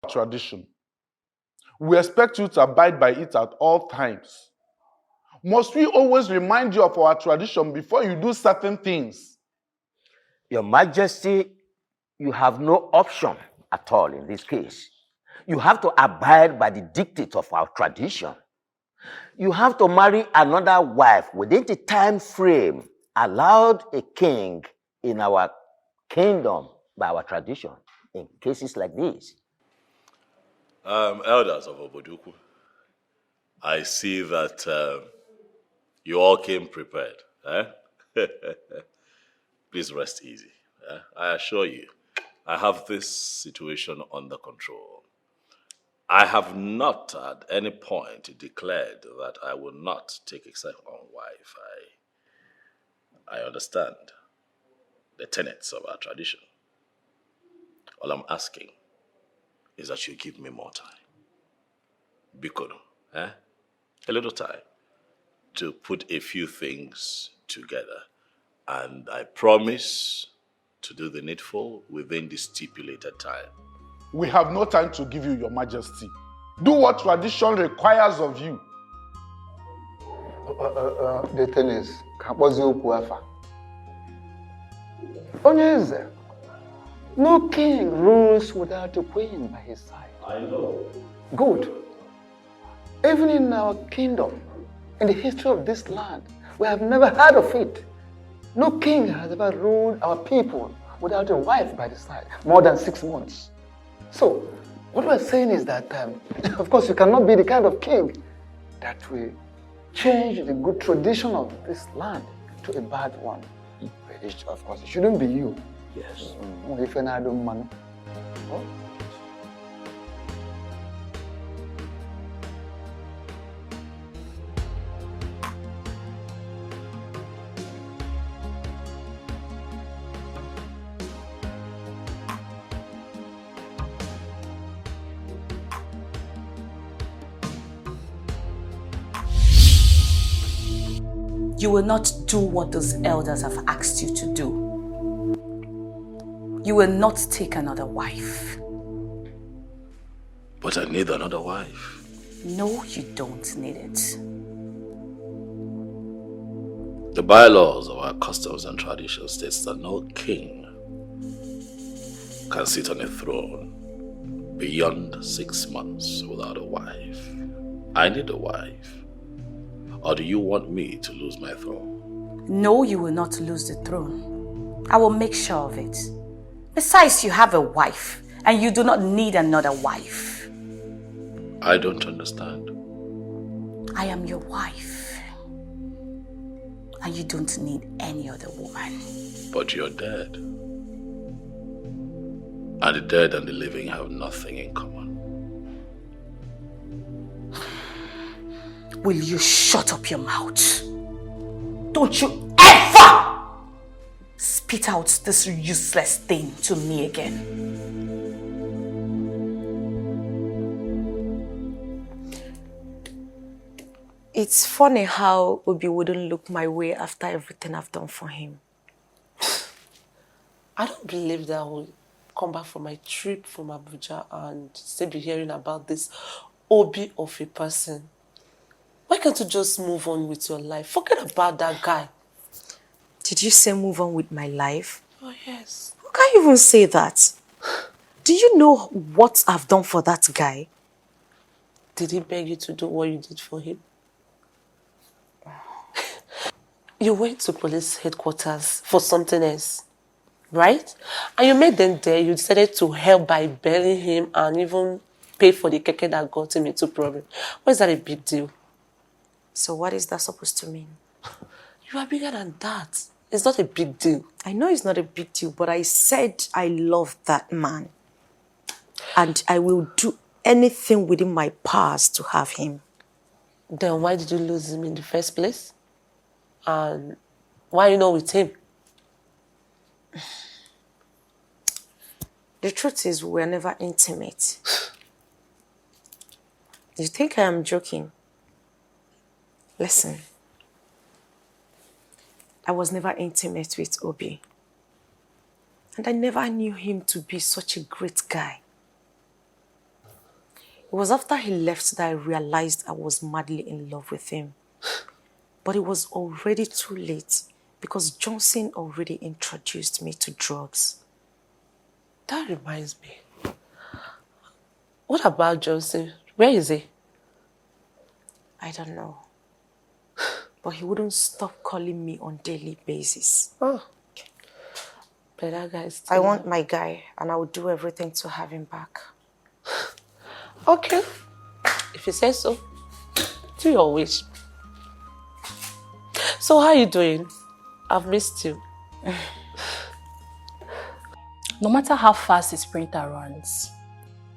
tradition. We expect you to abide by it at all times. Must we always remind you of our tradition before you do certain things? Your Majesty, you have no option at all in this case. You have to abide by the dictates of our tradition. You have to marry another wife within the time frame allowed a king in our kingdom by our tradition in cases like this. Elders of Oboduku, I see that you all came prepared. Eh? Please rest easy. I assure you, I have this situation under control. I have not at any point declared that I will not take a second wife. I understand the tenets of our tradition. All I'm asking is that you give me more time. Bikono, a little time to put a few things together. And I promise to do the needful within the stipulated time. We have no time to give you, Your Majesty. Do what tradition requires of you. The thing is, Onyeze, no king rules without a queen by his side. I know. Good. Even in our kingdom, in the history of this land, we have never heard of it. No king has ever ruled our people without a wife by his side, more than 6 months. So, what we're saying is that, of course, you cannot be the kind of king that will change the good tradition of this land to a bad one. Of course, it shouldn't be you. Yes. If you're not doing money. Oh. You will not do what those elders have asked you to do. You will not take another wife. But I need another wife. No, you don't need it. The bylaws of our customs and traditions states that no king can sit on a throne beyond 6 months without a wife. I need a wife. Or do you want me to lose my throne? No, you will not lose the throne. I will make sure of it. Besides, you have a wife, and you do not need another wife. I don't understand. I am your wife, and you don't need any other woman. But you're dead. And the dead and the living have nothing in common. Will you shut up your mouth? Don't you ever spit out this useless thing to me again. It's funny how Obi wouldn't look my way after everything I've done for him. I don't believe that I will come back from my trip from Abuja and still be hearing about this Obi of a person. Why can't you just move on with your life? Forget about that guy. Did you say move on with my life? Oh, yes. How can you even say that? Do you know what I've done for that guy? Did he beg you to do what you did for him? You went to police headquarters for something else, right? And you made them there. You decided to help by bailing him and even pay for the keke that got him into problem. Why is that a big deal? So what is that supposed to mean? You are bigger than that. It's not a big deal. I know it's not a big deal, but I said I love that man. And I will do anything within my powers to have him. Then why did you lose him in the first place? And why are you not with him? The truth is, we were never intimate. You think I am joking? Listen, I was never intimate with Obi. And I never knew him to be such a great guy. It was after he left that I realized I was madly in love with him. But it was already too late because Johnson already introduced me to drugs. That reminds me. What about Johnson? Where is he? I don't know. But he wouldn't stop calling me on a daily basis. Oh. But that guy is still I want my guy, and I will do everything to have him back. Okay. If you say so, do your wish. So how are you doing? I've missed you. No matter how fast his printer runs,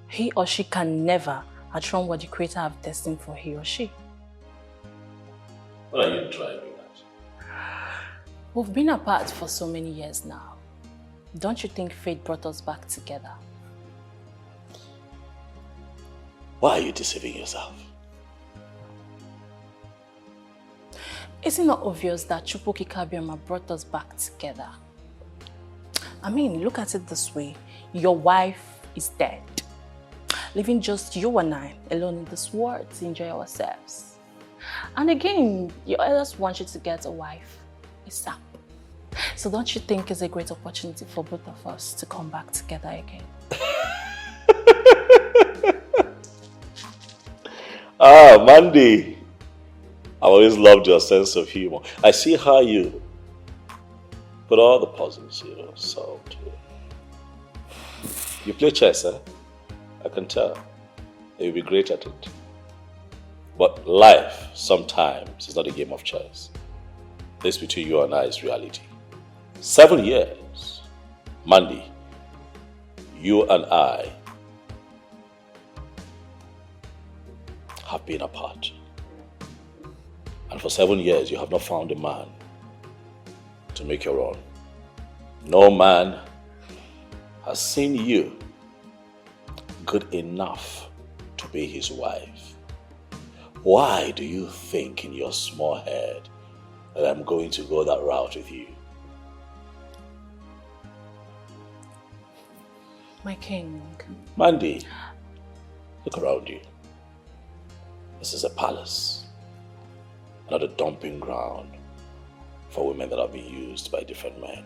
he or she can never outrun what the Creator have destined for he or she. What are you driving at? We've been apart for so many years now. Don't you think fate brought us back together? Why are you deceiving yourself? Isn't it obvious that CHUKWUKA brought us back together? I mean, look at it this way. Your wife is dead, leaving just you and I alone in this world to enjoy ourselves. And again, your elders want you to get a wife, ASAP. So don't you think it's a great opportunity for both of us to come back together again? Mandy. I've always loved your sense of humor. I see how you put all the puzzles, solved. You play chess, eh? I can tell. You'll be great at it. But life, sometimes, is not a game of chess. This between you and I is reality. 7 years. Mandy, you and I have been apart. And for 7 years, you have not found a man to make your own. No man has seen you good enough to be his wife. Why do you think in your small head that I'm going to go that route with you? My king. Mandy, look around you. This is a palace, not a dumping ground for women that have been used by different men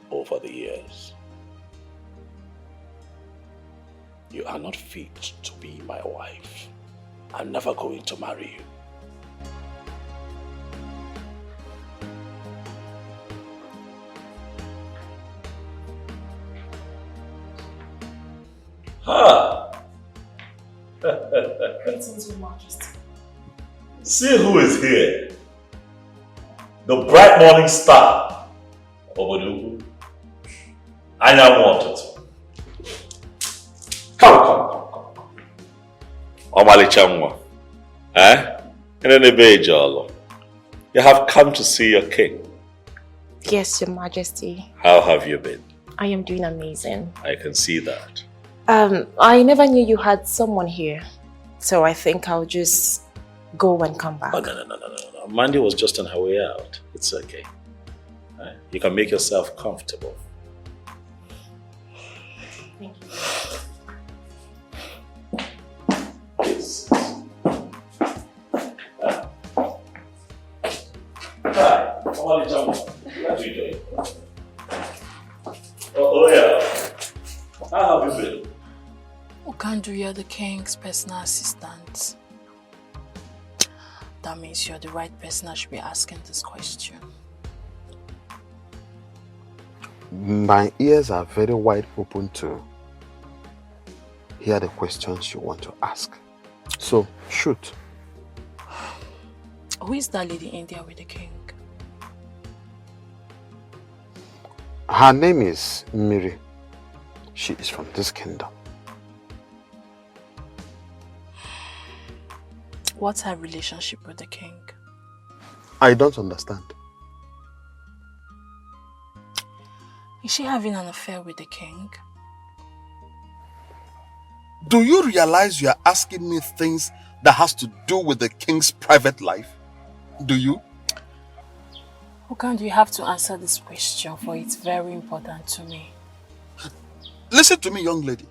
over the years. You are not fit to be my wife. I'm never going to marry you. Greetings, Your Majesty. See who is here. The bright morning star. Obodu. I now want it. Come. Omalicha. You have come to see your king. Yes, Your Majesty. How have you been? I am doing amazing. I can see that. I never knew you had someone here, so I think I'll just go and come back. Oh, no. Mandy was just on her way out. It's okay. You can make yourself comfortable. Thank you. Please. Hi. How are you doing? Oh yeah. How have you been? Okandu, you're the king's personal assistant. That means you're the right person I should be asking this question. My ears are very wide open to hear the questions you want to ask. So, shoot. Who is that lady in there with the king? Her name is Miri. She is from this kingdom. What's her relationship with the king? I don't understand. Is she having an affair with the king? Do you realize you are asking me things that has to do with the king's private life? Do you? Okandu, you have to answer this question, for it's very important to me. Listen to me, young lady.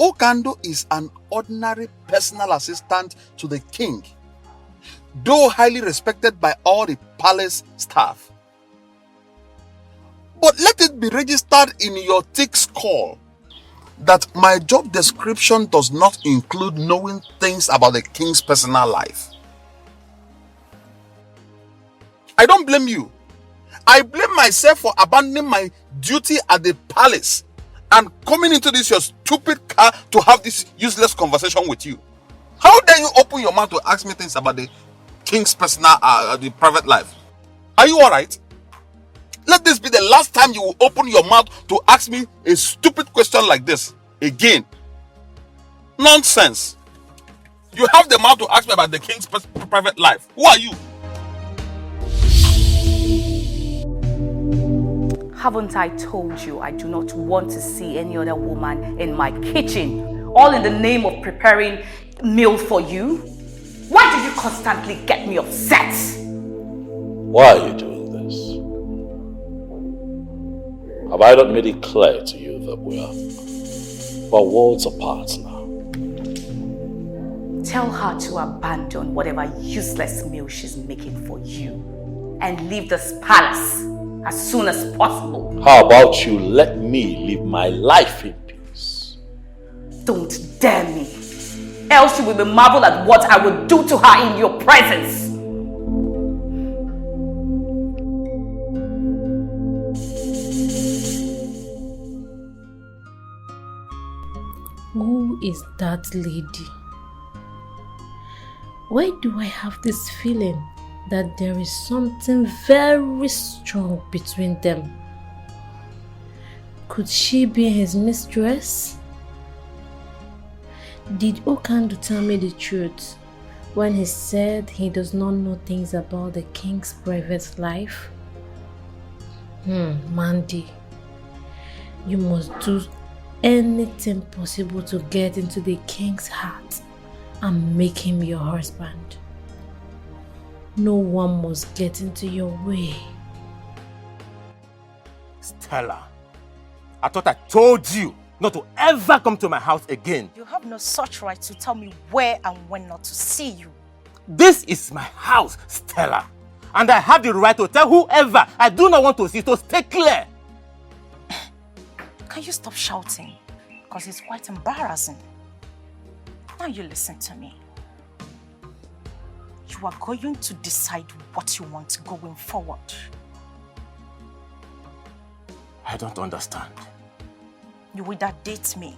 Okando is an ordinary personal assistant to the king, though highly respected by all the palace staff. But let it be registered in your thick skull that my job description does not include knowing things about the king's personal life. I don't blame you. I blame myself for abandoning my duty at the palace and coming into this your stupid car to have this useless conversation with you. How dare you open your mouth to ask me things about the king's personal, the private life? Are you alright? Let this be the last time you will open your mouth to ask me a stupid question like this again. Nonsense. You have the mouth to ask me about the king's private life. Who are you? Haven't I told you I do not want to see any other woman in my kitchen, all in the name of preparing meal for you? Why do you constantly get me upset? Why are you doing this? Have I not made it clear to you that we're worlds apart now? Tell her to abandon whatever useless meal she's making for you and leave this palace as soon as possible. How about you let me live my life in peace? Don't dare me, else you will be marveled at what I will do to her in your presence. Who is that lady? Why do I have this feeling that there is something very strong between them? Could she be his mistress? Did Okando tell me the truth when he said he does not know things about the king's private life? Mandy, you must do anything possible to get into the king's heart and make him your husband. No one must get into your way. Stella, I thought I told you not to ever come to my house again. You have no such right to tell me where and when not to see you. This is my house, Stella. And I have the right to tell whoever I do not want to see, so stay clear. Can you stop shouting? Because it's quite embarrassing. Now you listen to me. You are going to decide what you want going forward. I don't understand. You either date me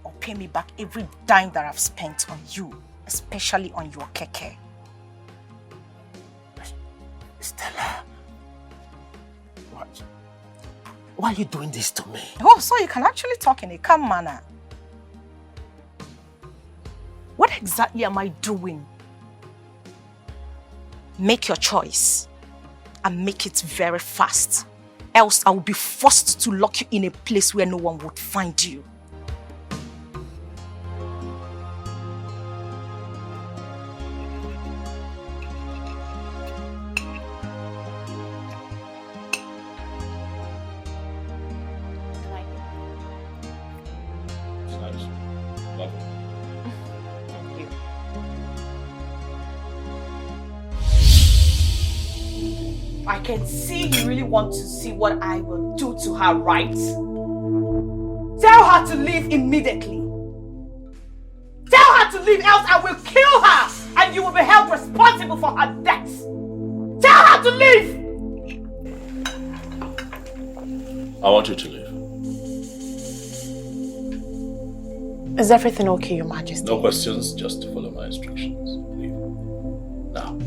or pay me back every dime that I've spent on you, especially on your keke. Stella, why are you doing this to me? Oh, so you can actually talk in a calm manner. What exactly am I doing? Make your choice and make it very fast. Else I will be forced to lock you in a place where no one would find you. I can see you really want to see what I will do to her, right? Tell her to leave immediately. Tell her to leave, else I will kill her and you will be held responsible for her death. Tell her to leave! I want you to leave. Is everything okay, Your Majesty? No questions, just follow my instructions. Leave. Now.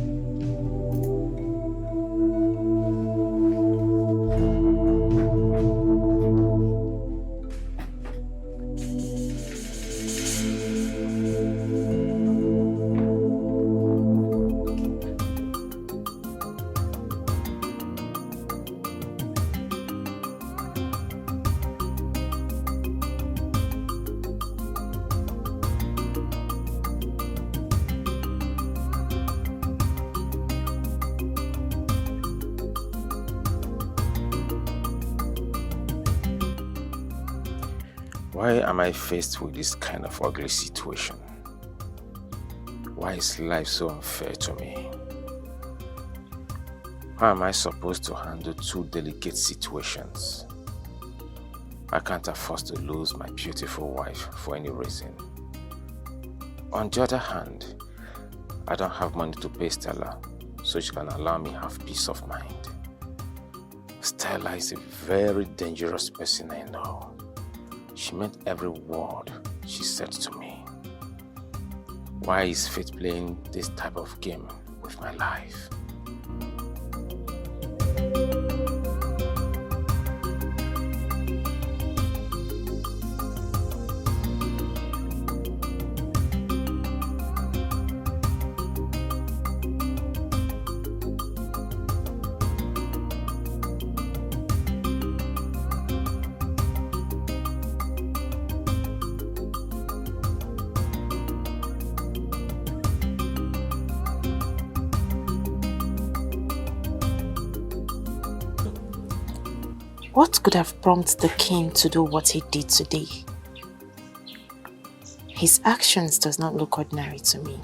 Why am I faced with this kind of ugly situation? Why is life so unfair to me? How am I supposed to handle two delicate situations? I can't afford to lose my beautiful wife for any reason. On the other hand, I don't have money to pay Stella, so she can allow me have peace of mind. Stella is a very dangerous person I know. She meant every word she said to me. Why is fate playing this type of game with my life? What could have prompted the king to do what he did today? His actions does not look ordinary to me.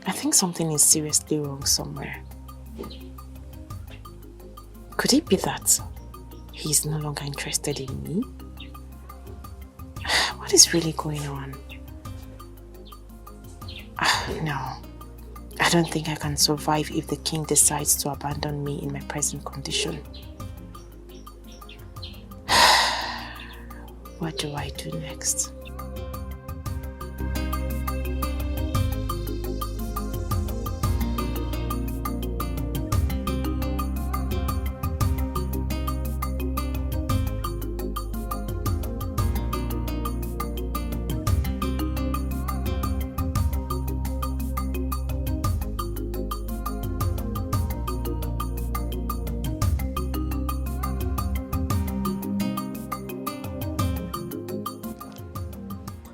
I think something is seriously wrong somewhere. Could it be that he is no longer interested in me? What is really going on? No. I don't think I can survive if the king decides to abandon me in my present condition. What do I do next?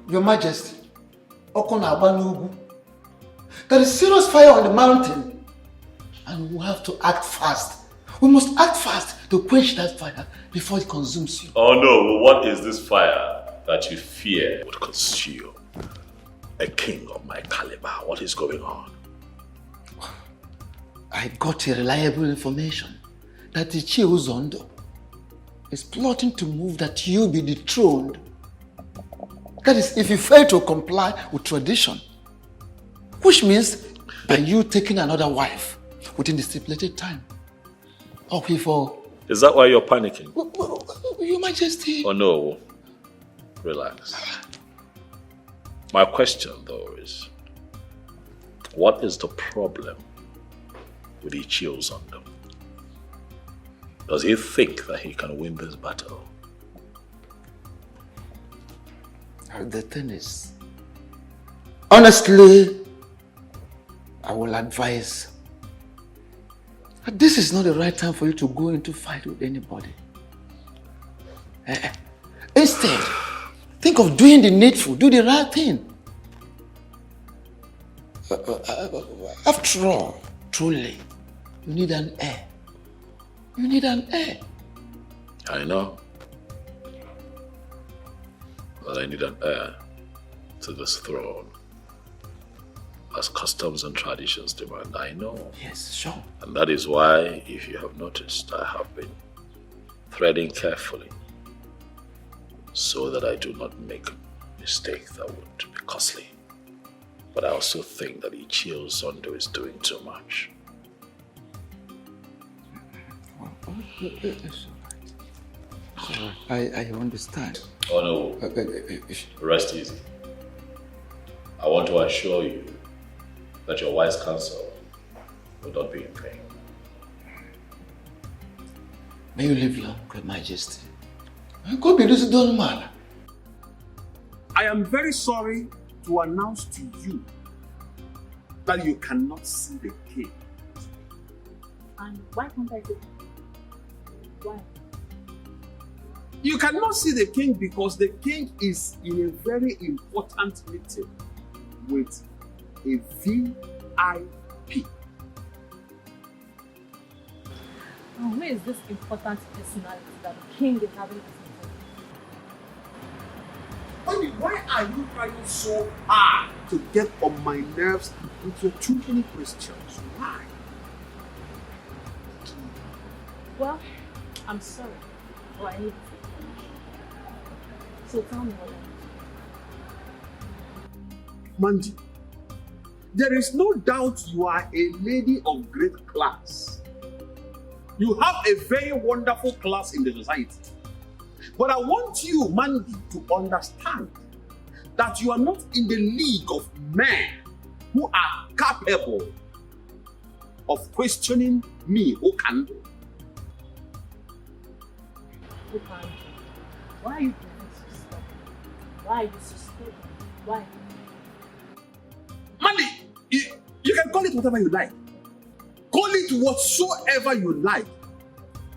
Your Majesty, there is serious fire on the mountain and we have to act fast. We must act fast to quench that fire before it consumes you. Oh no, what is this fire that you fear would consume a king of my caliber? What is going on? I got a reliable information that the Chizondo is plotting to move that you be dethroned. That is, if you fail to comply with tradition, which means by you taking another wife within the stipulated time. Is that why you're panicking? Your Majesty. Oh no, relax. My question though is, what is the problem with Chizondo? Does he think that he can win this battle? The thing is, honestly, I will advise that this is not the right time for you to go into fight with anybody. Instead, think of doing the needful, do the right thing. After all, truly, you need an heir. You need an heir. I know. But I need an heir to this throne. As customs and traditions demand, I know. Yes, sure. And that is why, if you have noticed, I have been threading carefully so that I do not make a mistake that would be costly. But I also think that Chizondo is doing too much. I understand. Oh no, rest easy. I want to assure you that your wise counsel will not be in vain. May you live long, Great Majesty. God be this done, man. I am very sorry to announce to you that you cannot see the king. And why can't I do? Why? You cannot see the king because the king is in a very important meeting with a VIP. Oh, who is this important personality that the king is having this meeting? Mandy, why are you trying so hard to get on my nerves with your too many questions? Why? Well, I'm sorry, but I need information. So tell me what Mandy, there is no doubt you are a lady of great class. You have a very wonderful class in the society. But I want you, Mandy, to understand that you are not in the league of men who are capable of questioning me, Okando. Okando, why are you doing so stubborn? Why are you so stubborn? Why? Mandy, you can call it whatever you like. Call it whatsoever you like.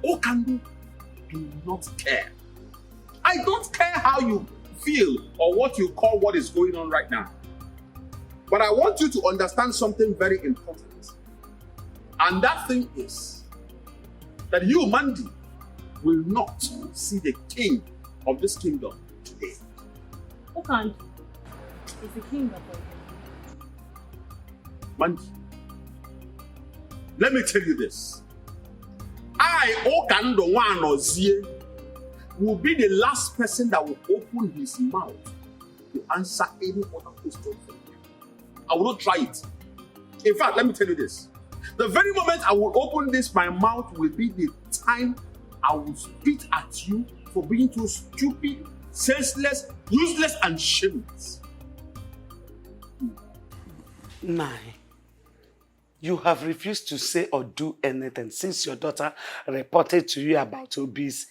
Okando, do not care. I don't care how you feel or what you call what is going on right now. But I want you to understand something very important. And that thing is that you, Mandy, will not see the king of this kingdom today. Okando is the king of all. Mandy, let me tell you this. I, Okando Nwanozie, will be the last person that will open his mouth to answer any other question from you. I will not try it. In fact, let me tell you this. The very moment I will open my mouth will be the time I will spit at you for being too stupid, senseless, useless, and shameless. Nai, you have refused to say or do anything since your daughter reported to you about Obi's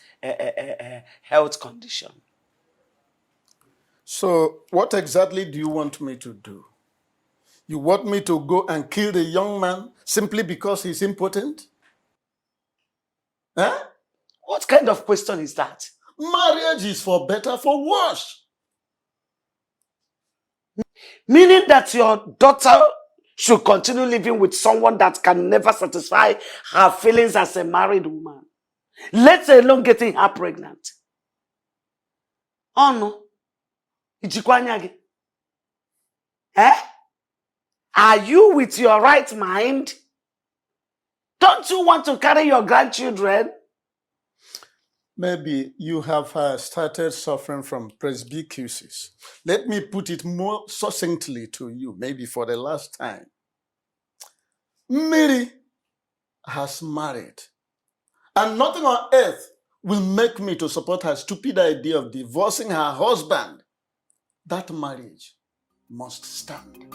health condition. So, what exactly do you want me to do? You want me to go and kill the young man simply because he's impotent? Huh? What kind of question is that? Marriage is for better, for worse. Meaning that your daughter should continue living with someone that can never satisfy her feelings as a married woman, let alone getting her pregnant. Oh no. Ijikwanyagi. Eh? Are you with your right mind? Don't you want to carry your grandchildren? Maybe you have started suffering from presbycusis. Let me put it more succinctly to you, maybe for the last time. Mary has married, and nothing on earth will make me to support her stupid idea of divorcing her husband. That marriage must stand.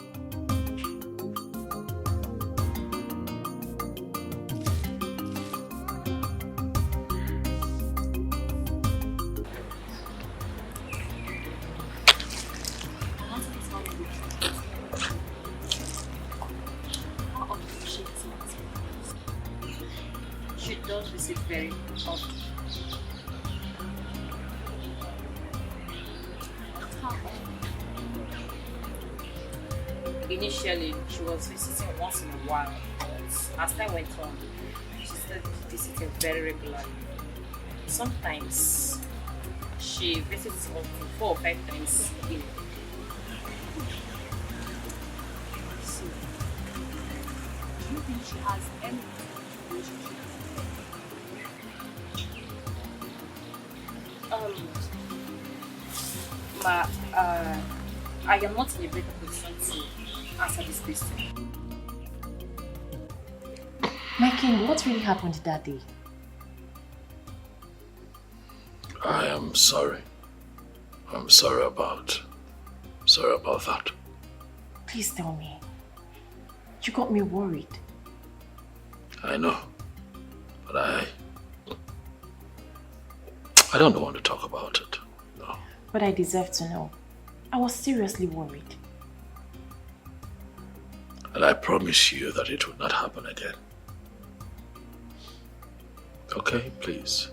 She does visit very often. Initially, she was visiting once in a while, but as time went on, she started visiting very regularly. Sometimes she visits up to 4 or 5 times a year. So, do you think she has any relationship? I am not in a better position to answer this question. My king, what really happened that day? I am sorry. I'm sorry about that. Please tell me. You got me worried. I know, but I don't want to talk about it. No. But I deserve to know. I was seriously worried. And I promise you that it will not happen again. Okay, please.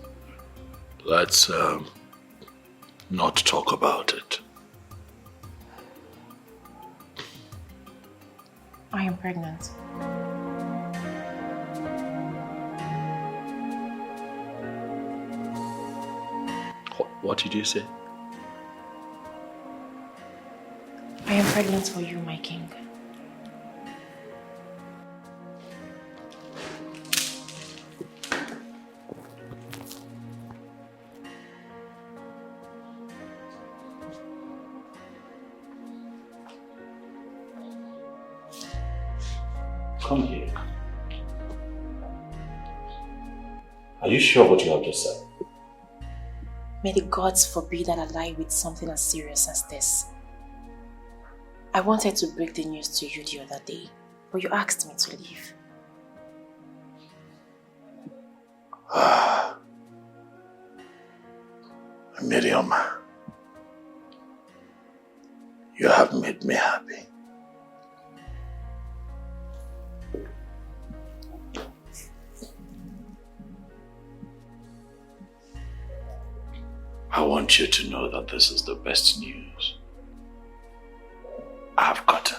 Let's not talk about it. I am pregnant. What did you say? pregnant for you, my king. Come here. Are you sure what you have just said? May the gods forbid that I lie with something as serious as this. I wanted to break the news to you the other day, but you asked me to leave. Miriam, you have made me happy. I want you to know that this is the best news I have gotten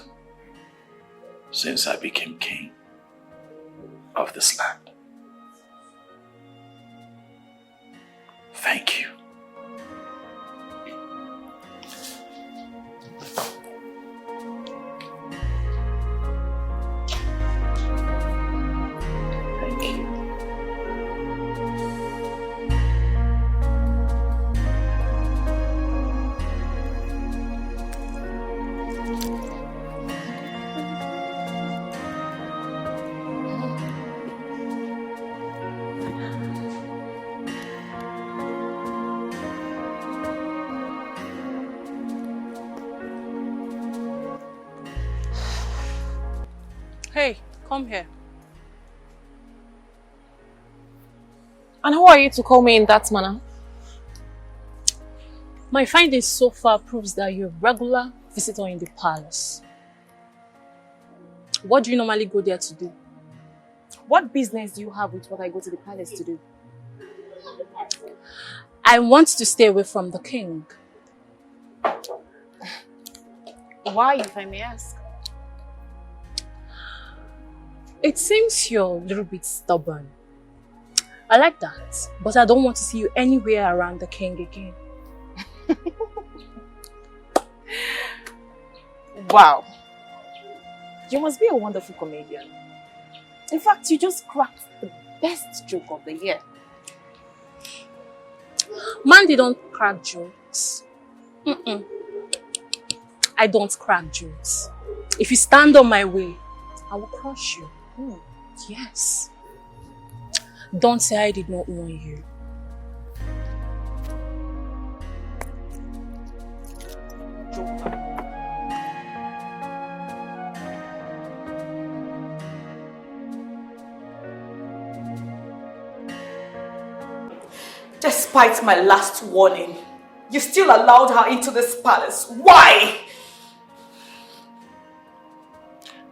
since I became king of this land. Thank you. Hey, come here. And who are you to call me in that manner? My findings so far proves that you're a regular visitor in the palace. What do you normally go there to do? What business do you have with what I go to the palace to do? I want to stay away from the king. Why, if I may ask? It seems you're a little bit stubborn. I like that, but I don't want to see you anywhere around the king again. Wow. You must be a wonderful comedian. In fact, you just cracked the best joke of the year. Mandy don't crack jokes. I don't crack jokes. If you stand on my way, I will crush you. Yes. Don't say I did not warn you. Despite my last warning, you still allowed her into this palace. Why?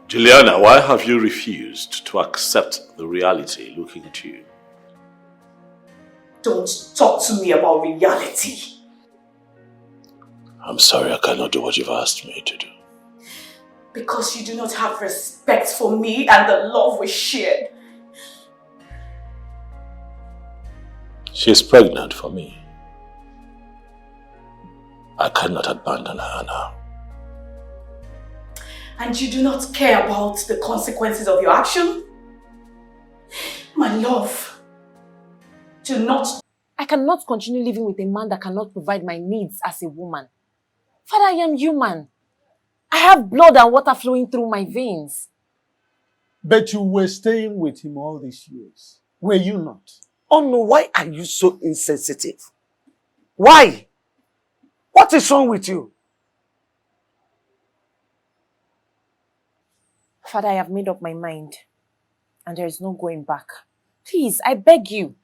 Juliana, why have you refused to accept the reality looking at you? Don't talk to me about reality. I'm sorry, I cannot do what you've asked me to do. Because you do not have respect for me and the love we shared. She is pregnant for me. I cannot abandon her now. And you do not care about the consequences of your action? My love, do not... I cannot continue living with a man that cannot provide my needs as a woman. Father, I am human. I have blood and water flowing through my veins. But you were staying with him all these years, were you not? Oh no, why are you so insensitive? Why? What is wrong with you? Father, I have made up my mind. And there is no going back. Please, I beg you.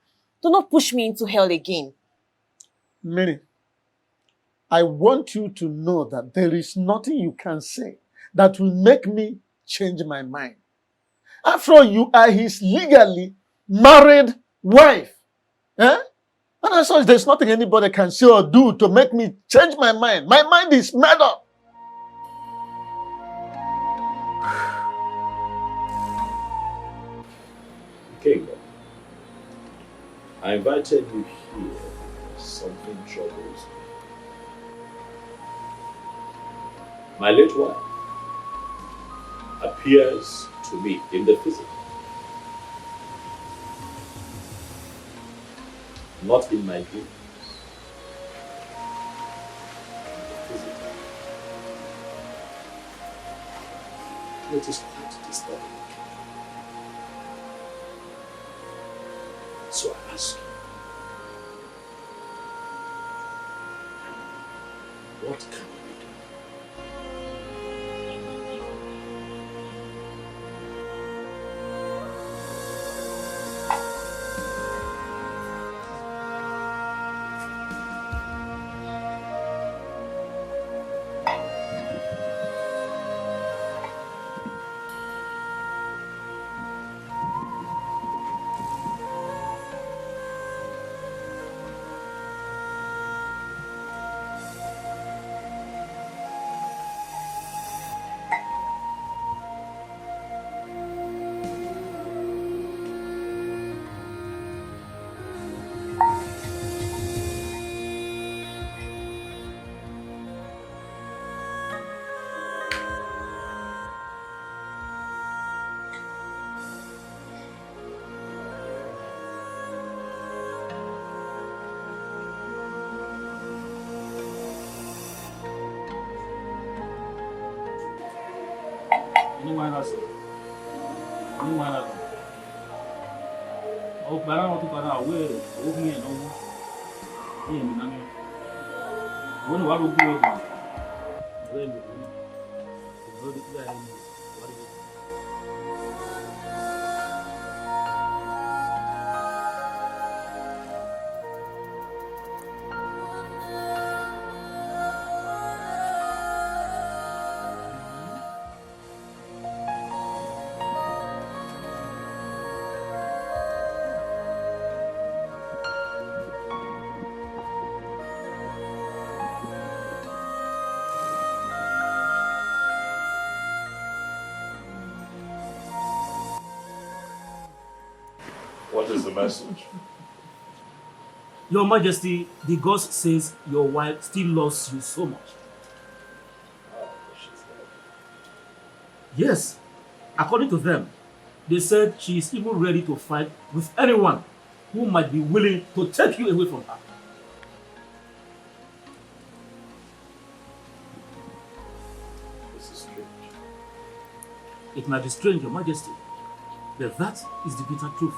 Do not push me into hell again. Mary, I want you to know that there is nothing you can say that will make me change my mind. After all, you are his legally married wife. Eh? And as such, there's nothing anybody can say or do to make me change my mind. My mind is made up. King, I invited you here. Something troubles me. My late wife appears to me in the physical, not in my dreams. Physical. It is quite disturbing. So I ask you, what can we do? What is the message? Your Majesty, the ghost says your wife still loves you so much. Yes, according to them, they said she is even ready to fight with anyone who might be willing to take you away from her. This is strange. It might be strange, Your Majesty, but that is the bitter truth.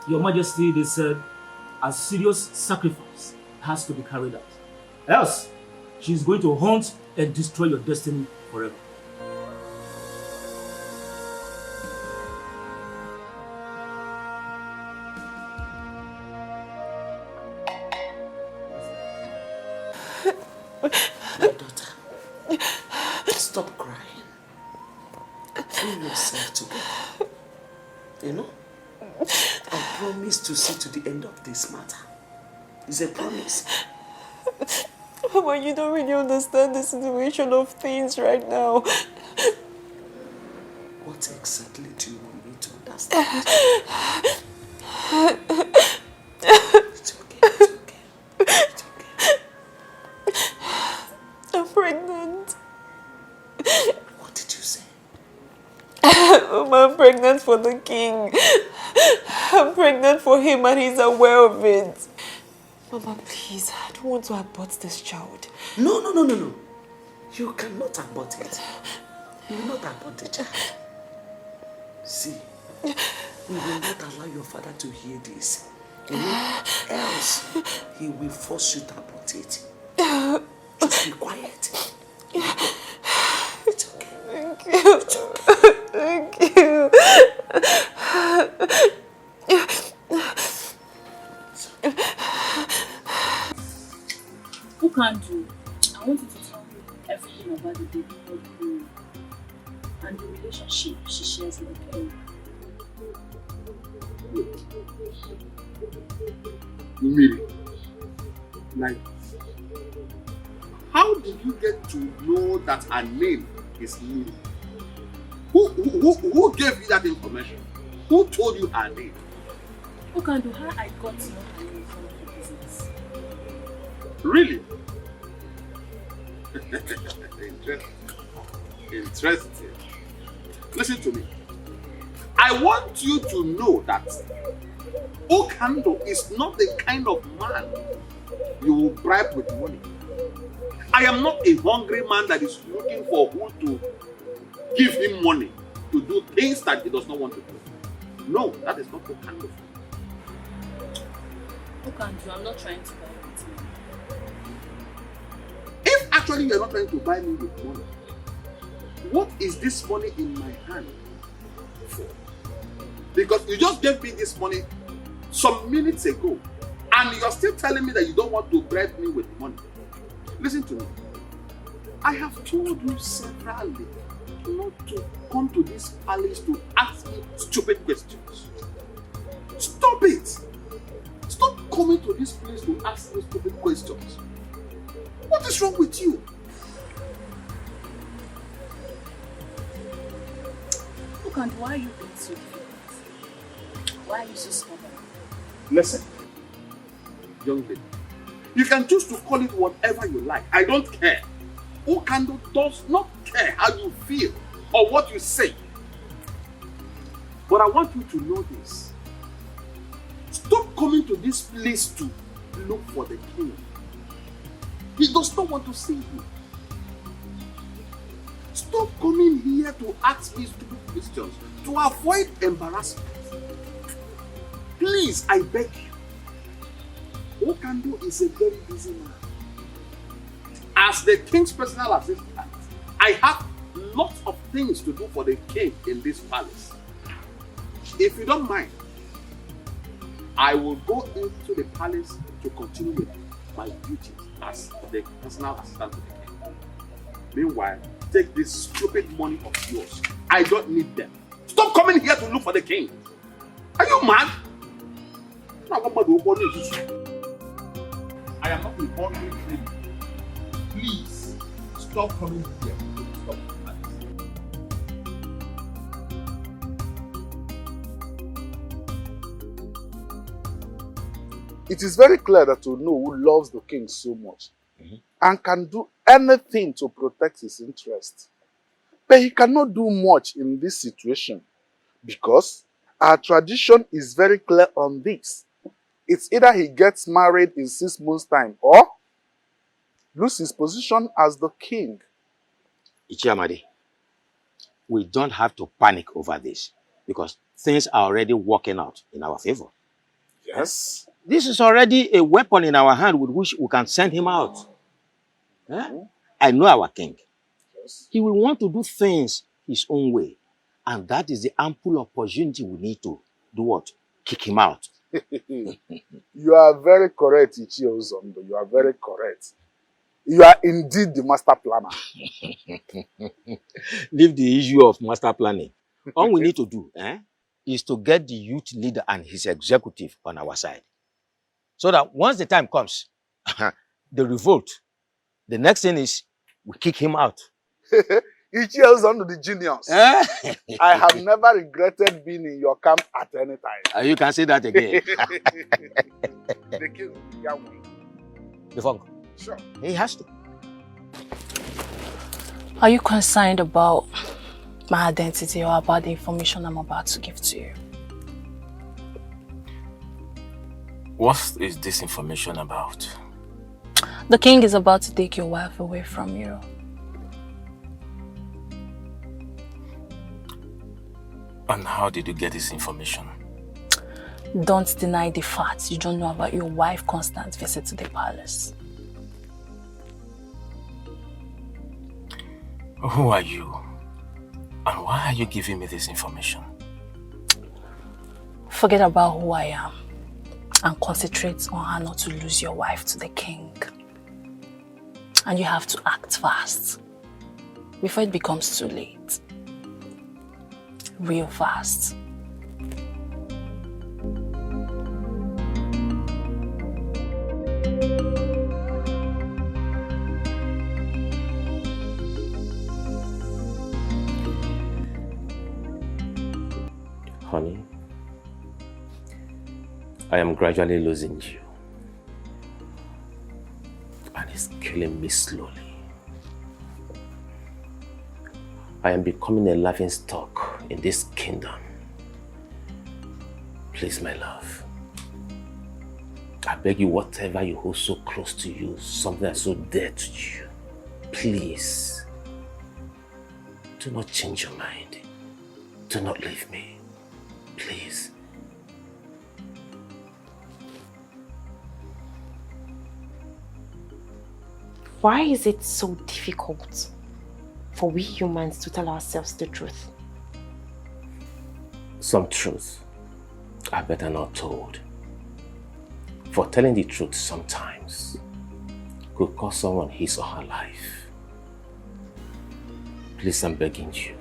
Your Majesty, they said a serious sacrifice has to be carried out. Else, she is going to haunt and destroy your destiny forever. My daughter, stop crying. Pull yourself together. You know? I promise to see to the end of this matter. It's a promise. Mama, you don't really understand the situation of things right now. What exactly do you want me to understand? It's okay, it's okay. It's okay. I'm pregnant. What did you say? Mama, I'm pregnant for the king. I'm pregnant for him and he's aware of it. Mama, please, I don't want to abort this child. No. You cannot abort it. You will not abort the child. See, we will not allow your father to hear this. You know, else he will force you to abort it. Just be quiet. It's okay. Thank you. It's okay. Thank you. Who can do? I want you to tell me everything about the baby boy and the relationship she shares with him. Miri, like, how did you get to know that her name is Miri? Who gave you that information? Who told you her name? Who can do how I got to know her name from the business? Really? Interesting. Listen to me. I want you to know that Okando is not the kind of man you will bribe with money. I am not a hungry man that is looking for who to give him money to do things that he does not want to do. No, that is not Okando. Okando, I'm not trying to buy with money. If actually you are not trying to buy me with money, what is this money in my hand for? Because you just gave me this money some minutes ago, and you're still telling me that you don't want to bribe me with money. Listen to me. I have told you severally not to come to this palace to ask me stupid questions. Stop it! Stop coming to this place to ask me stupid questions. What is wrong with you? Look, and why are you being so difficult? Why are you so stubborn? Listen, young lady, you can choose to call it whatever you like. I don't care. Okando does not care how you feel or what you say. But I want you to know this. Stop coming to this place to look for the king. He does not want to see you. Stop coming here to ask me stupid questions to avoid embarrassment. Please, I beg you. Okando is a very busy man. As the king's personal assistant, I have lots of things to do for the king in this palace. If you don't mind, I will go into the palace to continue with my duties as the personal assistant to the king. Meanwhile, take this stupid money of yours. I don't need them. Stop coming here to look for the king. Are you mad? I am not a hungry king. Please, stop coming here. Stop. It is very clear that you know who loves the king so much and can do anything to protect his interests. But he cannot do much in this situation because our tradition is very clear on this. It's either he gets married in 6 months' time or lose his position as the king. Ichiamadi, we don't have to panic over this because things are already working out in our favor. Yes. This is already a weapon in our hand with which we can send him out. I know our king. Yes. He will want to do things his own way. And that is the ample opportunity we need to do what? Kick him out. You are very correct, Ichio Zondo. You are very correct. You are indeed the master planner. Leave the issue of master planning. All we need to do is to get the youth leader and his executive on our side. So that once the time comes, the revolt, the next thing is we kick him out. Ichio Zondo the genius. I have never regretted being in your camp at any time. You can say that again. The king will be away. The funk. Sure. He has to. Are you concerned about my identity or about the information I'm about to give to you? What is this information about? The king is about to take your wife away from you. And how did you get this information? Don't deny the fact you don't know about your wife's constant visit to the palace. Who are you? And why are you giving me this information? Forget about who I am and concentrate on how not to lose your wife to the king. And you have to act fast before it becomes too late. Real fast. Honey, I am gradually losing you. And it's killing me slowly. I am becoming a laughing stock in this kingdom. Please, my love. I beg you, whatever you hold so close to you, something that's so dear to you, please, do not change your mind. Do not leave me. Please. Why is it so difficult for we humans to tell ourselves the truth? Some truths are better not told. For telling the truth sometimes could cost someone his or her life. Please, I'm begging you,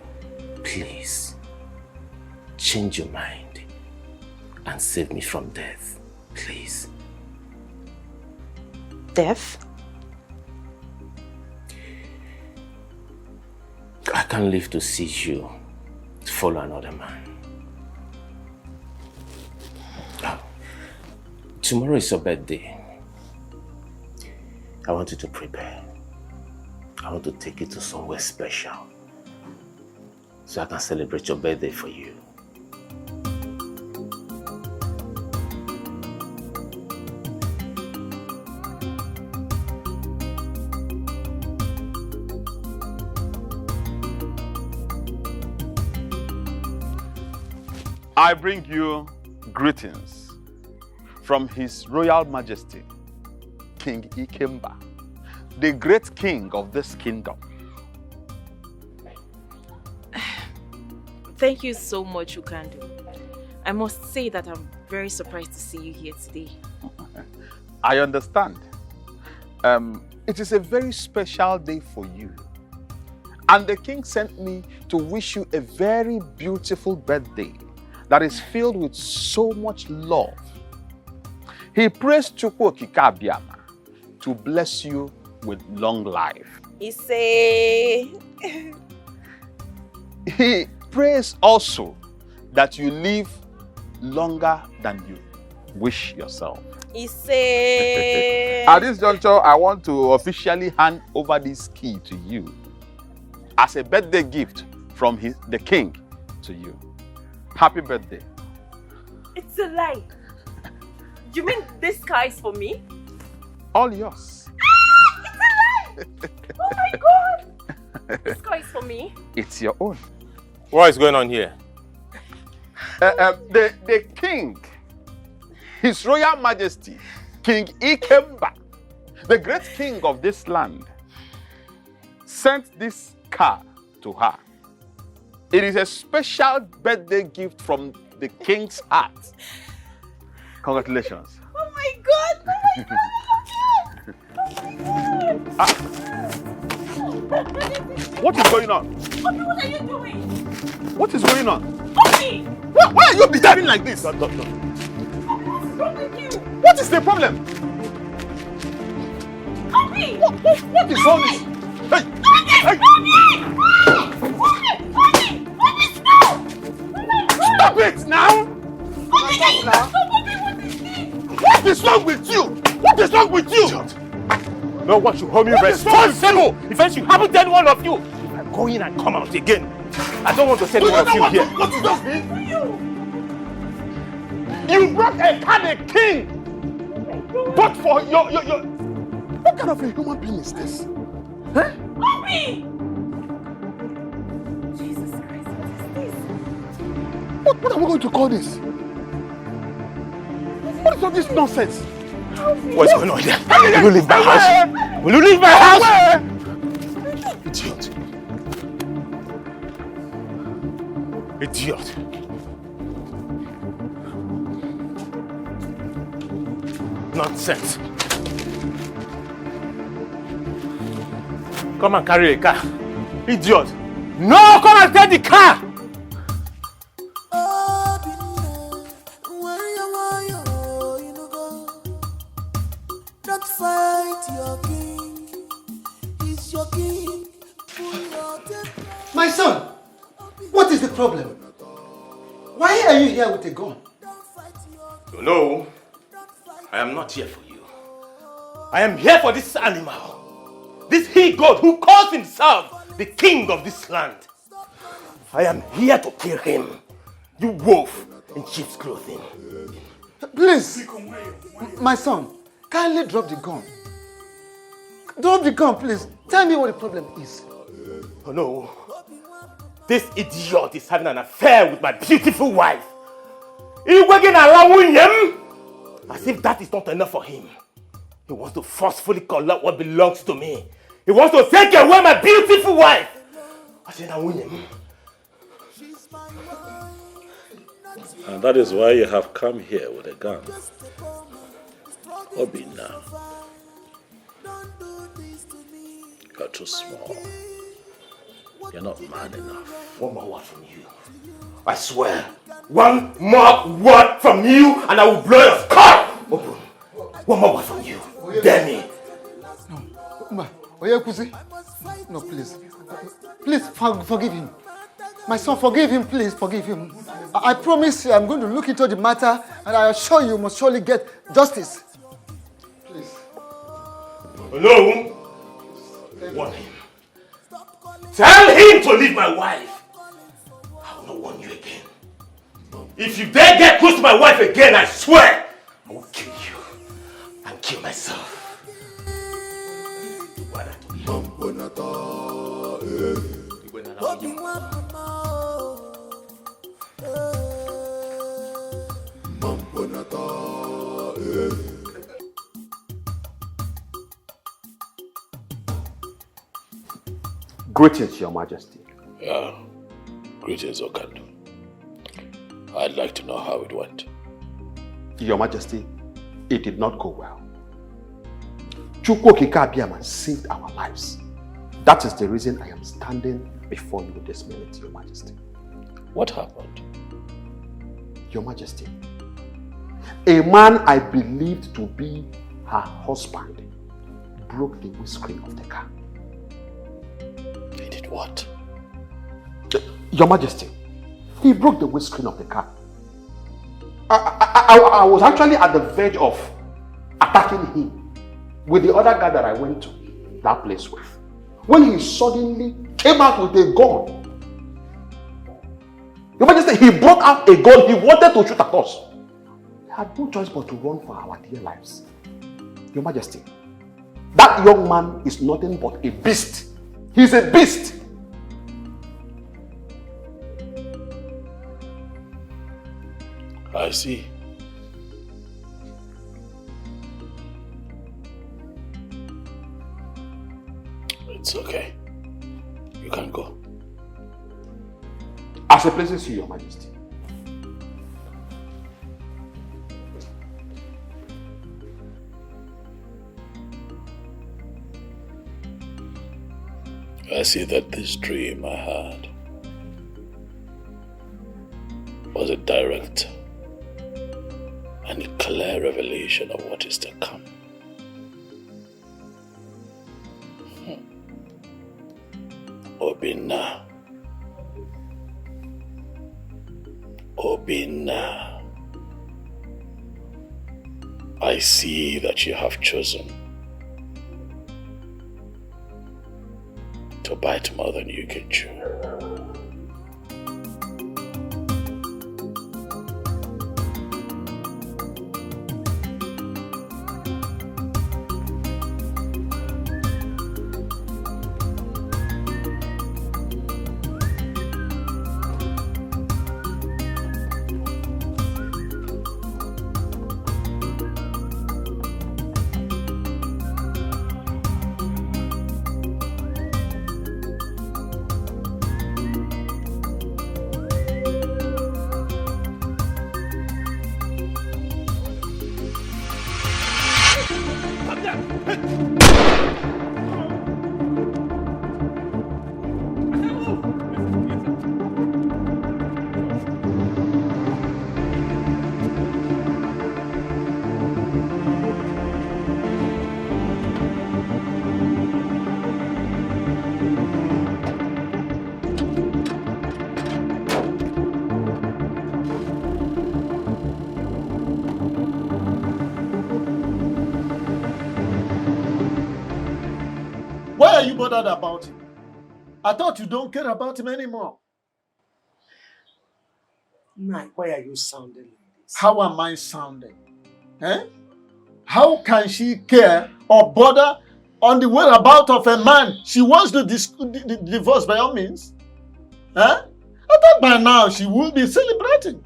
please, change your mind and save me from death, please. Death? I can't live to see you follow another man. Tomorrow is your birthday. I want you to prepare. I want to take you to somewhere special so I can celebrate your birthday for you. I bring you greetings from His Royal Majesty, King Ikemba, the great king of this kingdom. Thank you so much, Ukandu. I must say that I'm very surprised to see you here today. I understand. It is a very special day for you. And the king sent me to wish you a very beautiful birthday that is filled with so much love. He prays CHUKWUKA to bless you with long life. He prays also that you live longer than you wish yourself. At this juncture, I want to officially hand over this key to you as a birthday gift from the king to you. Happy birthday. It's a lie. You mean this car is for me? All yours. It's a lie! Oh my god! This car is for me? It's your own. What is going on here? The king, His Royal Majesty, King Ikemba, the great king of this land, sent this car to her. It is a special birthday gift from the king's heart. Congratulations. Oh my god! Oh my god! Oh my god! What is going on? Mommy, what are you doing? What is going on? Mommy! Why are you behaving like this? What's wrong with you? What is the problem? Mommy! What is all this? Hey! Hey! Mommy, stop! Stop it now! What is wrong with you? What is wrong with you? No one should hold me responsible if anything happens to any one of you. If I go in and come out again, I don't want to see any one of you here. What is that? You brought a candid king! But for your... What kind of a human being is this? Huh? Mommy! Jesus Christ, what is this? What are we going to call this? What is all this nonsense? What's going on here? Will you leave my house? Will you leave my house? Idiot. Idiot. Nonsense. Come and carry a car. Idiot. No, come and take the car. Don't fight your king. He's your king. My son, what is the problem? Why are you here with a gun? No, I am not here for you. I am here for this animal. This he-goat who calls himself the king of this land. I am here to kill him. You wolf in sheep's clothing. Please, my son, kindly drop the gun. Drop the gun, please. Tell me what the problem is. Oh no. This idiot is having an affair with my beautiful wife. As if that is not enough for him. He wants to forcefully collect what belongs to me. He wants to take away my beautiful wife. And that is why you have come here with a gun. Obina, you're too small. You're not man enough. One more word from you. I swear. One more word from you and I will blow your skull open. One more word from you. Dare me. No, Oyekuzi. No, please. Please forgive him. My son, forgive him, please, forgive him. I promise you, I'm going to look into the matter and I assure you must surely get justice. Please. Hello? Warn him. Tell him to leave my wife. I will not warn you again. If you dare get close to my wife again, I swear, I will kill you and kill myself. Greetings, Your Majesty. Yeah, greetings, Okandu. I'd like to know how it went. Your Majesty, it did not go well. CHUKWUKA saved our lives. That is the reason I am standing before you this minute, Your Majesty. What happened? Your Majesty, a man I believed to be her husband broke the windscreen of the car. He did what? Your Majesty, he broke the windscreen of the car. I was actually at the verge of attacking him with the other guy that I went to that place with, when he suddenly came out with a gun. Your Majesty, he brought out a gun. He wanted to shoot at us. We had no choice but to run for our dear lives. Your Majesty, that young man is nothing but a beast. He's a beast. I see. It's okay. You can go. As it pleases you, Your Majesty. I see that this dream I had was a direct and a clear revelation of what is to come. Obina. Obina. I see that you have chosen to bite more than you can chew. Why are you bothered about him? I thought you don't care about him anymore. Nai, why are you sounding like this? How am I sounding? Eh? How can she care or bother on the whereabouts of a man she wants to divorce by all means? Eh? I thought by now she would be celebrating.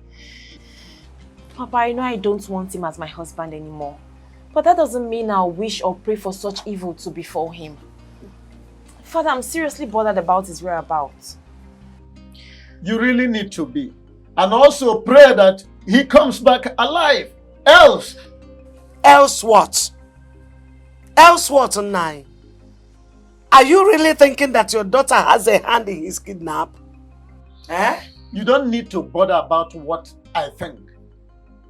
Papa, I know I don't want him as my husband anymore. But that doesn't mean I'll wish or pray for such evil to befall him. Father, I'm seriously bothered about his whereabouts. You really need to be. And also pray that he comes back alive. Else. Else what? Else what, Nai? Are you really thinking that your daughter has a hand in his kidnap? Eh? You don't need to bother about what I think.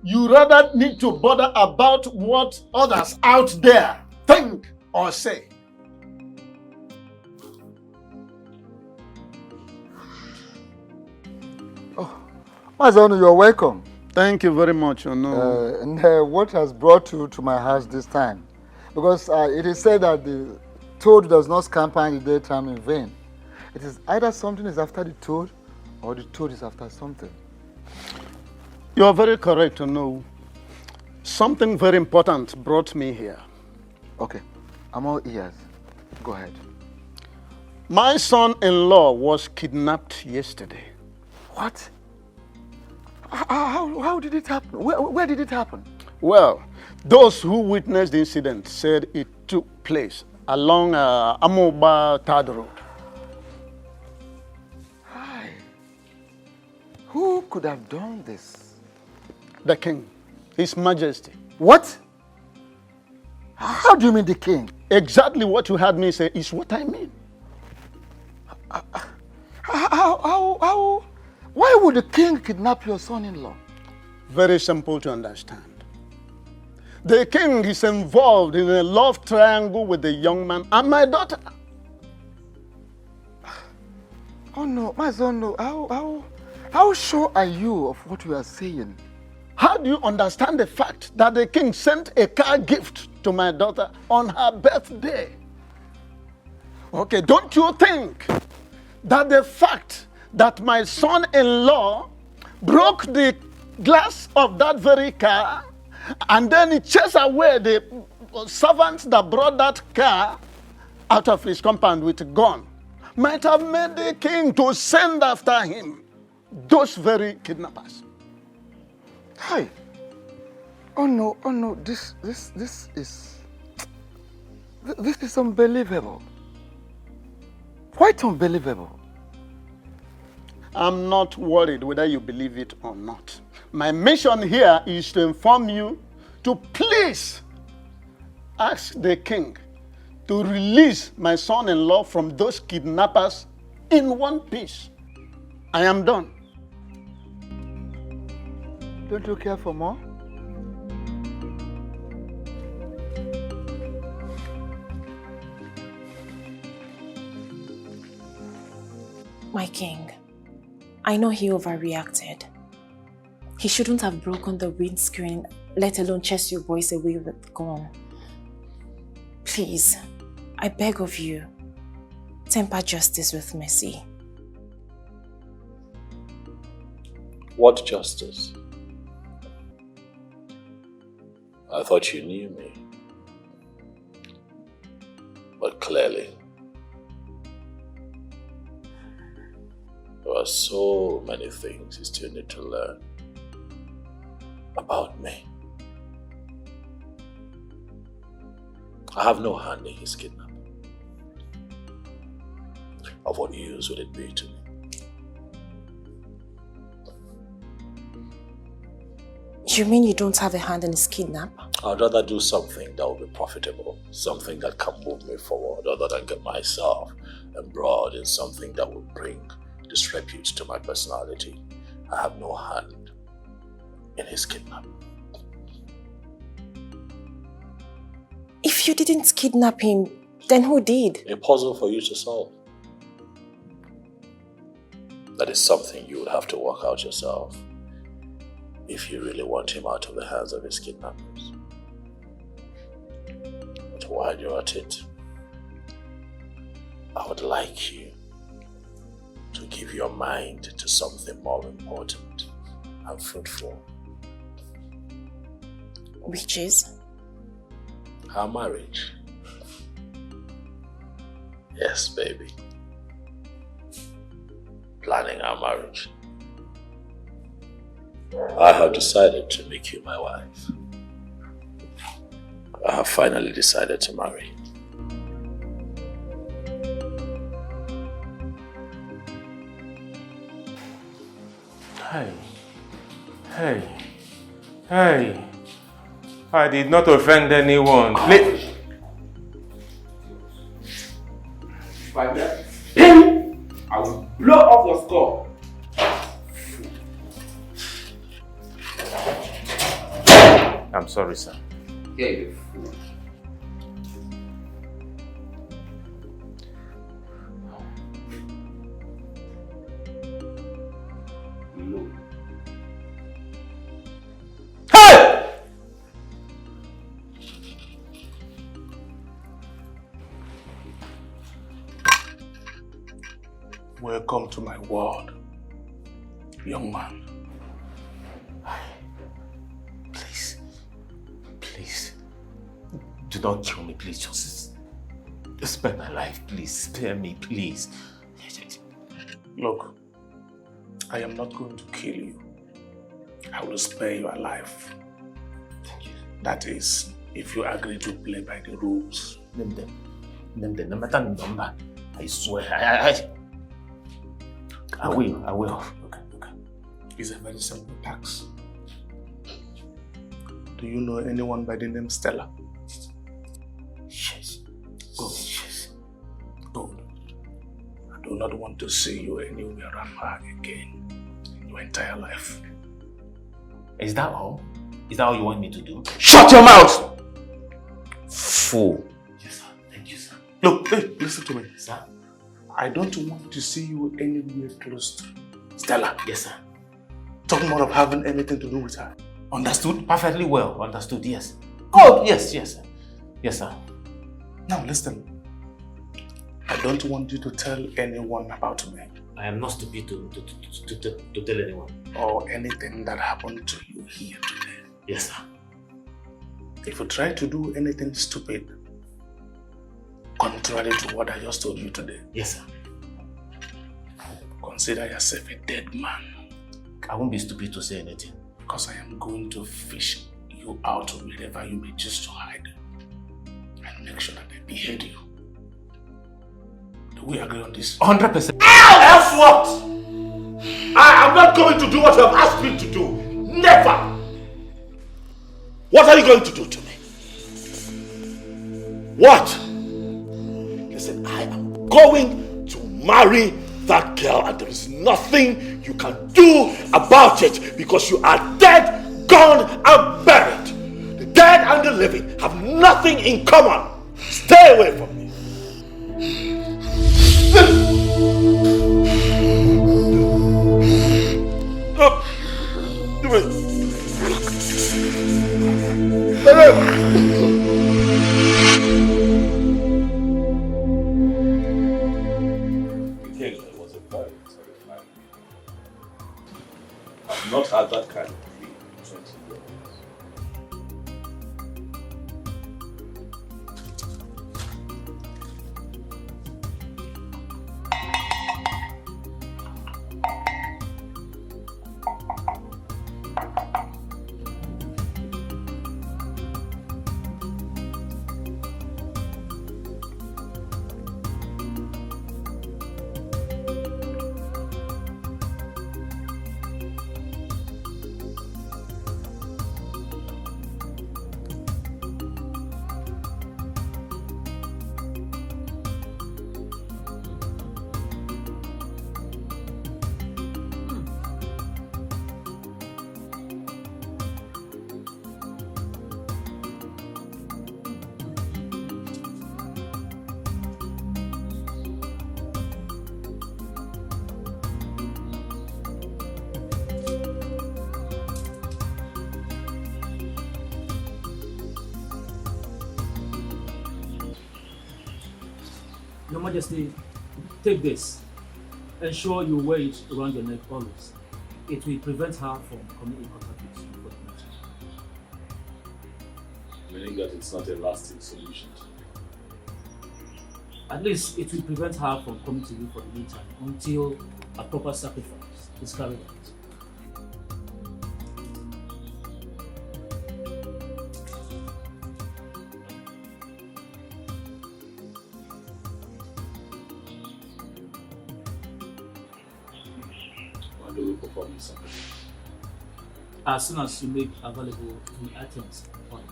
You rather need to bother about what others out there think or say. Mazonu, you're welcome. Thank you very much, Ono. And what has brought you to my house this time? Because it is said that the toad does not scamper in the daytime in vain. It is either something is after the toad or the toad is after something. You are very correct, Ono. Something very important brought me here. Okay, I'm all ears. Go ahead. My son-in-law was kidnapped yesterday. What? How did it happen? Where did it happen? Well, those who witnessed the incident said it took place along Amoba Third Road. Hi. Who could have done this? The king, His Majesty. What? How do you mean the king? Exactly what you had me say is what I mean. How? Why would the king kidnap your son-in-law? Very simple to understand. The king is involved in a love triangle with the young man and my daughter. Oh no, my son, no. How sure are you of what you are saying? How do you understand the fact that the king sent a car gift to my daughter on her birthday? Okay, don't you think that the fact that my son-in-law broke the glass of that very car and then he chased away the servants that brought that car out of his compound with a gun might have made the king to send after him those very kidnappers? Hi. Oh no, this is unbelievable. Quite unbelievable. I'm not worried whether you believe it or not. My mission here is to inform you to please ask the king to release my son-in-law from those kidnappers in one piece. I am done. Don't you care for more? My king, I know he overreacted. He shouldn't have broken the windscreen, let alone chase you boys away with the gun. Please, I beg of you, temper justice with mercy. What justice? I thought you knew me. But clearly, there are so many things you still need to learn about me. I have no hand in his kidnapping. Of what use would it be to me? You mean you don't have a hand in his kidnap? I'd rather do something that will be profitable, something that can move me forward, other than get myself embroiled in something that will bring disrepute to my personality. I have no hand in his kidnapping. If you didn't kidnap him, then who did? A puzzle for you to solve. That is something you would have to work out yourself if you really want him out of the hands of his kidnappers. But while you're at it, I would like you to give your mind to something more important and fruitful. Which is? Our marriage. Yes, baby. Planning our marriage. I have decided to make you my wife. I have finally decided to marry. Hey. I did not offend anyone. Please. If I get him, I will blow off your skull. I'm sorry, sir. Yeah, you fool. No. Hey! Welcome to my world, young man. Please. Do not kill me, please. Just spare my life, please. Spare me, please. Look, I am not going to kill you. I will spare your life. Thank you. That is, if you agree to play by the rules. Name them. No matter the number. I swear. I will. Okay. It's a very simple task. Do you know anyone by the name Stella? Yes. Good. I do not want to see you anywhere around her again in your entire life. Is that all? Is that all you want me to do? Shut your mouth! Fool. Yes, sir. Thank you, sir. Look, hey, listen to me. Sir? I don't want to see you anywhere close to Stella. Yes, sir. Talking more of having anything to do with her. Understood? Perfectly well. Understood, yes. Oh, yes, sir. Yes, sir. Now listen. I don't want you to tell anyone about me. I am not stupid to tell anyone. Or anything that happened to you here today. Yes, sir. If you try to do anything stupid, contrary to what I just told you today. Yes, sir. Consider yourself a dead man. I won't be stupid to say anything. Because I am going to fish you out wherever you may choose to hide. And make sure that they behead you. Do we agree on this? 100%. Else what? I am not going to do what you have asked me to do. Never! What are you going to do to me? What? Listen, I am going to marry that girl and there is nothing you can do about it because you are dead, gone and buried. The dead and the living have nothing in common. Stay away from me. I've not had that kind of feeling in 20 years. Your Majesty, take this. Ensure you wear it around your neck always. It will prevent her from coming in contact with you for the night. Meaning that it's not a lasting solution. At least it will prevent her from coming to you for the meantime until a proper sacrifice is carried out. When do we perform this sacrifice? As soon as you make available the items on it.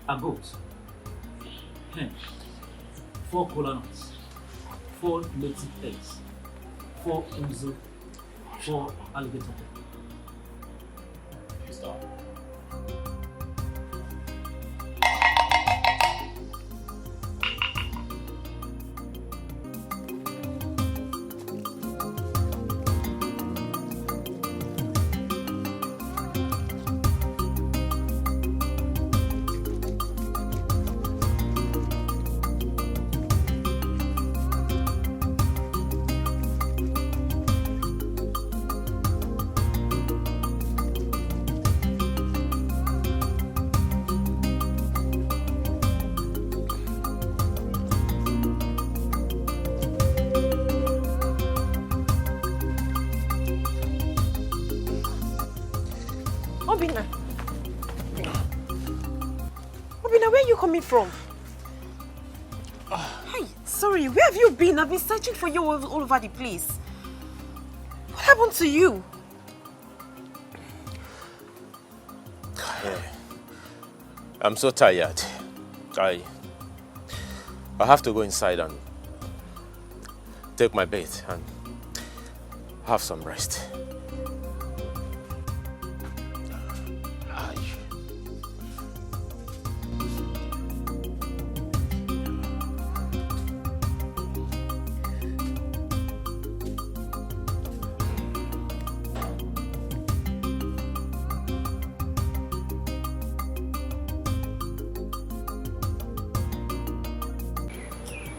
A goat, hen, 4 kola nuts, 4 native eggs, 4 uzu, 4 alligator. It's done. Obina, where are you coming from? Hi, sorry, where have you been? I've been searching for you all over the place. What happened to you? I'm so tired. I have to go inside and take my bath and have some rest.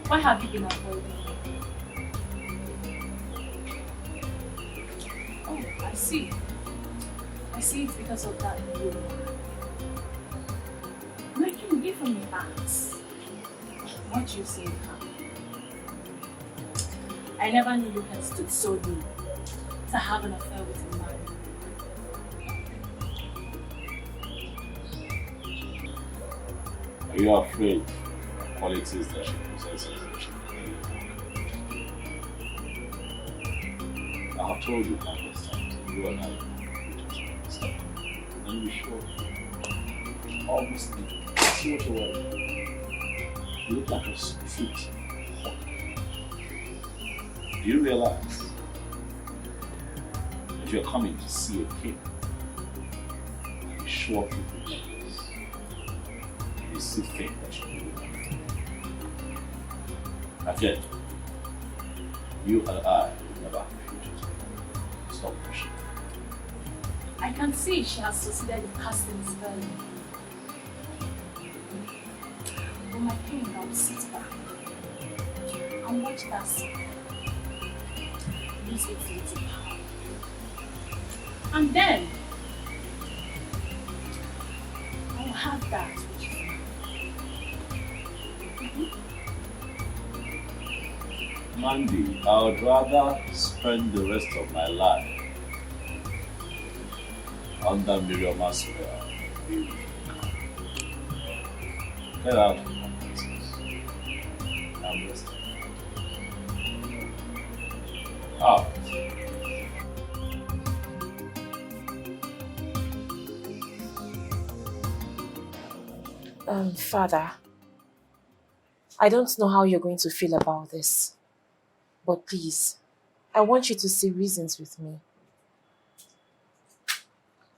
Why have you been avoiding me? Oh, I see. I see it's because of that woman. Making give me acts. What you say, huh? I never knew you had stood so low to have an affair with a man. Are you afraid of qualities that she possesses that she I have told you countless times that you and I just understand. And you sure almost so much away. You look like a street hawk. Do you realize that you're coming to see a king? And you sure people like this. You still think that you do that. Again, you and I will never have a future together. Stop pushing. I can see she has succeeded in casting spell. But my king, I will sit back and watch that scene. Use it to its power. And then I will have that which is mine. Mandy, I would rather spend the rest of my life under Miriam's spell. Get out of my business. I'm resting. Out. Father, I don't know how you're going to feel about this, but please, I want you to see reasons with me.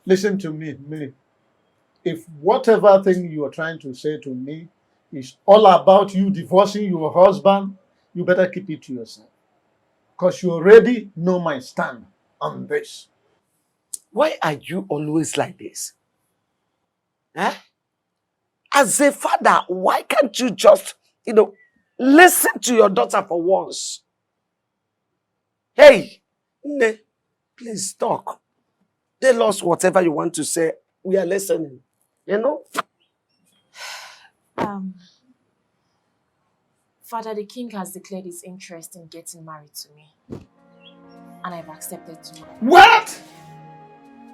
Listen to me, Millie. If whatever thing you are trying to say to me is all about you divorcing your husband, you better keep it to yourself. Because you already know my stand on this. Why are you always like this? Huh? As a father, why can't you just, listen to your daughter for once? Hey, Ne, please talk. Tell us whatever you want to say. We are listening. Father, the king has declared his interest in getting married to me. And I've accepted to marry. What?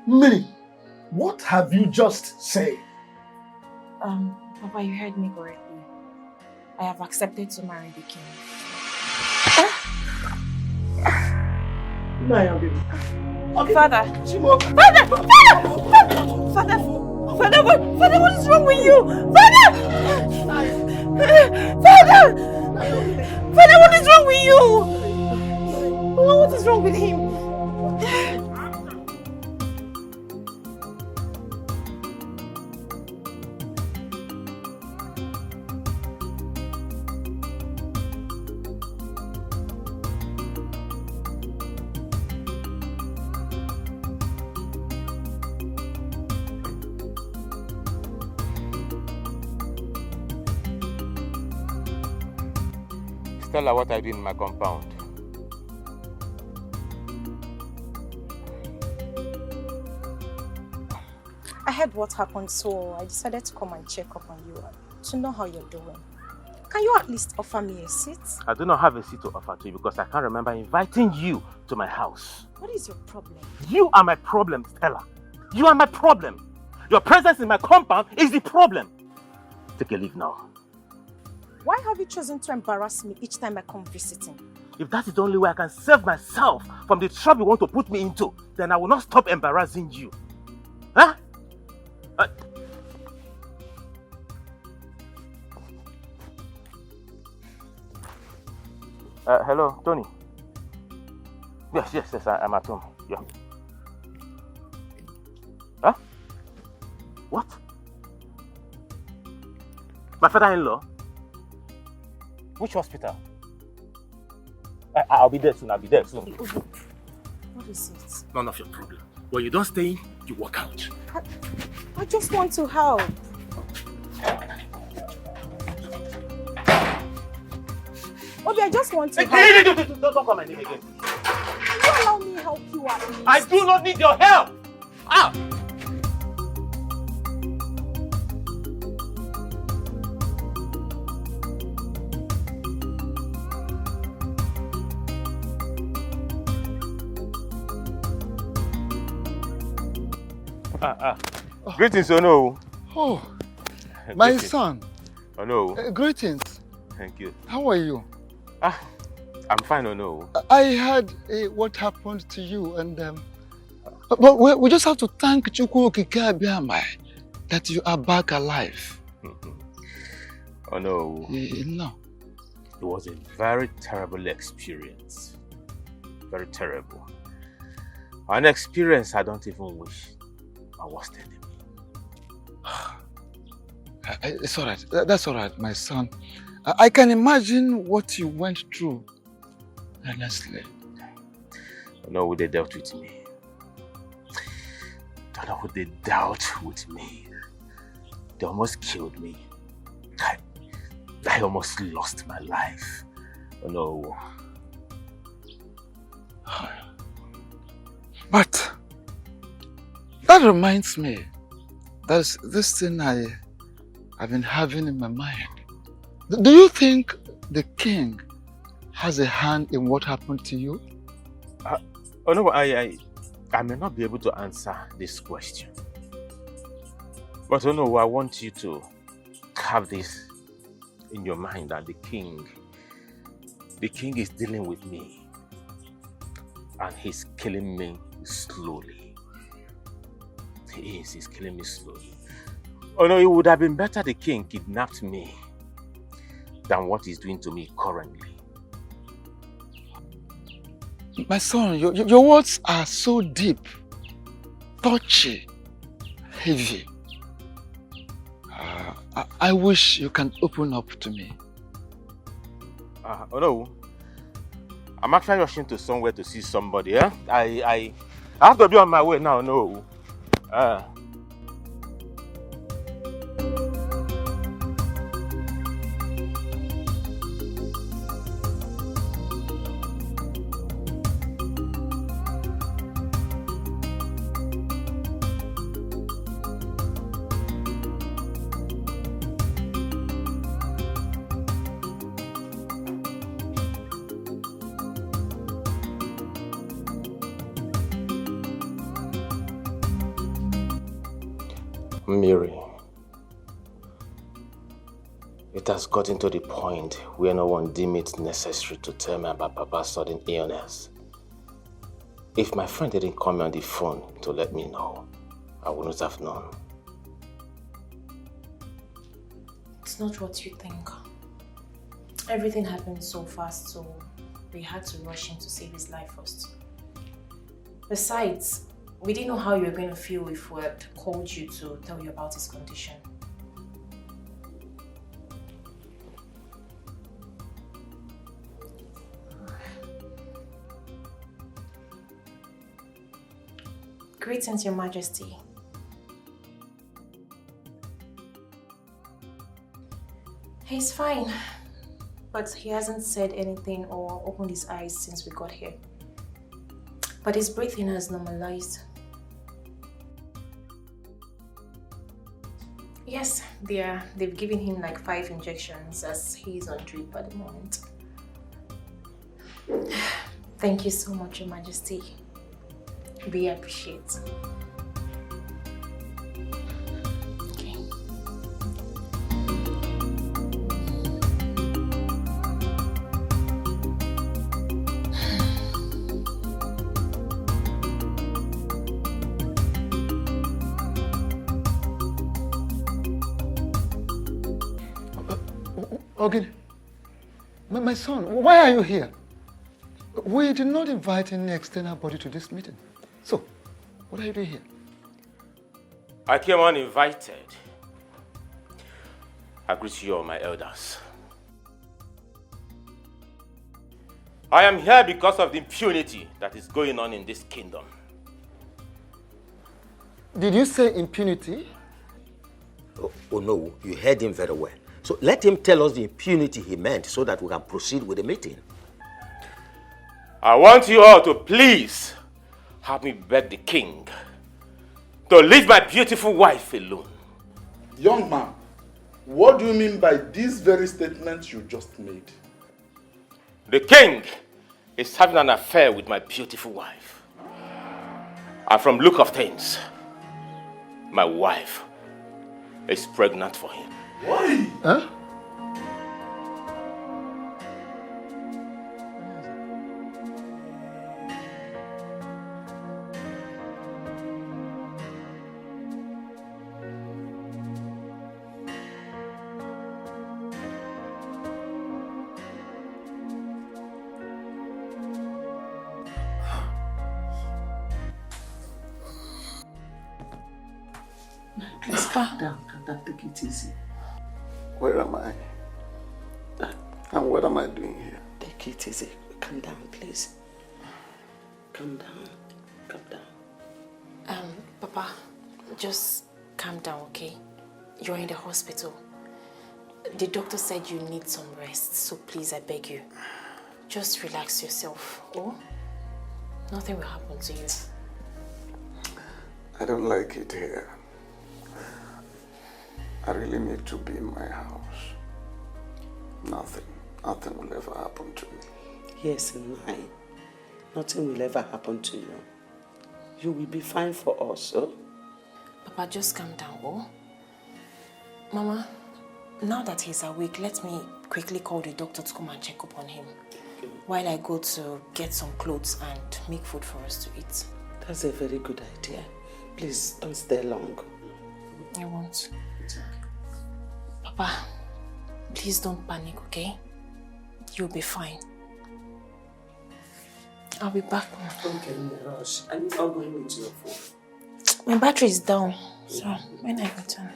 Mary, what have you just said? Papa, you heard me correctly. I have accepted to marry the king. Okay. Father! Father, what is wrong with you? Father, what is wrong with you? What is wrong with him? Stella, what I did in my compound. I heard what happened, so I decided to come and check up on you to know how you're doing. Can you at least offer me a seat? I do not have a seat to offer to you because I can't remember inviting you to my house. What is your problem? You are my problem, Stella. You are my problem. Your presence in my compound is the problem. Take a leave now. Why have you chosen to embarrass me each time I come visiting? If that is the only way I can save myself from the trouble you want to put me into, then I will not stop embarrassing you. Huh? Hello, Tony. Yes, I'm at home. Yeah. Huh? What? My father-in-law? Which hospital? I'll be there soon. What is it? None of your problem. When you don't stay in, you walk out. I just want to help. Obi, I just want to help. Hey, don't call my name again. Can you allow me help you at least? I do not need your help. Ah! Greetings, Ono. Oh, my son. Ono. Greetings. Thank you. How are you? I'm fine, Ono. I heard what happened to you, and but we just have to thank CHUKWUKA that you are back alive. No. No. It was a very terrible experience. Very terrible. An experience I don't even wish I was telling me. It's all right. That's all right, my son. I can imagine what you went through. Honestly. No, they dealt with me. Don't know what they dealt with me. They almost killed me. I almost lost my life. No. But that reminds me, there's this thing I've been having in my mind. Do you think the king has a hand in what happened to you? No, I may not be able to answer this question. But I want you to have this in your mind that the king is dealing with me and he's killing me slowly. He's killing me slowly. Oh no, it would have been better the king kidnapped me than what he's doing to me currently. My son, your words are so deep, touchy, heavy. I wish you can open up to me. Oh no, I'm actually rushing to somewhere to see somebody. Eh? I have to be on my way now. No. Mary, it has gotten to the point where no one deemed it necessary to tell me about Papa's sudden illness. If my friend didn't call me on the phone to let me know, I wouldn't have known. It's not what you think. Everything happened so fast, so we had to rush in to save his life first. Besides, we didn't know how you were going to feel if we had called you to tell you about his condition. Greetings, Your Majesty. He's fine, but he hasn't said anything or opened his eyes since we got here. But his breathing has normalized. Yes, they've given him like 5 injections as he's on drip at the moment. Thank you so much, Your Majesty. We appreciate. Okay. Okay. My son, why are you here? We did not invite any external body to this meeting. So, what are you doing here? I came uninvited. I greet you all, my elders. I am here because of the impunity that is going on in this kingdom. Did you say impunity? Oh no, you heard him very well. So let him tell us the impunity he meant so that we can proceed with the meeting. I want you all to please help me beg the king to leave my beautiful wife alone. Young man, what do you mean by these very statements you just made? The king is having an affair with my beautiful wife. And from look of things, my wife is pregnant for him. Why? Huh? Please calm down, take it easy. Where am I? And what am I doing here? Take it easy. Calm down, please. Calm down. Calm down. Papa, just calm down, okay? You're in the hospital. The doctor said you need some rest, so please, I beg you. Just relax yourself, oh? Nothing will happen to you. I don't like it here. I really need to be in my house. Nothing will ever happen to me. Yes, mine. Nothing will ever happen to you. You will be fine for us, oh? Papa, just calm down, oh? Mama, now that he's awake, let me quickly call the doctor to come and check up on him. Okay. While I go to get some clothes and make food for us to eat. That's a very good idea. Please, don't stay long. I won't. Papa, please don't panic, okay? You'll be fine. I'll be back. Don't get in a rush. I'm not going with your phone. My battery is down, so when I return.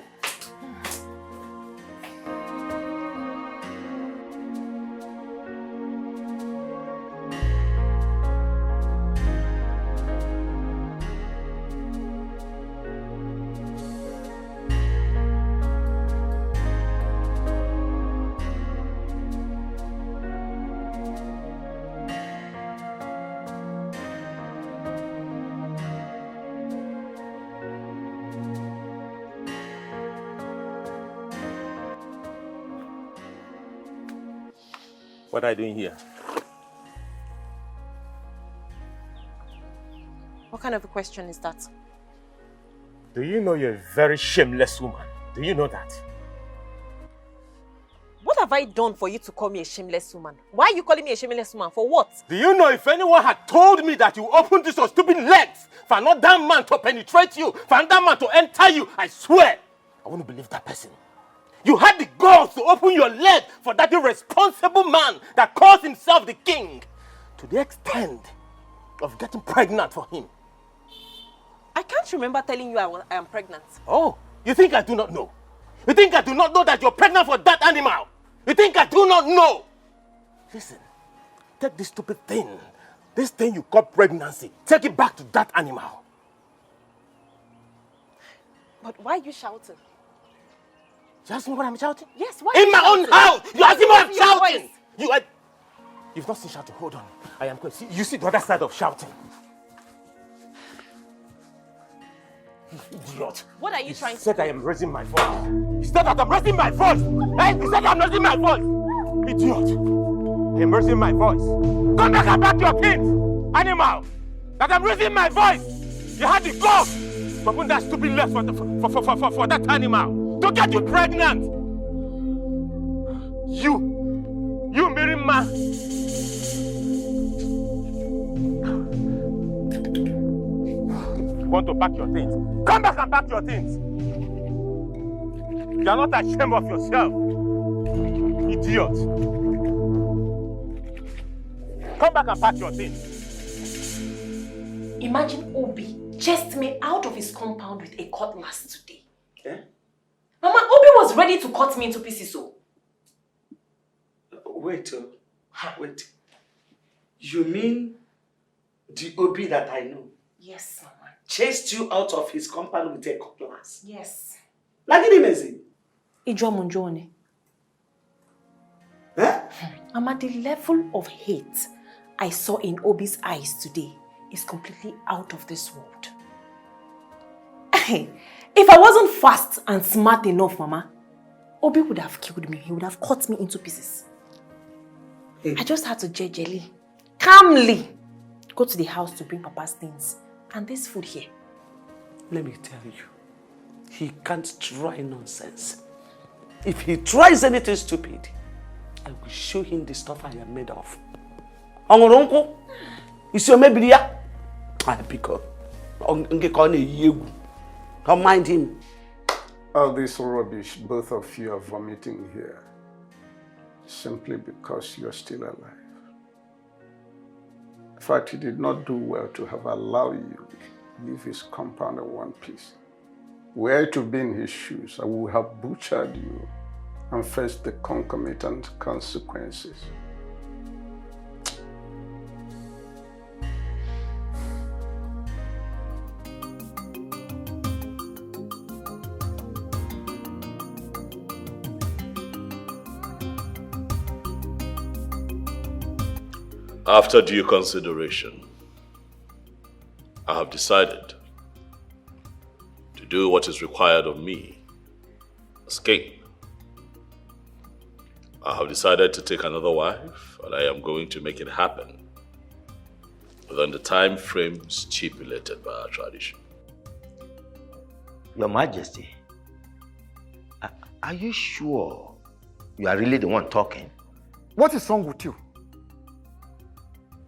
What are you doing here? What kind of a question is that? Do you know you're a very shameless woman? Do you know that? What have I done for you to call me a shameless woman? Why are you calling me a shameless woman? For what? Do you know if anyone had told me that you opened this your stupid legs for another man to penetrate you, for another man to enter you, I swear, I wouldn't believe that person. You had the balls to open your leg for that irresponsible man that calls himself the king, to the extent of getting pregnant for him. I can't remember telling you I am pregnant. Oh, you think I do not know? You think I do not know that you're pregnant for that animal? You think I do not know? Listen, take this stupid thing, this thing you call pregnancy, take it back to that animal. But why are you shouting? You ask me what I'm shouting? Yes, why? In my own house! You ask me what I'm shouting! Voice? You've not seen shouting. Hold on. I am going. You see the other side of shouting. Idiot. What are you trying to He said I am raising my voice. He said that I'm raising my voice. Hey, he said I'm raising my voice. Idiot. I am raising my voice. Come back and back your kids. Animal. That I'm raising my voice. You had the gall to open that stupid leg for that animal. To get you pregnant. You married man. Want to pack your things? Come back and pack your things. You are not ashamed of yourself, idiot. Come back and pack your things. Imagine Obi chased me out of his compound with a cutlass today. Eh? Mama, Obi was ready to cut me into pieces. So. Wait. You mean the Obi that I know? Yes, Mama. Chased you out of his compound with a cutlass? Yes. Lagini mezi? Ijuomunjone. Eh? Mama, the level of hate I saw in Obi's eyes today is completely out of this world. If I wasn't fast and smart enough, Mama, Obi would have killed me. He would have cut me into pieces. Hey. I just had to gingerly, calmly go to the house to bring Papa's things and this food here. Let me tell you, he can't try nonsense. If he tries anything stupid, I will show him the stuff I am made of. Ongoronko, is your maybe ya? I pick up. Don't mind him. All this rubbish both of you are vomiting here, simply because you're still alive. In fact, he did not do well to have allowed you to leave his compound in one piece. Were to be in his shoes, I would have butchered you and faced the concomitant consequences. After due consideration, I have decided to do what is required of me as king. I have decided to take another wife, and I am going to make it happen within the time frame stipulated by our tradition. Your Majesty, are you sure you are really the one talking? What is wrong with you?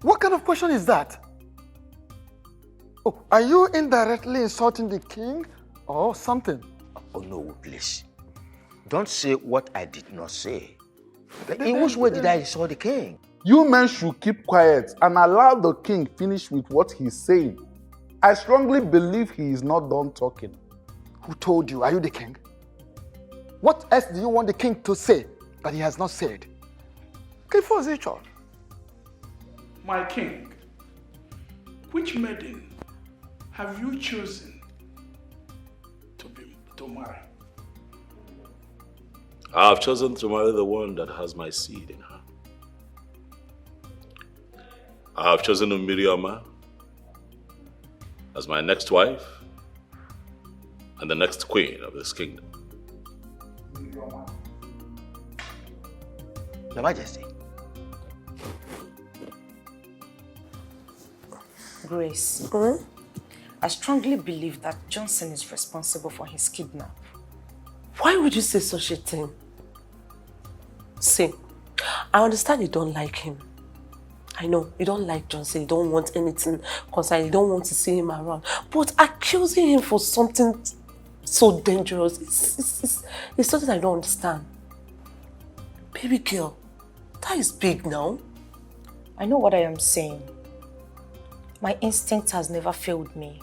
What kind of question is that? Oh, are you indirectly insulting the king or something? Oh no, please. Don't say what I did not say. In which way did I insult the king? You men should keep quiet and allow the king finish with what he's saying. I strongly believe he is not done talking. Who told you? Are you the king? What else do you want the king to say that he has not said? My king, which maiden have you chosen to marry? I have chosen to marry the one that has my seed in her. I have chosen Miriama as my next wife and the next queen of this kingdom. Your Majesty. Grace, I strongly believe that Johnson is responsible for his kidnap. Why would you say such a thing? See, I understand you don't like him. I know, you don't like Johnson, you don't want anything concerning, you don't want to see him around. But accusing him for something so dangerous, it's something I don't understand. Baby girl, that is big now. I know what I am saying. My instinct has never failed me.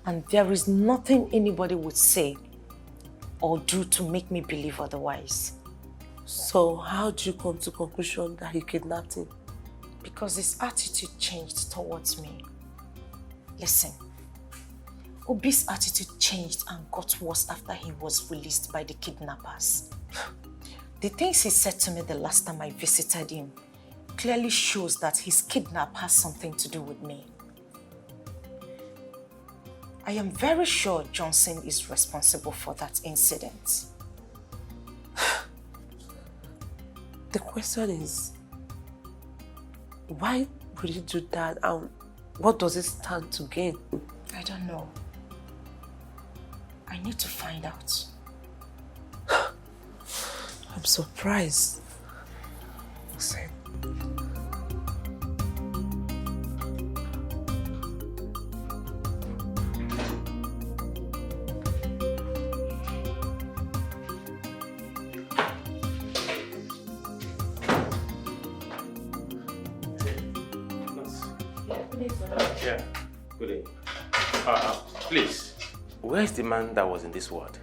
And there is nothing anybody would say or do to make me believe otherwise. So how do you come to the conclusion that he kidnapped him? Because his attitude changed towards me. Listen, Obi's attitude changed and got worse after he was released by the kidnappers. The things he said to me the last time I visited him clearly shows that his kidnap has something to do with me. I am very sure Johnson is responsible for that incident. The question is, why would you do that and what does it stand to gain? I don't know. I need to find out. I'm surprised. Listen. Yeah, good day. Please, where is the man that was in this ward?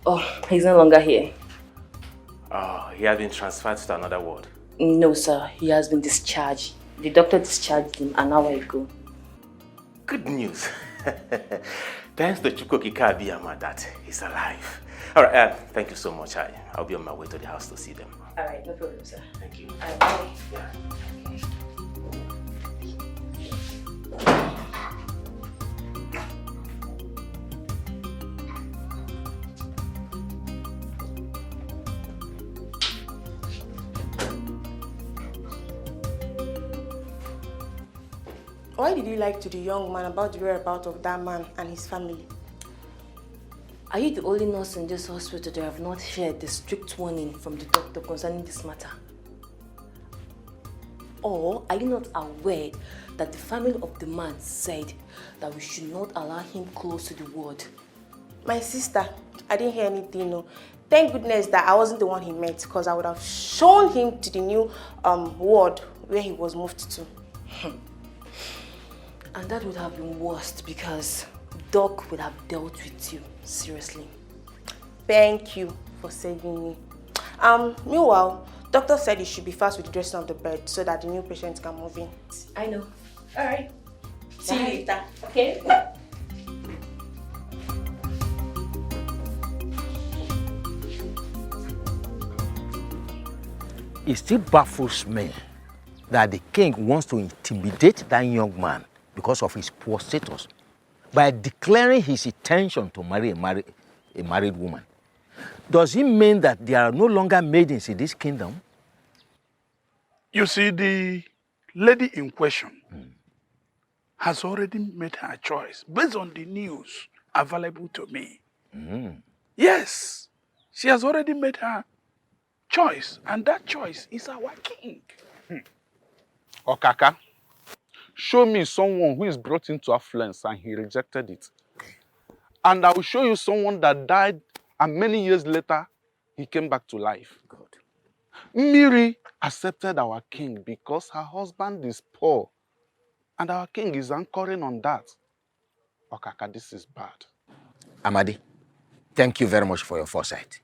Oh, he's no longer here. He has been transferred to another ward. No, sir. He has been discharged. The doctor discharged him an hour ago. Good news. Thanks to CHUKWUKA that he's alive. All right, thank you so much. I'll be on my way to the house to see them. All right, no problem, sir. Thank you. All right, bye. Yeah. Why did you lie to the young man about the whereabouts of that man and his family? Are you the only nurse in this hospital that have not heard the strict warning from the doctor concerning this matter? Or are you not aware that the family of the man said that we should not allow him close to the ward? My sister, I didn't hear anything, no. Thank goodness that I wasn't the one he met, because I would have shown him to the new ward where he was moved to. And that would have been worst because Doc would have dealt with you seriously. Thank you for saving me. Meanwhile, doctor said you should be fast with the dressing of the bed so that the new patient can move in. I know. All right. See you later. Okay. It still baffles me that the king wants to intimidate that young man because of his poor status by declaring his intention to marry a married woman. Does it mean that there are no longer maidens in this kingdom? You see, the lady in question has already made her choice based on the news available to me. Yes, she has already made her choice, and that choice is our king. Okaka, show me someone who is brought into affluence and he rejected it. And I will show you someone that died and many years later, he came back to life. Good. Miri accepted our king because her husband is poor. And our king is anchoring on that. Okaka, this is bad. Amadi, thank you very much for your foresight.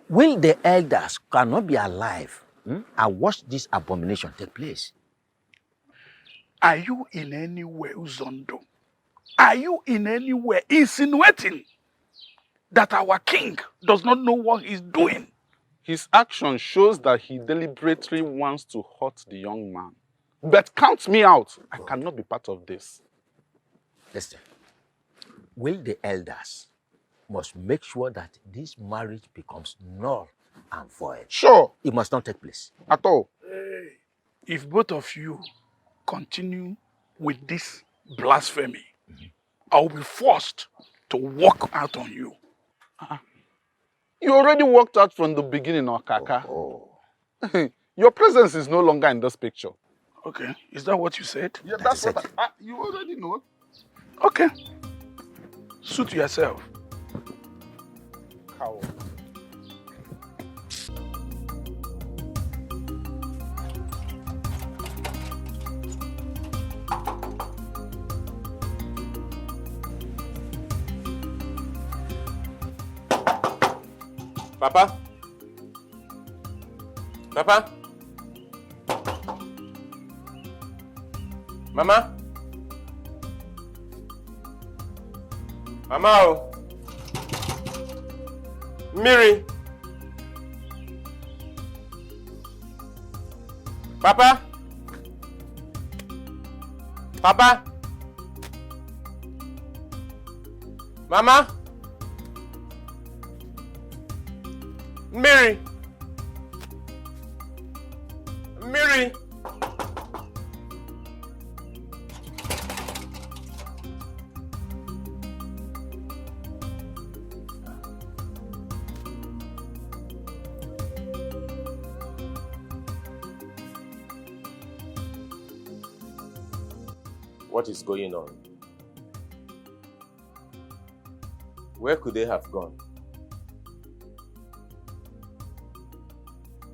Will the elders cannot be alive and watch this abomination take place? Are you in any way, Uzondo? Are you in any way insinuating that our king does not know what he's doing? His action shows that he deliberately wants to hurt the young man. But count me out. I cannot be part of this. Listen, will the elders must make sure that this marriage becomes null and void? Sure. It must not take place. At all. Hey, if both of you continue with this blasphemy, I will be forced to walk out on you. You already walked out from the beginning, Okaka. Your presence is no longer in this picture. Okay, is that what you said? Yeah, that's what you already know. Okay. Suit yourself. Cow. Papa? Papa? Mama? Mama? Oh. Miri? Papa? Papa? Mama? Miri? Miri? What is going on? Where could they have gone?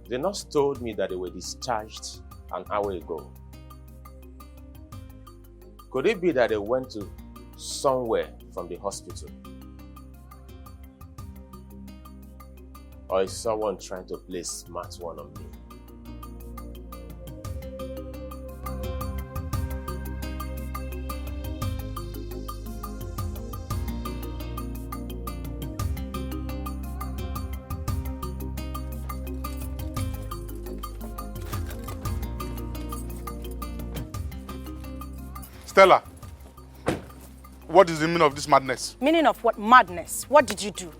The nurse told me that they were discharged an hour ago. Could it be that they went to somewhere from the hospital? Or is someone trying to play smart one on me? Stella, what is the meaning of this madness? Meaning of what? Madness? What did you do?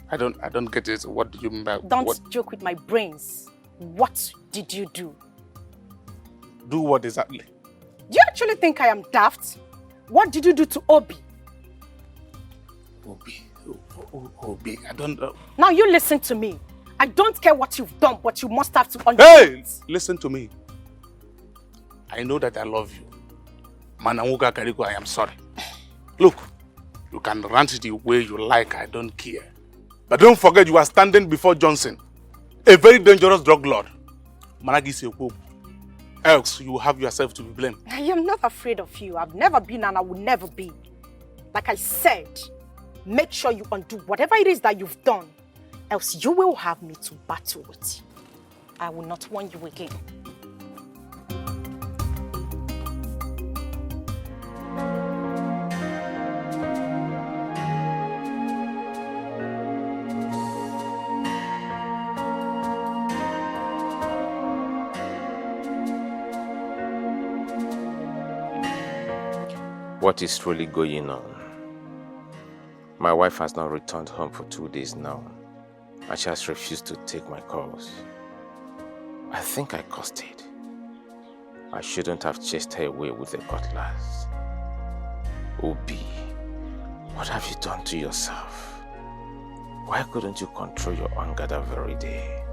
I don't get it. What do you mean by Don't joke with my brains. What did you do? Do what exactly? Do you actually think I am daft? What did you do to Obi? Obi, I don't know. Now you listen to me. I don't care what you've done, but you must have to understand. Hey! Listen to me. I know that I love you. Manawuga Kariko, I am sorry. Look, you can rant the way you like, I don't care. But don't forget you are standing before Johnson, a very dangerous drug lord. Managisi Okwu. Else you will have yourself to be blamed. I am not afraid of you. I've never been and I will never be. Like I said, make sure you undo whatever it is that you've done. Else you will have me to battle with. I will not warn you again. What is really going on? My wife has not returned home for 2 days now, and she has refused to take my calls. I think I caused it. I shouldn't have chased her away with a cutlass. Obi, what have you done to yourself? Why couldn't you control your anger that very day?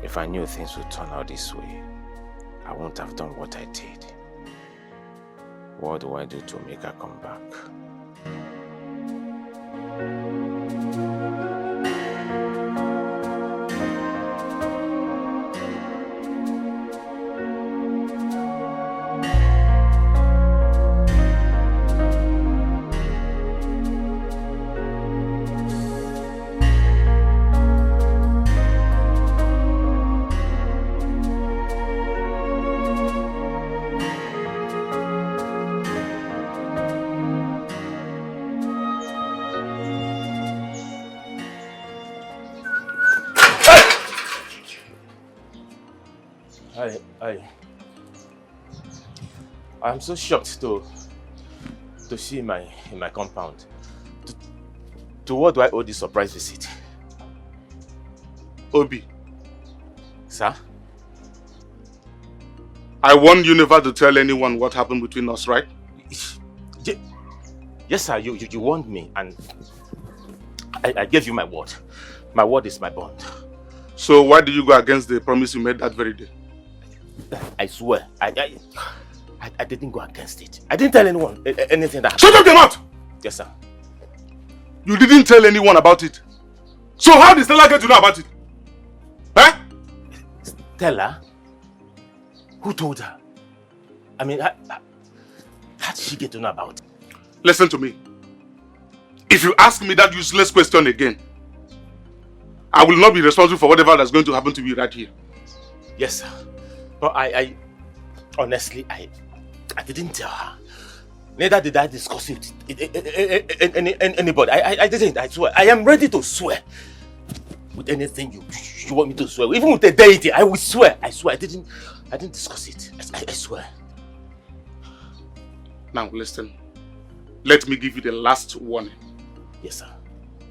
If I knew things would turn out this way, I wouldn't have done what I did. What do I do to make her come back? I'm so shocked to see in my compound. To what do I owe this surprise visit? Obi. Sir? I warned you never to tell anyone what happened between us, right? Yes, sir. You warned me, and I gave you my word. My word is my bond. So why did you go against the promise you made that very day? I swear, I didn't go against it. I didn't tell anyone anything that happened. Shut up your mouth! Yes, sir. You didn't tell anyone about it. So how did Stella get to know about it? Huh? Stella? Who told her? I mean, how did she get to know about it? Listen to me. If you ask me that useless question again, I will not be responsible for whatever that's going to happen to me right here. Yes, sir. But I honestly, I didn't tell her. Neither did I discuss it with anybody. I didn't, I swear. I am ready to swear. With anything you want me to swear. Even with the deity, I will swear. I swear. I didn't discuss it. I swear. Now listen. Let me give you the last warning. Yes, sir.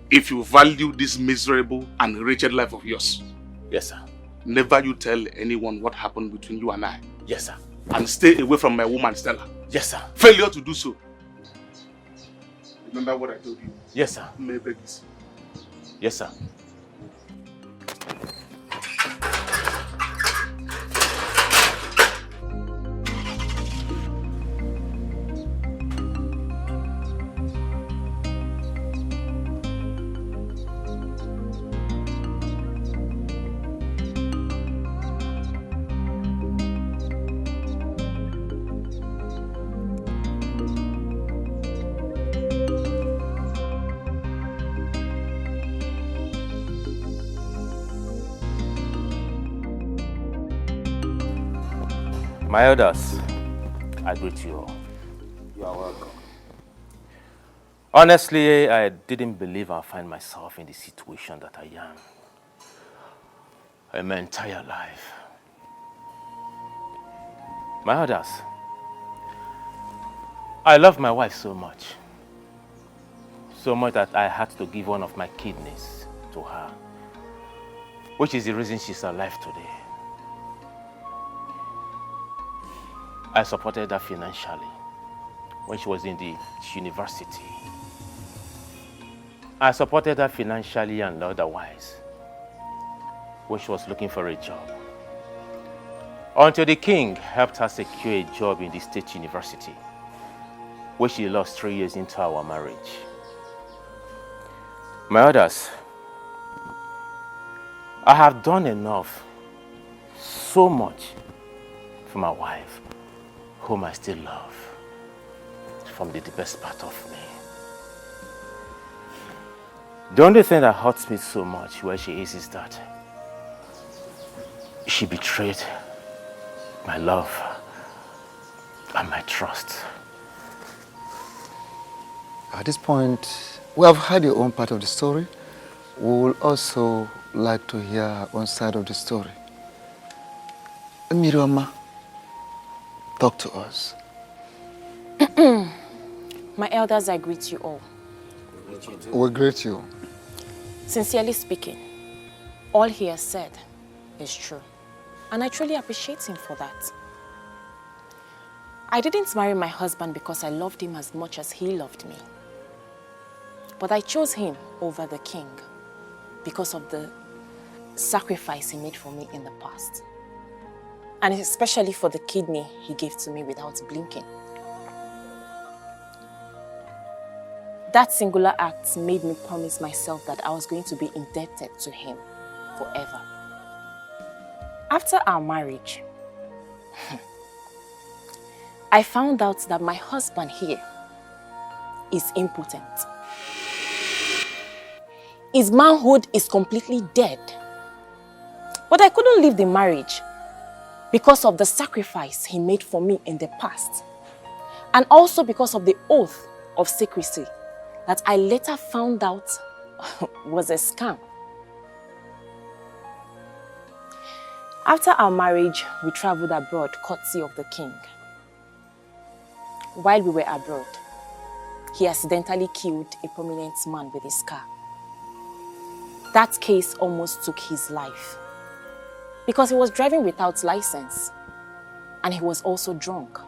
If you value this miserable and wretched life of yours. Yes, sir. Never you tell anyone what happened between you and I. Yes, sir. And stay away from my woman, Stella. Yes, sir. Failure to do so. Remember what I told you? Yes, sir. Maybe. Yes, sir. My elders, I greet you all. You are welcome. Honestly, I didn't believe I'd find myself in the situation that I am in my entire life. My elders, I love my wife so much that I had to give one of my kidneys to her, which is the reason she's alive today. I supported her financially when she was in the university. I supported her financially and otherwise when she was looking for a job. Until the king helped her secure a job in the state university, where she lost 3 years into our marriage. My others, I have done enough, so much, for my wife, whom I still love, from the deepest part of me. The only thing that hurts me so much where she is that she betrayed my love and my trust. At this point, we have heard your own part of the story. We will also like to hear our own side of the story. Miriama, talk to us. My elders, I greet you all. We greet you. Sincerely speaking, all he has said is true. And I truly appreciate him for that. I didn't marry my husband because I loved him as much as he loved me. But I chose him over the king because of the sacrifice he made for me in the past. And especially for the kidney he gave to me without blinking. That singular act made me promise myself that I was going to be indebted to him forever. After our marriage, I found out that my husband here is impotent. His manhood is completely dead. But I couldn't leave the marriage because of the sacrifice he made for me in the past. And also because of the oath of secrecy that I later found out was a scam. After our marriage, we traveled abroad courtesy of the king. While we were abroad, he accidentally killed a prominent man with his car. That case almost took his life because he was driving without license. And he was also drunk.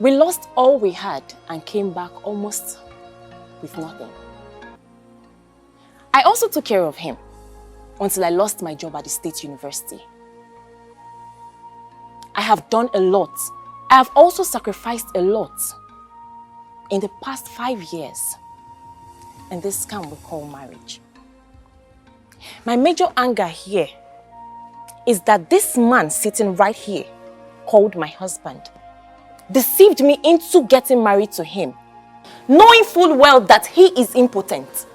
We lost all we had and came back almost with nothing. I also took care of him until I lost my job at the State University. I have done a lot. I have also sacrificed a lot in the past 5 years in this scam we call marriage. My major anger here is that this man sitting right here, called my husband, deceived me into getting married to him, knowing full well that he is impotent.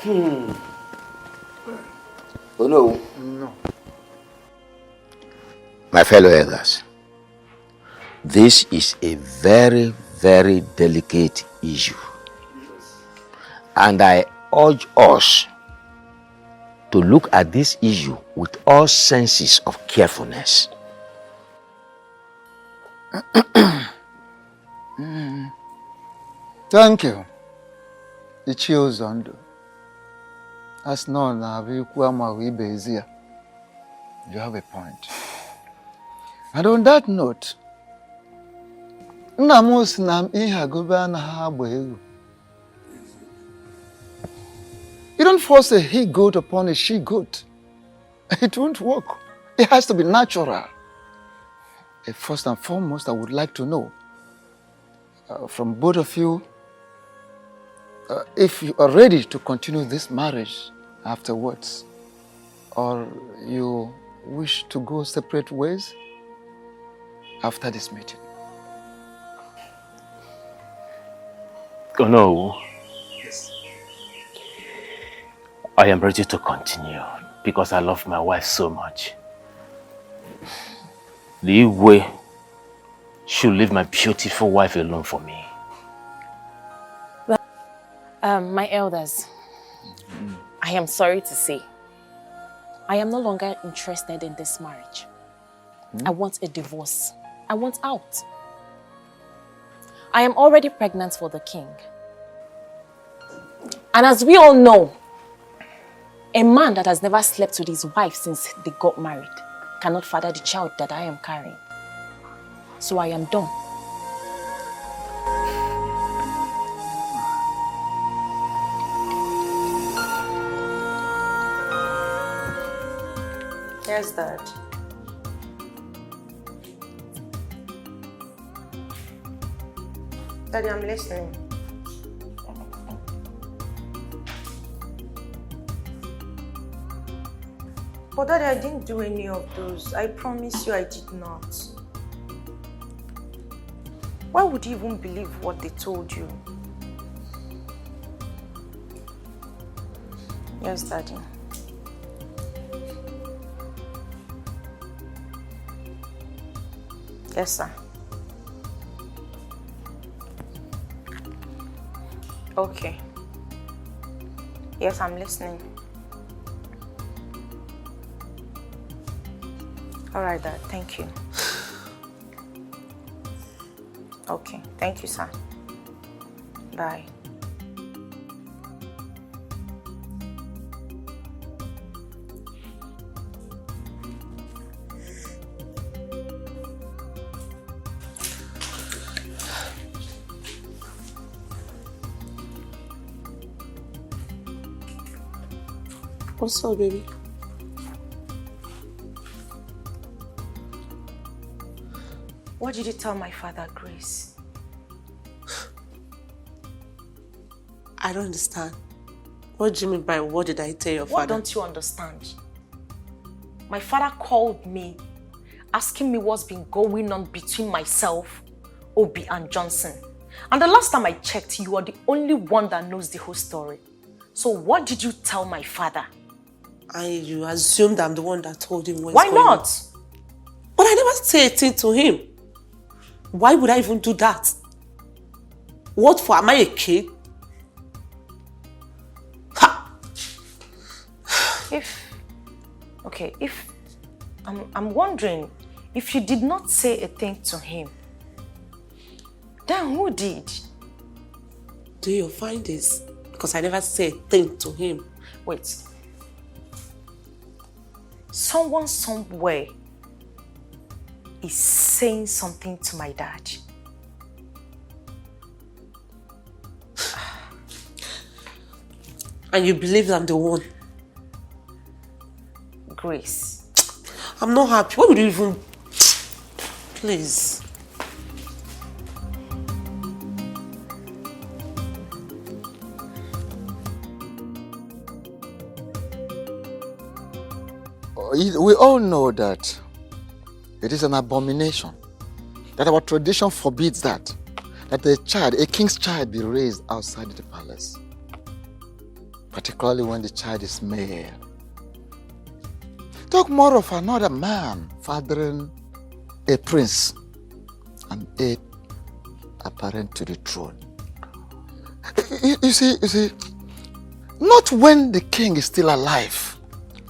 Oh no. No. My fellow elders, this is a very, very delicate issue. And I urge us to look at this issue with all senses of carefulness. Thank you. Ichiozondo. As known now, you have a point. And on that note, you don't force a he-goat upon a she-goat. It won't work. It has to be natural. First and foremost, I would like to know from both of you if you are ready to continue this marriage afterwards, or you wish to go separate ways after this meeting. Oh no. Yes. I am ready to continue because I love my wife so much. The way should leave my beautiful wife alone for me. My elders, I am sorry to say, I am no longer interested in this marriage. I want a divorce. I want out. I am already pregnant for the king. And as we all know, a man that has never slept with his wife since they got married cannot father the child that I am carrying. So I am done. Yes, Dad. Daddy, I'm listening. But Daddy, I didn't do any of those. I promise you I did not. Why would you even believe what they told you? Yes, Daddy. Yes, sir. Okay. Yes, I'm listening. All right, Dad. Thank you. Okay. Thank you, sir. Bye. What's up, baby? What did you tell my father, Grace? I don't understand. What do you mean by what did I tell your father? What don't you understand? My father called me, asking me what's been going on between myself, Obi, and Johnson. And the last time I checked, you are the only one that knows the whole story. So what did you tell my father? You assumed I'm the one that told him what's Why going on. not? But I never said a thing to him. Why would I even do that? What for? Am I a kid? I'm wondering, if you did not say a thing to him, then who did? Do you find this? Because I never said a thing to him. Wait. someone somewhere is saying something to my dad. And you believe I'm the one? Grace. I'm not happy. Why would you even... Please. We all know that it is an abomination, that our tradition forbids that a king's child be raised outside the palace, particularly when the child is male. Talk more of another man fathering a prince and heir apparent to the throne. You see, not when the king is still alive.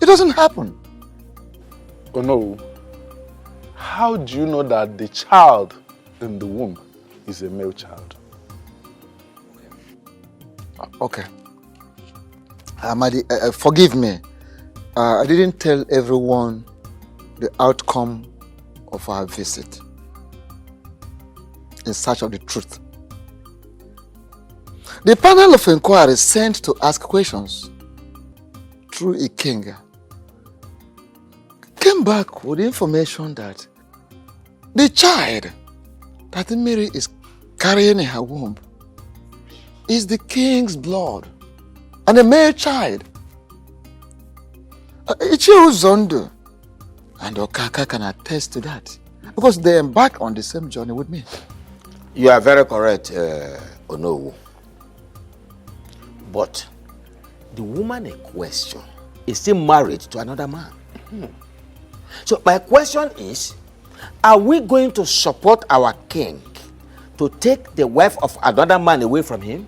It doesn't happen. Oh no. How do you know that the child in the womb is a male child? Okay. Mandy, forgive me. I didn't tell everyone the outcome of our visit in search of the truth. The panel of inquiry sent to ask questions through a king came back with information that the child that Mary is carrying in her womb is the king's blood and a male child. CHIOMA and Okaka can attest to that because they embarked on the same journey with me. You are very correct, Onowu. But the woman in question is still married to another man. So my question is, are we going to support our king to take the wife of another man away from him?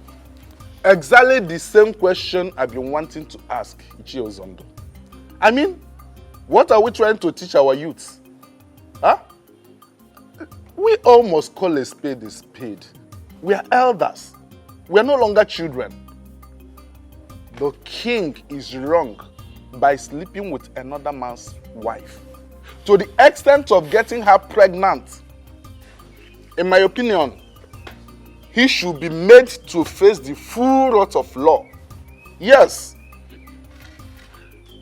Exactly the same question I've been wanting to ask CHIOMA. I mean, what are we trying to teach our youths? Huh? We all must call a spade a spade. We are elders. We are no longer children. The king is wrong by sleeping with another man's wife, to the extent of getting her pregnant. In my opinion, he should be made to face the full wrath of law. Yes,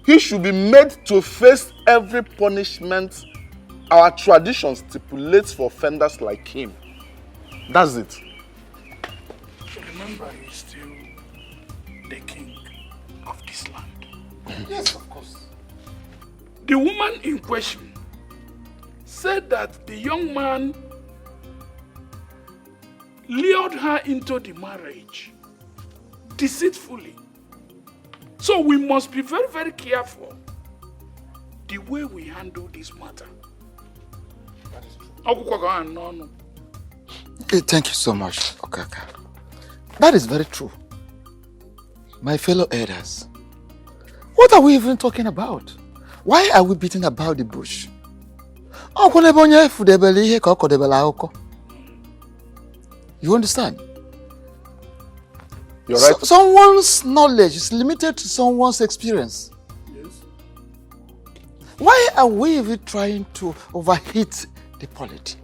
he should be made to face every punishment our tradition stipulates for offenders like him. That's it. Remember, he's still the king of this land. Yes, of course. The woman in question said that the young man lured her into the marriage deceitfully. So we must be very, very careful the way we handle this matter. Thank you so much, Okaka. That is very true. My fellow elders, what are we even talking about? Why are we beating about the bush? You understand? You're right. Someone's knowledge is limited to someone's experience. Yes. Why are we even trying to overheat the polity?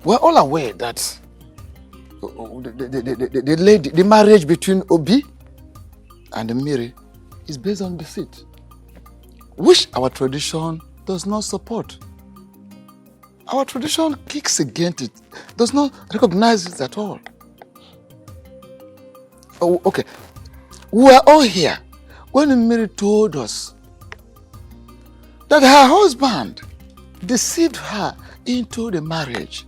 We're all aware that the marriage between Obi and Mary is based on deceit, which our tradition does not support. Our tradition kicks against it, does not recognize it at all. Oh, okay. We were all here when Mary told us that her husband deceived her into the marriage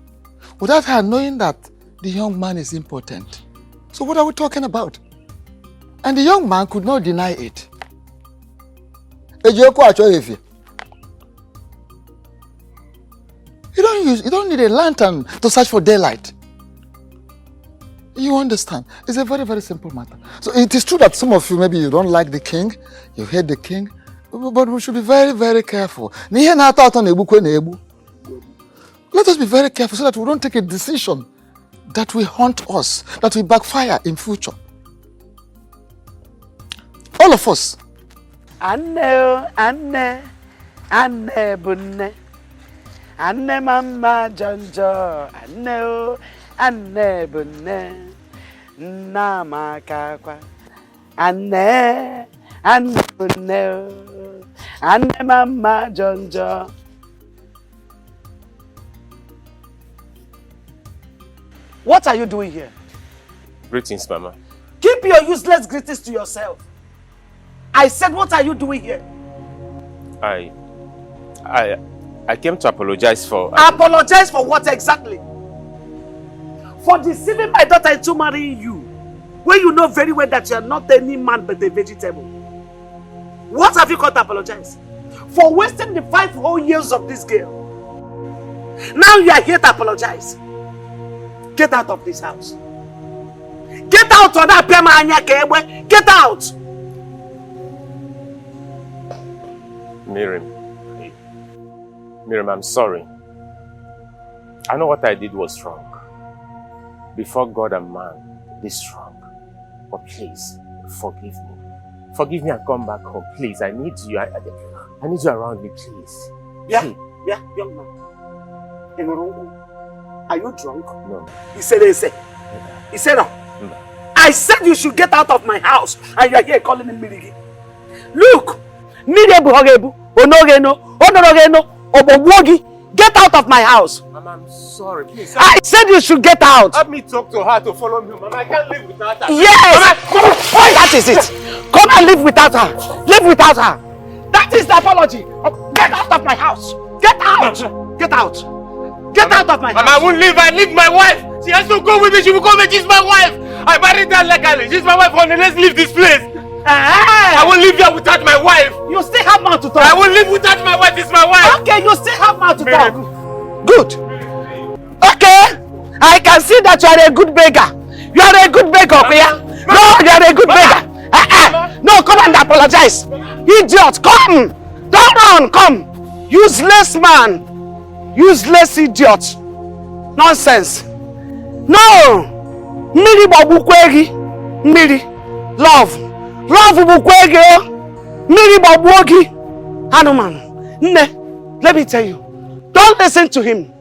without her knowing that the young man is impotent. So what are we talking about? And the young man could not deny it. You don't need a lantern to search for daylight. You understand? It's a very, very simple matter. So it is true that some of you, maybe you don't like the king, you hate the king, but we should be very, very careful. Let us be very careful so that we don't take a decision that will haunt us, that will backfire in future. All of us, Anne, Anne, Anne bunne. Anne mama jonjo. Anne, Anne bunne. Nama kakwa. Anne, Anne bunne. Anne mama jonjo. What are you doing here? Greetings, Mama. Keep your useless greetings to yourself. I said, what are you doing here? I came to apologize for... Apologize for what exactly? For deceiving my daughter into marrying you, when you know very well that you are not any man but a vegetable. What have you got to apologize? For wasting the 5 whole years of this girl. Now you are here to apologize. Get out of this house. Get out of that pema anya kebwe. Get out. Miriam, I'm sorry. I know what I did was wrong. Before God and man, this wrong. But please, forgive me. Forgive me and come back home. Please, I need you. I need you around me, please. Yeah, young man. Are you drunk? No. He said, no. I said you should get out of my house, and you are here calling him Mirigi. Look, get out of my house. Mama, I'm sorry. Please. I said you should get out. Help me talk to her to follow me. Mama, I can't live without her. Yes. Mama, that is it. Come and live without her. Live without her. That is the apology. Get out of my house. Get out. Get out. Get out of my house. Mama, I won't leave. I leave my wife. She has to go with me. She will come and she's my wife. I married her legally. She's my wife. Let's leave this place. I won't live here without my wife. You still have mouth to talk. I won't live without my wife. It's my wife. Okay, you still have mouth to talk. Good. Okay. I can see that you are a good beggar. You are a good beggar, Kuya. No, you are a good beggar. No, come and apologize. Idiot, come. Don't run, come. Useless man. Useless idiot. Nonsense. No. Miri babukwegi. Miri. Love. Love bukwegi. Miri babuogi. Hanuman. Ne. Let me tell you. Don't listen to him.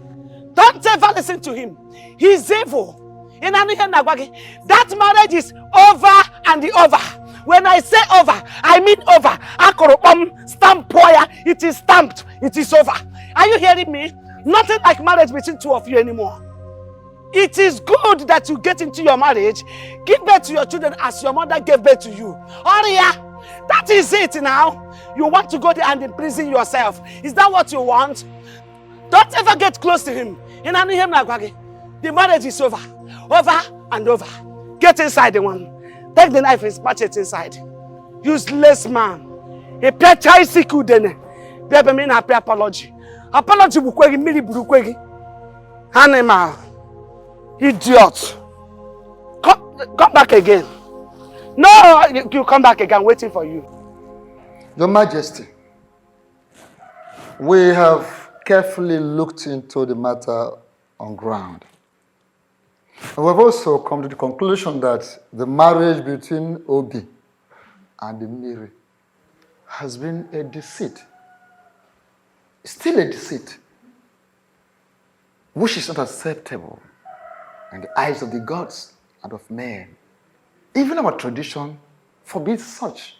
Don't ever listen to him. He's evil. That marriage is over and over. When I say over, I mean over. Stamp poya. It is stamped. It is over. Are you hearing me? Nothing like marriage between two of you anymore. It is good that you get into your marriage, give birth to your children as your mother gave birth to you. Oria, that is it now. You want to go there and imprison yourself. Is that what you want? Don't ever get close to him. The marriage is over. Over and over. Get inside the one. Take the knife and smash it inside. Useless man. A pia siku dene. Bebe mean happy apology. Apology bukwegi mili bukwegi. Animal. Idiot. Come back again. No, you come back again. Waiting for you. Your Majesty, we have carefully looked into the matter on ground. And we've also come to the conclusion that the marriage between Obi and Miri has been a deceit. Still a deceit, which is not acceptable in the eyes of the gods and of men. Even our tradition forbids such.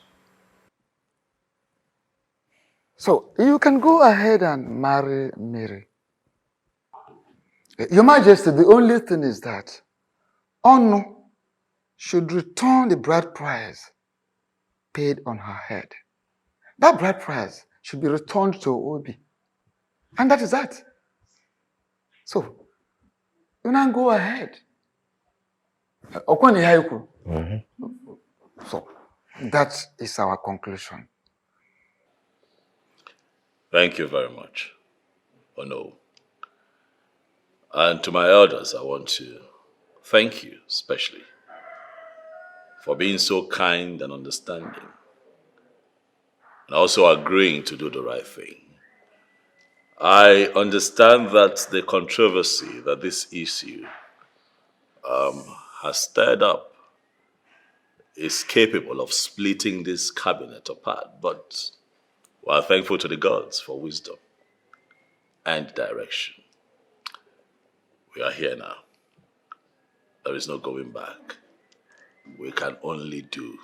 So you can go ahead and marry Miri. Your Majesty, the only thing is that Onu should return the bride price paid on her head. That bride price should be returned to Obi. And that is that. So, you now go ahead. So, that is our conclusion. Thank you very much, Ono. And to my elders, I want to thank you especially for being so kind and understanding and also agreeing to do the right thing. I understand that the controversy that this issue has stirred up is capable of splitting this cabinet apart, but we are thankful to the gods for wisdom and direction. We are here now. There is no going back. We can only do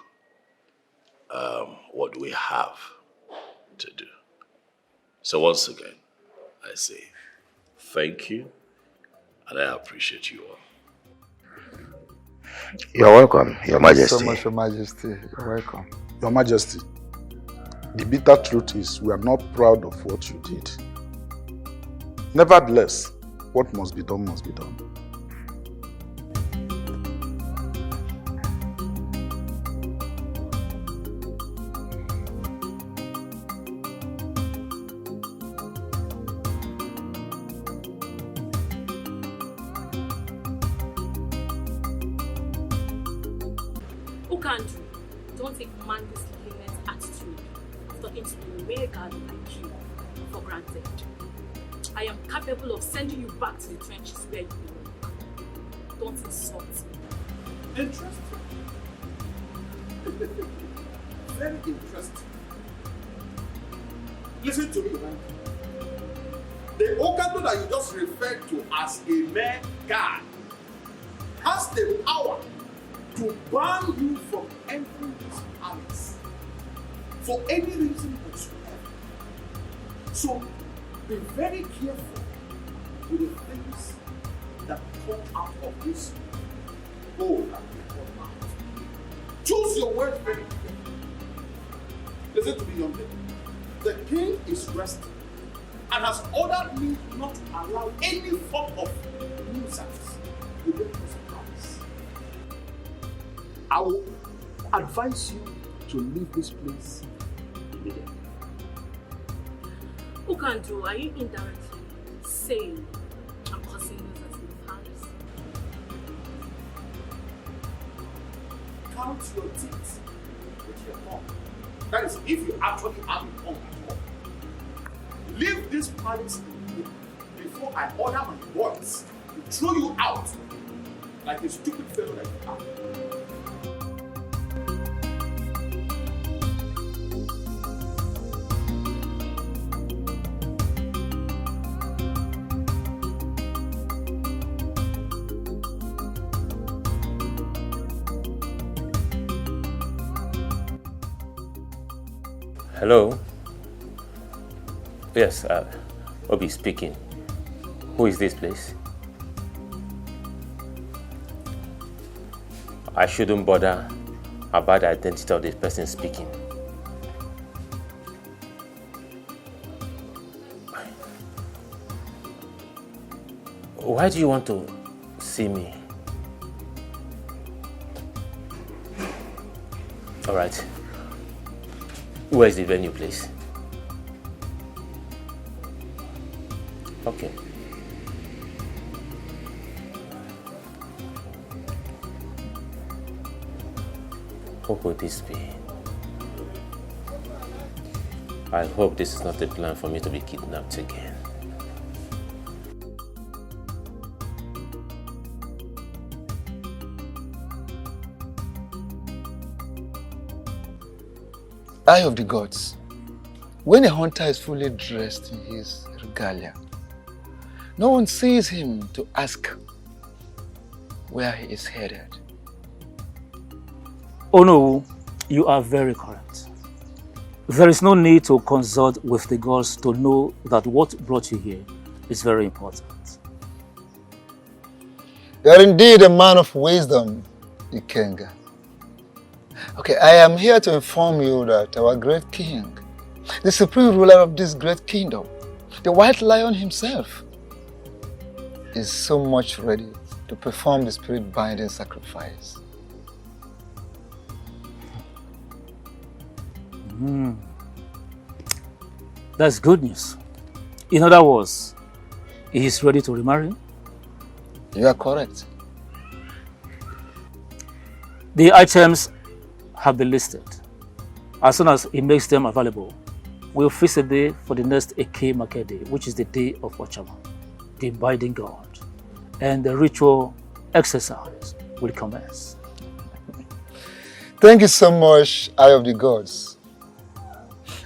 what we have to do. So once again, I say thank you, and I appreciate you all. You're welcome, Your Majesty. Thank you so much, Your Majesty. You're welcome. Your Majesty, the bitter truth is we are not proud of what you did. Nevertheless, what must be done must be done. Don't take Mandy's lenient attitude of talking to a mere girl like you for granted. I am capable of sending you back to the trenches where you belong. Don't insult me. Interesting. Very interesting. Listen to me, man. The Okando that you just referred to as a mere guy has the power to ban you from entering this palace for any reason whatsoever. So be very careful with the things that come out of this bowl that we come out. Choose your words very carefully. Listen to me, young lady. The king is resting and has ordered me not to allow any form of nuisance within this palace. I will advise you to leave this place immediately. Okando, are you indirectly saying I'm causing nuisance in the palace? Count your teeth with your tongue. That is, if you actually have a tongue at all. Leave this palace before I order my boys to throw you out like a stupid fellow like you are. Hello? Yes, Obi speaking. Who is this, please? I shouldn't bother about the identity of the person speaking. Why do you want to see me? All right. Where is the venue, please? Okay. What would this be? I hope this is not a plan for me to be kidnapped again. Eye of the gods. When a hunter is fully dressed in his regalia, no one sees him to ask where he is headed. Oh no, you are very correct. There is no need to consult with the gods to know that what brought you here is very important. You are indeed a man of wisdom, Ikenga. Okay, I am here to inform you that our great king, the supreme ruler of this great kingdom, the white lion himself, is so much ready to perform the spirit-binding sacrifice. That's good news. In other words, he is ready to remarry? You are correct. The items have been listed. As soon as he makes them available, we'll fix a day for the next AK market day, which is the day of Ochama, the binding god, and the ritual exercise will commence. Thank you so much, Eye of the Gods.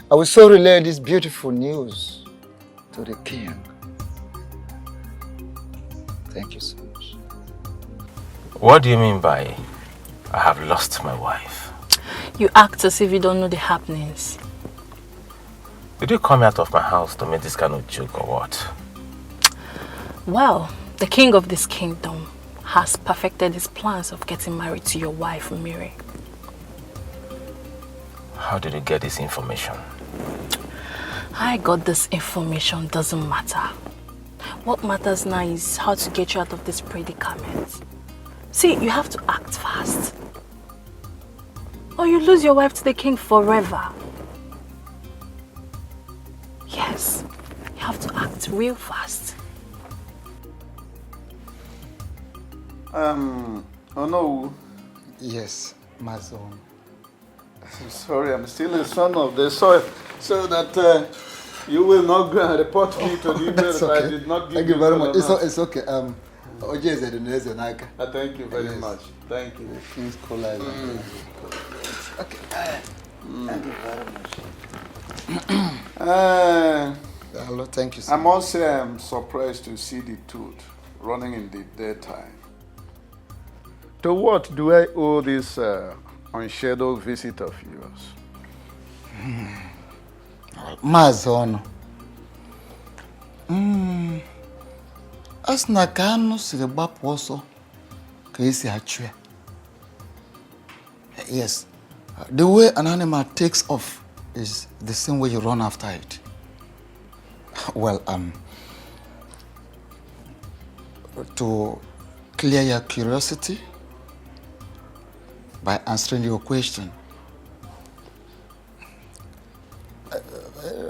I will so relay this beautiful news to the king. Thank you so much. What do you mean by I have lost my wife? You act as if you don't know the happenings. Did you come out of my house to make this kind of joke or what? Well, the king of this kingdom has perfected his plans of getting married to your wife, Mary. How did you get this information? I got this information, doesn't matter. What matters now is how to get you out of this predicament. See, you have to act fast, or you lose your wife to the king forever. Yes, you have to act real fast. Oh no. Yes, my son. I'm sorry, I'm still a son of the soil, so that you will not go and report me to the email that I did not give you. Thank you very much. It's okay. Thank you very much. Thank you. King's Collide. Okay. Thank you very much. Hello, thank you so I must say I'm surprised to see the tooth running in the daytime. To what do I owe this unscheduled visit of yours? Mazono. Asna kanu siri gbapụ ọsọ ka esi achụ ya. Yes, the way an animal takes off is the same way you run after it. Well, to clear your curiosity by answering your question,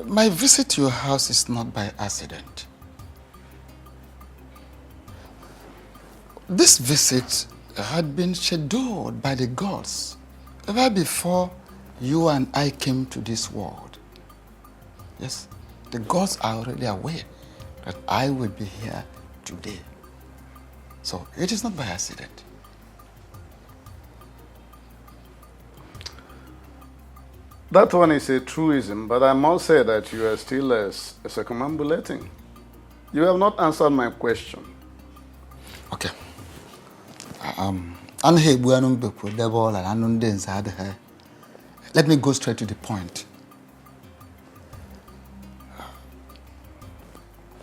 my visit to your house is not by accident. This visit had been scheduled by the gods ever before you and I came to this world. Yes, the gods are already aware that I will be here today. So it is not by accident. That one is a truism, but I must say that you are still circumambulating. You have not answered my question. Okay. Let me go straight to the point.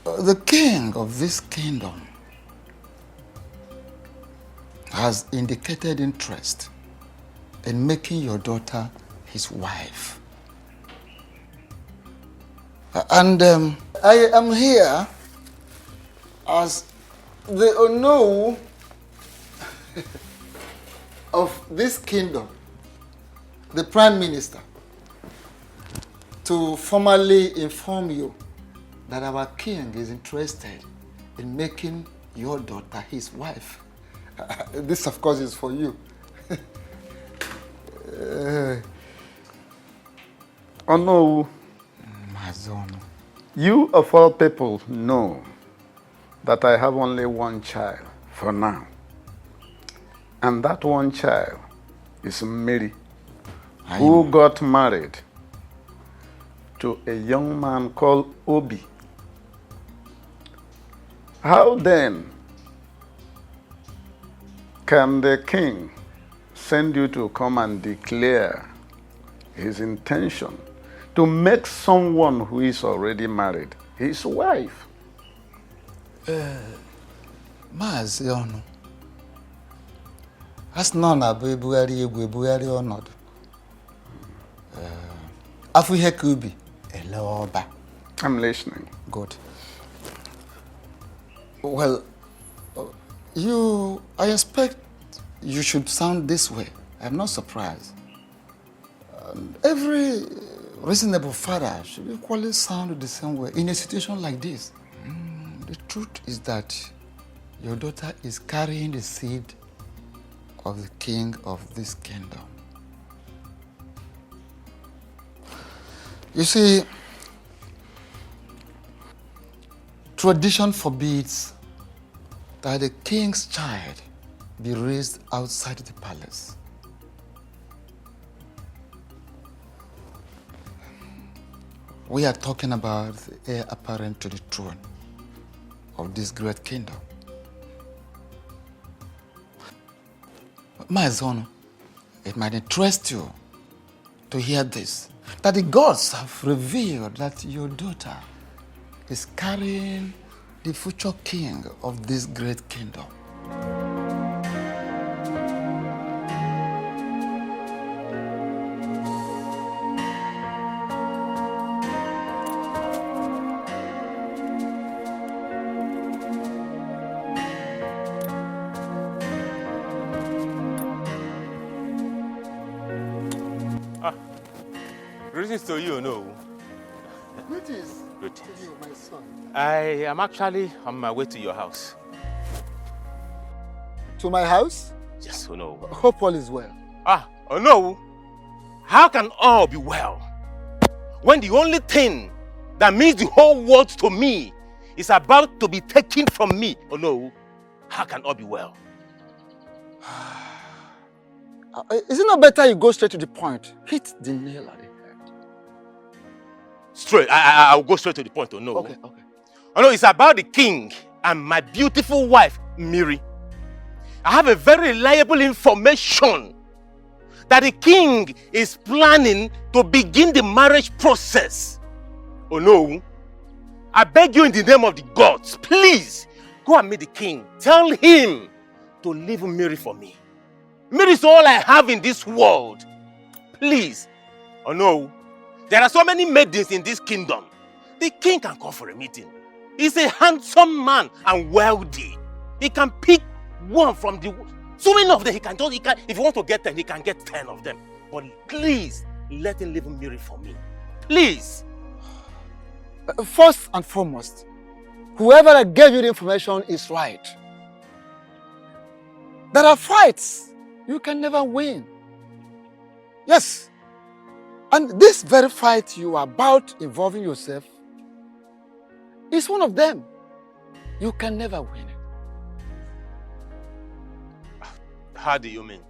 The king of this kingdom has indicated interest in making your daughter his wife. And I am here as the Ono of this kingdom, the Prime Minister, to formally inform you that our king is interested in making your daughter his wife. This, of course, is for you. Oh no. You of all people know that I have only one child for now. And that one child is Mary, who got married to a young man called Obi. How then can the king send you to come and declare his intention to make someone who is already married his wife? Maazi Onu. As none abu ebugari ọnọdụ. Afu ihe ka ubi ele ọba. I'm listening. Good. Well, I expect you should sound this way. I'm not surprised. Every reasonable father should equally sound the same way in a situation like this. The truth is that your daughter is carrying the seed of the king of this kingdom. You see, tradition forbids that the king's child be raised outside the palace. we are talking about the heir apparent to the throne of this great kingdom. My son, it might interest you to hear this, that the gods have revealed that your daughter is carrying the future king of this great kingdom. Greetings to you, no? Greetings. Greetings. To you, my son. I am actually on my way to your house. To my house? Yes, oh no. Hope all is well. Oh no. How can all be well when the only thing that means the whole world to me is about to be taken from me? Oh no. How can all be well? Is it not better you go straight to the point? Hit the nail at the head. Straight. I'll go straight to the point. Oh no. Okay. Oh no, it's about the king and my beautiful wife, Miri. I have a very reliable information that the king is planning to begin the marriage process. Oh no. I beg you in the name of the gods, please go and meet the king. Tell him to leave Miri for me. Miri is all I have in this world. Please. Oh no. There are so many maidens in this kingdom. The king can call for a meeting. He's a handsome man and wealthy. He can pick one from the... So many of them, if he wants to get 10, he can get 10 of them. But please, let him leave Miri for me. Please. First and foremost, whoever gave you the information is right. There are fights you can never win. Yes. And this very fight you are about involving yourself is one of them. You can never win it. How do you mean?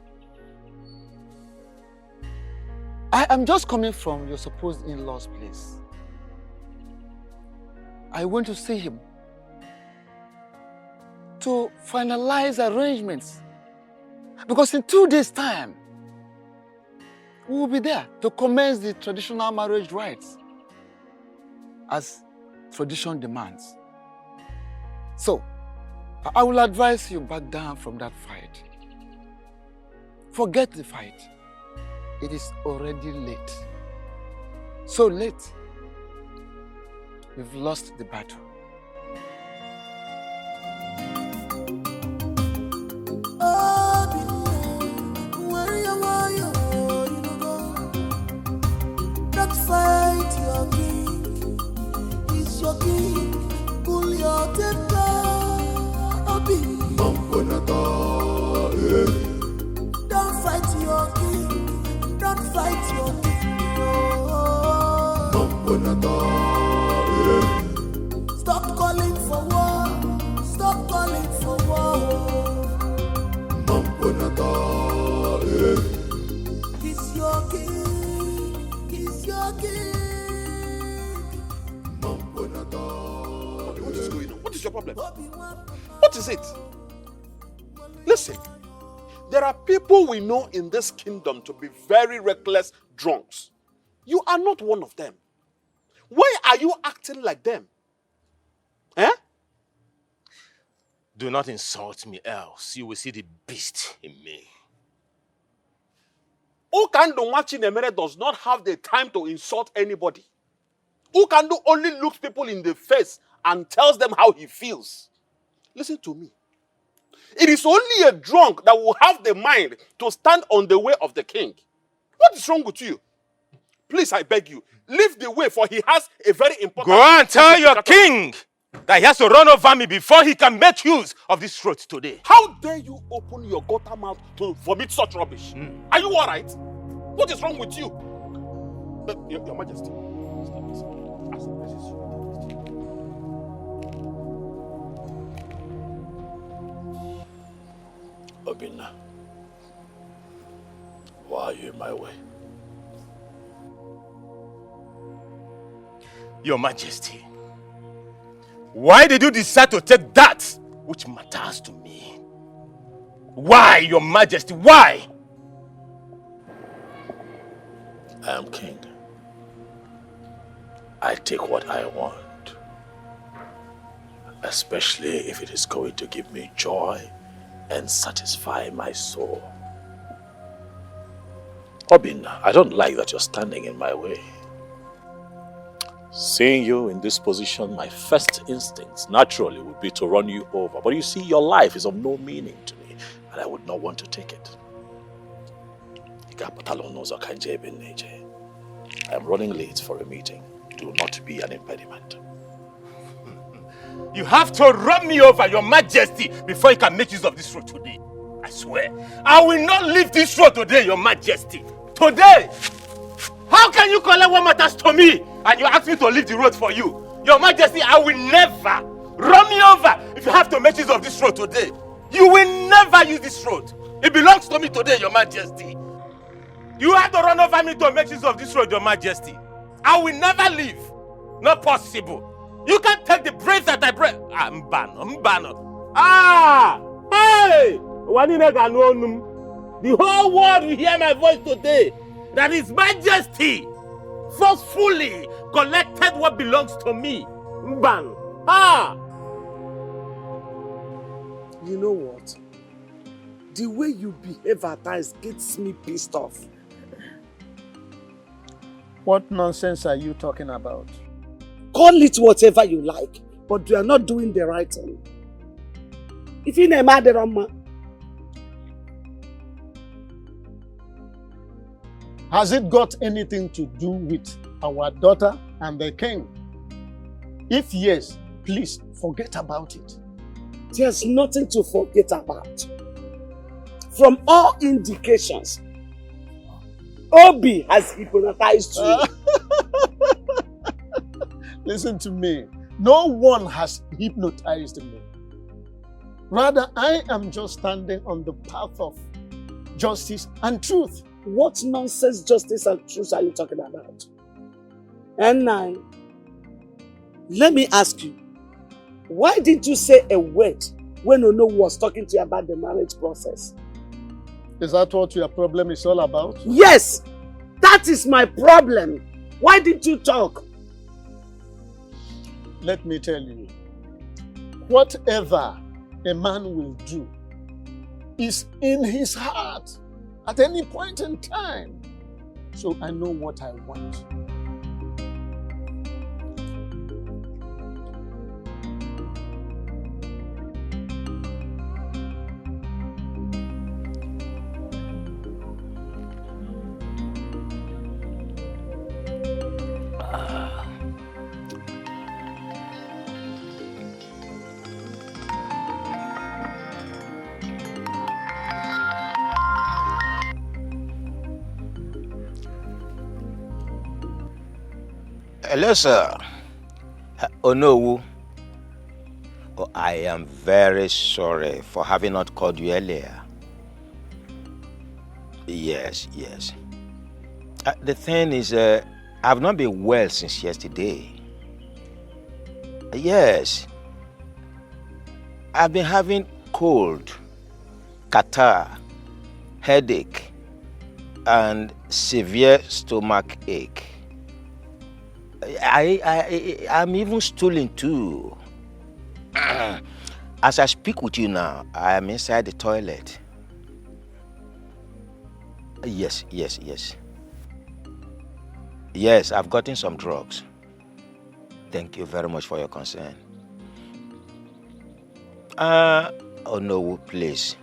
I am just coming from your supposed in-law's place. I went to see him to finalize arrangements. Because in 2 days' time, we will be there to commence the traditional marriage rites as tradition demands. So, I will advise you back down from that fight. Forget the fight. It is already late. So late, we've lost the battle. Fight your king, he's your king, pull your temper, Obi. Don't fight your king, don't fight your king. Stop calling for war, stop calling for war. He's your king. What is going on? What is your problem? What is it? Listen, there are people we know in this kingdom to be very reckless drunks. You are not one of them. Why are you acting like them? Eh? Do not insult me, else you will see the beast in me. NWAOCHA does not have the time to insult anybody. Ukandu only looks people in the face and tells them how he feels. Listen to me. It is only a drunk that will have the mind to stand on the way of the king. What is wrong with you? Please, I beg you, leave the way, for he has a very important... Go and tell your king that he has to run over me before he can make use of this throat today. How dare you open your gutter mouth to vomit such rubbish? Are you all right? What is wrong with you? Your Majesty. Obinna, why are you in my way? Your Majesty, why did you decide to take that which matters to me? Why, Your Majesty, why? I am king. I take what I want, especially if it is going to give me joy and satisfy my soul. Obinna, I don't like that you're standing in my way. Seeing you in this position, my first instincts naturally would be to run you over. But you see, your life is of no meaning to me, and I would not want to take it. I am running late for a meeting. Do not be an impediment. You have to run me over, Your Majesty, before you can make use of this road today. I swear, I will not leave this road today, Your Majesty. Today! How can you collect what matters to me and you ask me to leave the road for you? Your Majesty, I will never run me over if you have to make use of this road today. You will never use this road. It belongs to me today, Your Majesty. You have to run over me to make use of this road, Your Majesty. I will never leave. Not possible. You can't take the breath that I breathe. I'm banned. Hey! The whole world will hear my voice today. That His Majesty forcefully collected what belongs to me. Mban. You know what? The way you behave at times gets me pissed off. What nonsense are you talking about? Call it whatever you like, but you are not doing the right thing. If you name Aderoma, has it got anything to do with our daughter and the king? If yes, please forget about it. There's nothing to forget about. From all indications, Obi has hypnotized you. Listen to me. No one has hypnotized me. Rather, I am just standing on the path of justice and truth. What nonsense justice and truth are you talking about? And now, let me ask you, why did you say a word when Ono was talking to you about the marriage process? Is that what your problem is all about? Yes! That is my problem. Why did you talk? Let me tell you, whatever a man will do is in his heart at any point in time. So I know what I want. Hello, sir. Onowu. Oh, I am very sorry for having not called you earlier. Yes. The thing is, I've not been well since yesterday. Yes. I've been having cold, catarrh, headache, and severe stomach ache. I'm even stooling too. As I speak with you now, I am inside the toilet. Yes. Yes, I've gotten some drugs. Thank you very much for your concern. Oh no, please.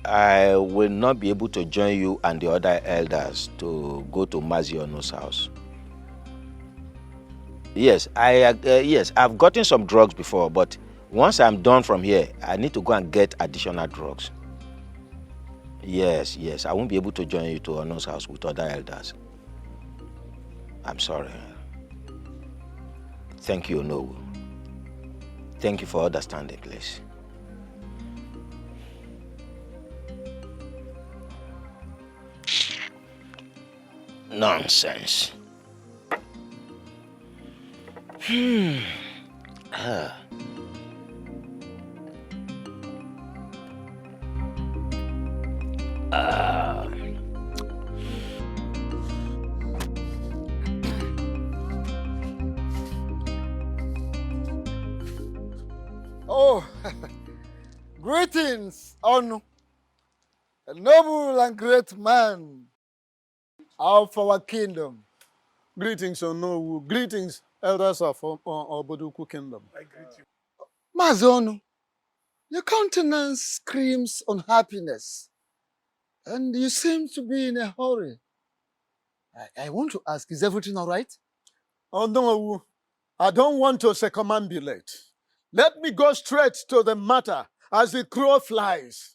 I will not be able to join you and the other elders to go to Maziono's house. Yes, I've gotten some drugs before, but once I'm done from here, I need to go and get additional drugs. Yes, I won't be able to join you to Ono's house with other elders. I'm sorry. Thank you, Ono. Thank you for understanding, please. Nonsense. Oh, greetings, Onu, a noble and great man of our kingdom. Greetings, Onowu. Greetings, elders of Oboduku Kingdom. I greet you. Mazono, your countenance screams unhappiness, and you seem to be in a hurry. I want to ask, is everything all right? Onowu, I don't want to circumambulate. Let me go straight to the matter as the crow flies.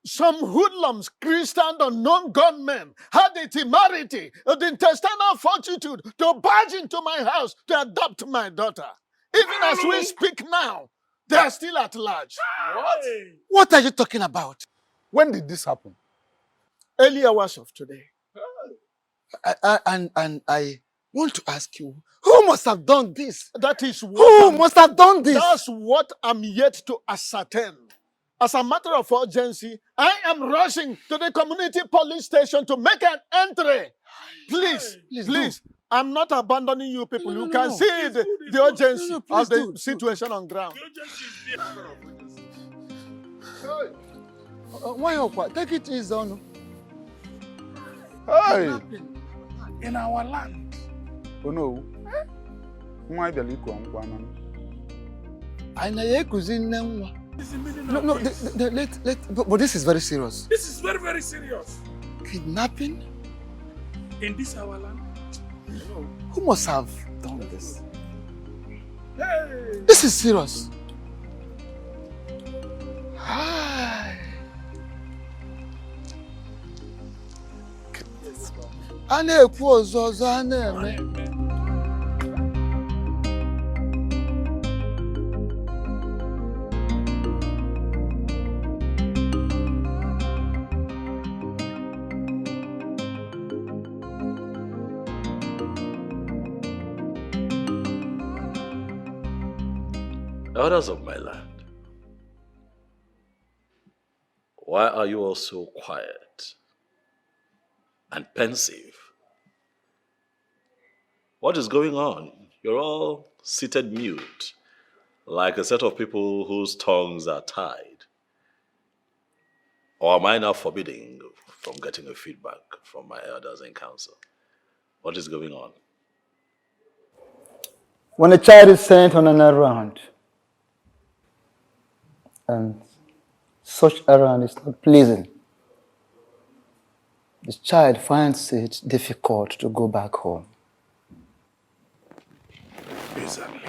Some hoodlums, Christian unknown gunmen, had the temerity, the intestinal fortitude to barge into my house to adopt my daughter. Even as we speak now, they are still at large. What? What are you talking about? When did this happen? Early hours of today. And I want to ask you, who must have done this? That is what Who must have done this? That's what I'm yet to ascertain. As a matter of urgency, I am rushing to the community police station to make an entry. Please, I'm not abandoning you people. You can see the urgency of the situation on ground. Why, take it easy, Onu. Hey, in our land. Oh no. Why the liquor on one? I No, but this is very serious. This is very, very serious. Kidnapping? In this our land? No. Who must have done this? Hey. This is serious. Hi. Elders of my land, why are you all so quiet and pensive? What is going on? You're all seated mute, like a set of people whose tongues are tied. Or am I now forbidding from getting a feedback from my elders in council? What is going on? When a child is sent on an errand, and such errand is not pleasing, the child finds it difficult to go back home. Exactly.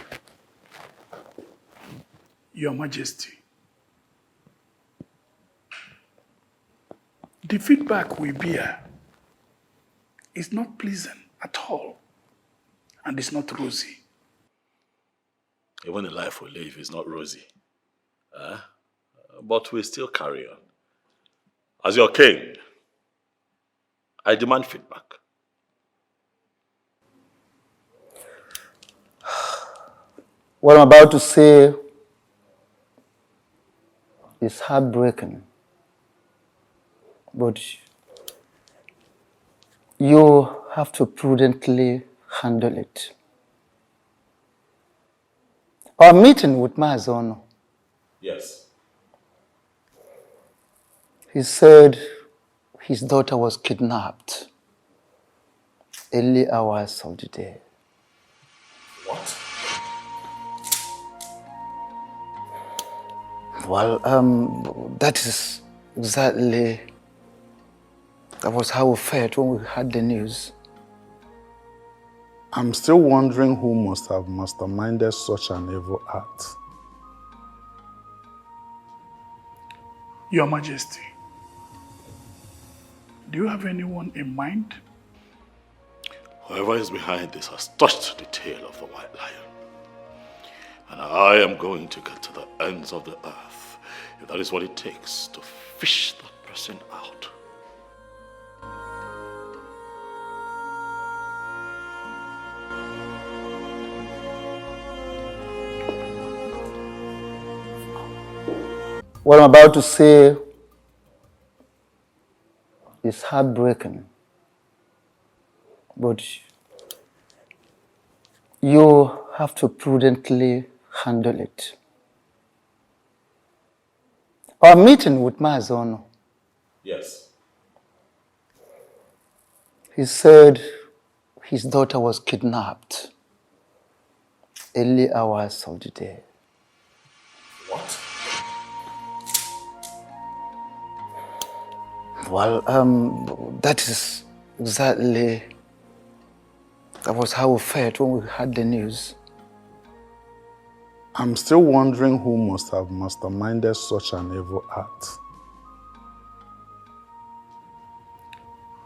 Your Majesty, the feedback we bear is not pleasant at all, and it's not rosy. Even the life we live is not rosy. But we still carry on. As your king, I demand feedback. What I'm about to say is heartbreaking, but you have to prudently handle it. Our meeting with Mazono, Yes. he said his daughter was kidnapped early hours of the day. What? Well, that is exactly, that was how we felt when we heard the news. I'm still wondering who must have masterminded such an evil act. Your Majesty, do you have anyone in mind? Whoever is behind this has touched the tail of the white lion. And I am going to get to the ends of the earth, if that is what it takes to fish that person out. What I'm about to say is heartbreaking, but you have to prudently handle it. Our meeting with Mazono, Yes. he said his daughter was kidnapped early hours of the day. What? Well, that is exactly, that was how we felt when we heard the news. I'm still wondering who must have masterminded such an evil act.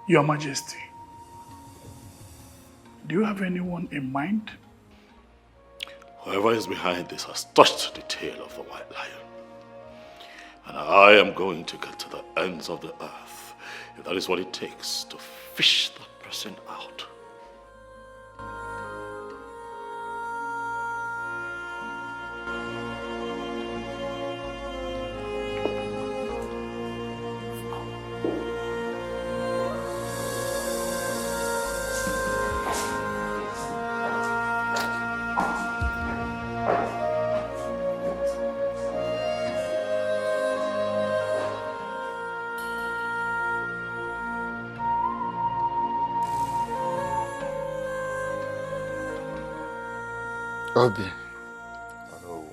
Your Majesty, do you have anyone in mind? Whoever is behind this has touched the tail of the white lion. And I am going to get to the ends of the earth, if that is what it takes to fish that person out. Obi. Oh.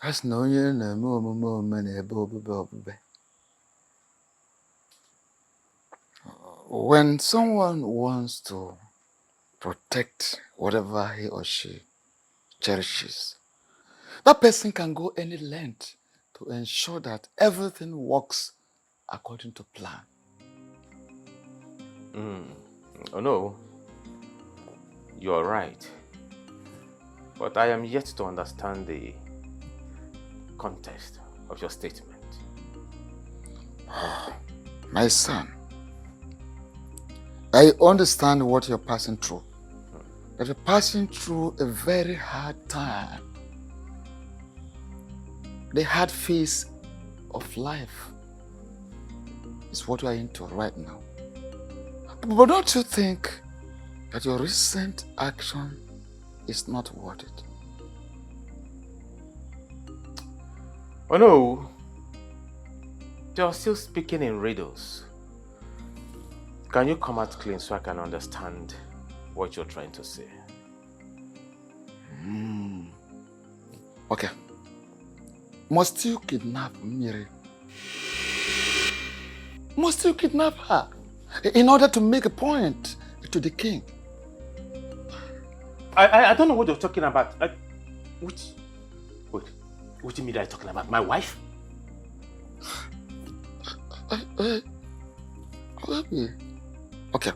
That's no year no more man. When someone wants to protect whatever he or she cherishes, that person can go any length to ensure that everything works according to plan. Oh no, you're right. But I am yet to understand the context of your statement. My son, I understand what you're passing through. But you're passing through a very hard time. The hard phase of life is what you are into right now. But don't you think that your recent action is not worth it? Oh no, you're still speaking in riddles. Can you come out clean so I can understand what you're trying to say? Okay. Must you kidnap Miri? Must you kidnap her in order to make a point to the king? I don't know what you're talking about. What do you mean that I'm talking about? My wife? Okay.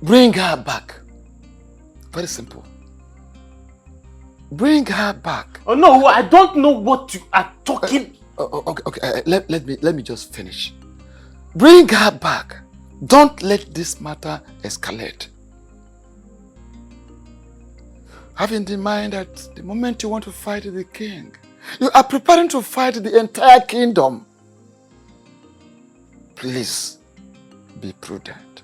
Bring her back. Very simple. Bring her back. Oh no, I don't know what you are talking. Okay. Let me just finish. Bring her back. Don't let this matter escalate. Have in mind that the moment you want to fight the king, you are preparing to fight the entire kingdom. Please be prudent.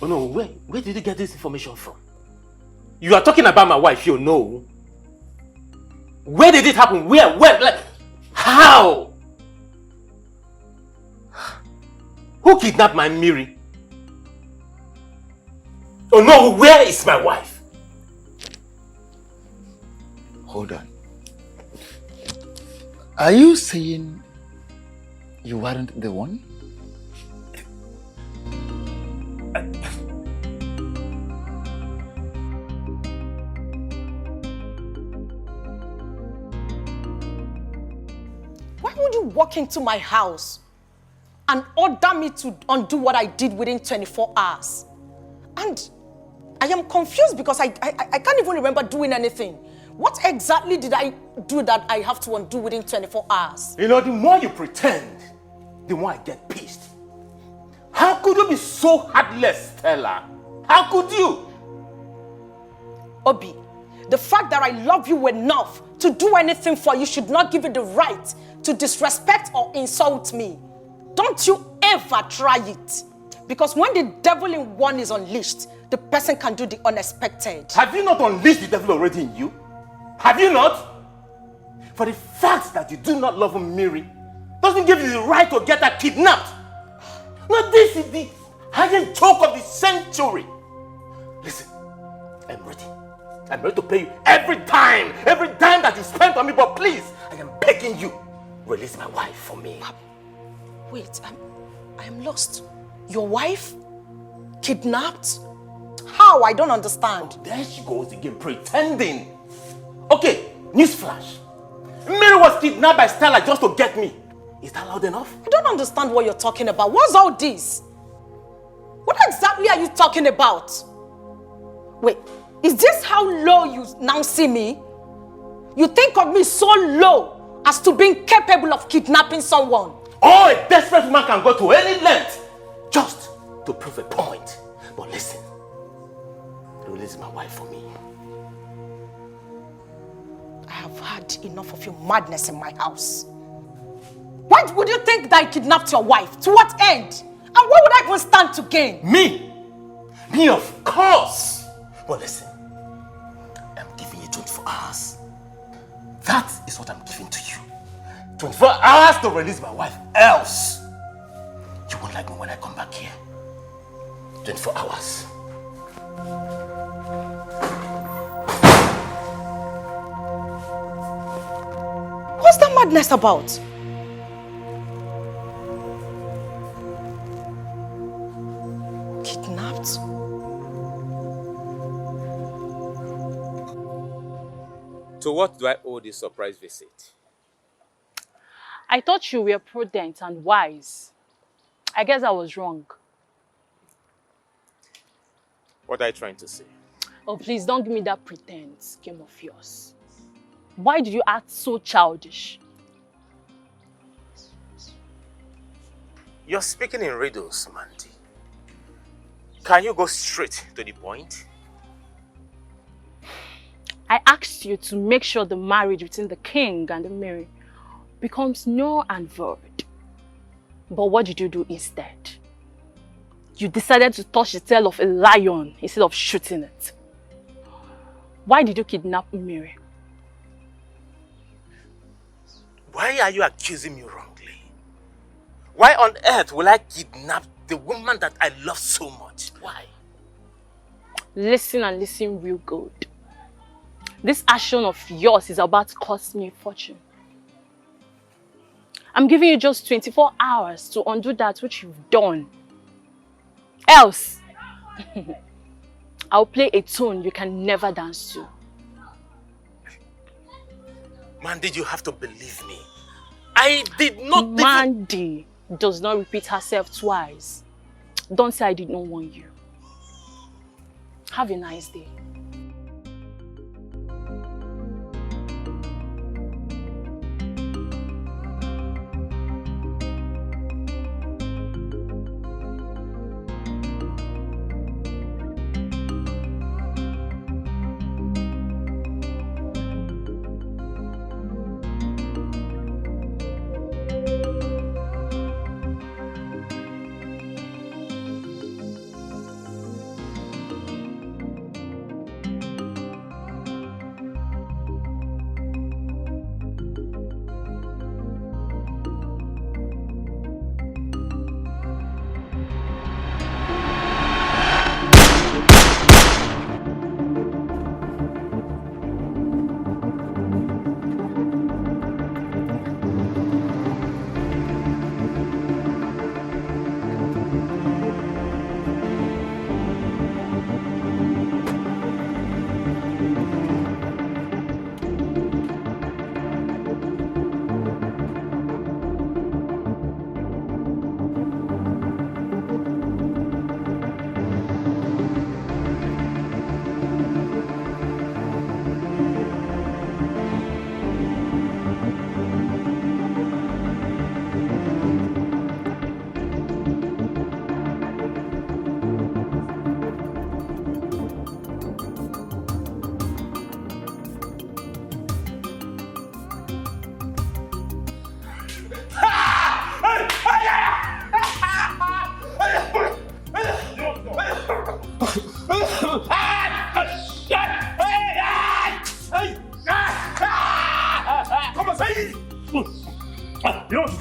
Oh no, where did you get this information from? You are talking about my wife, you know. Where did it happen? Where? Like, how? Who kidnapped my Miri? Oh no, where is my wife? Hold on. Are you saying you weren't the one? Why would you walk into my house and order me to undo what I did within 24 hours? And I am confused because I can't even remember doing anything. What exactly did I do that I have to undo within 24 hours? You know, the more you pretend, the more I get pissed. How could you be so heartless, Stella? How could you? Obi, The fact that I love you enough to do anything for you should not give you the right to disrespect or insult me. Don't you ever try it. Because when the devil in one is unleashed, the person can do the unexpected. Have you not unleashed the devil already in you? Have you not? For the fact that you do not love Mary doesn't give you the right to get her kidnapped. No, this is the highest joke of the century. Listen, I'm ready. I'm ready to pay you every dime that you spent on me, but please, I am begging you, release my wife for me. Wait, I am lost. Your wife? Kidnapped? How? I don't understand. Oh, there she goes again, pretending. Okay, newsflash. Mary was kidnapped by Stella just to get me. Is that loud enough? I don't understand what you're talking about. What's all this? What exactly are you talking about? Wait, is this how low you now see me? You think of me so low as to being capable of kidnapping someone? Oh, a desperate woman can go to any length just to prove a point. But listen, release my wife for me. I have had enough of your madness in my house. Why would you think that I kidnapped your wife? To what end? And what would I even stand to gain? Me? Me, of course. But listen, I'm giving you 24 hours. That is what I'm giving to you. 24 hours to release my wife. Else, you won't like me when I come back here. 24 hours. What's that madness about? Kidnapped? To what do I owe this surprise visit? I thought you were prudent and wise. I guess I was wrong. What are you trying to say? Oh, please don't give me that pretense game of yours. Why did you act so childish? You're speaking in riddles, Mandy. Can you go straight to the point? I asked you to make sure the marriage between the king and the Mary becomes null and void. But what did you do instead? You decided to touch the tail of a lion instead of shooting it. Why did you kidnap Mary? Why are you accusing me wrongly? Why on earth will I kidnap the woman that I love so much? Why? Listen and listen real good. This action of yours is about to cost me a fortune. I'm giving you just 24 hours to undo that which you've done. Else, I'll play a tune you can never dance to. Mandy, you have to believe me. I did not... Mandy does not repeat herself twice. Don't say I did not warn you. Have a nice day.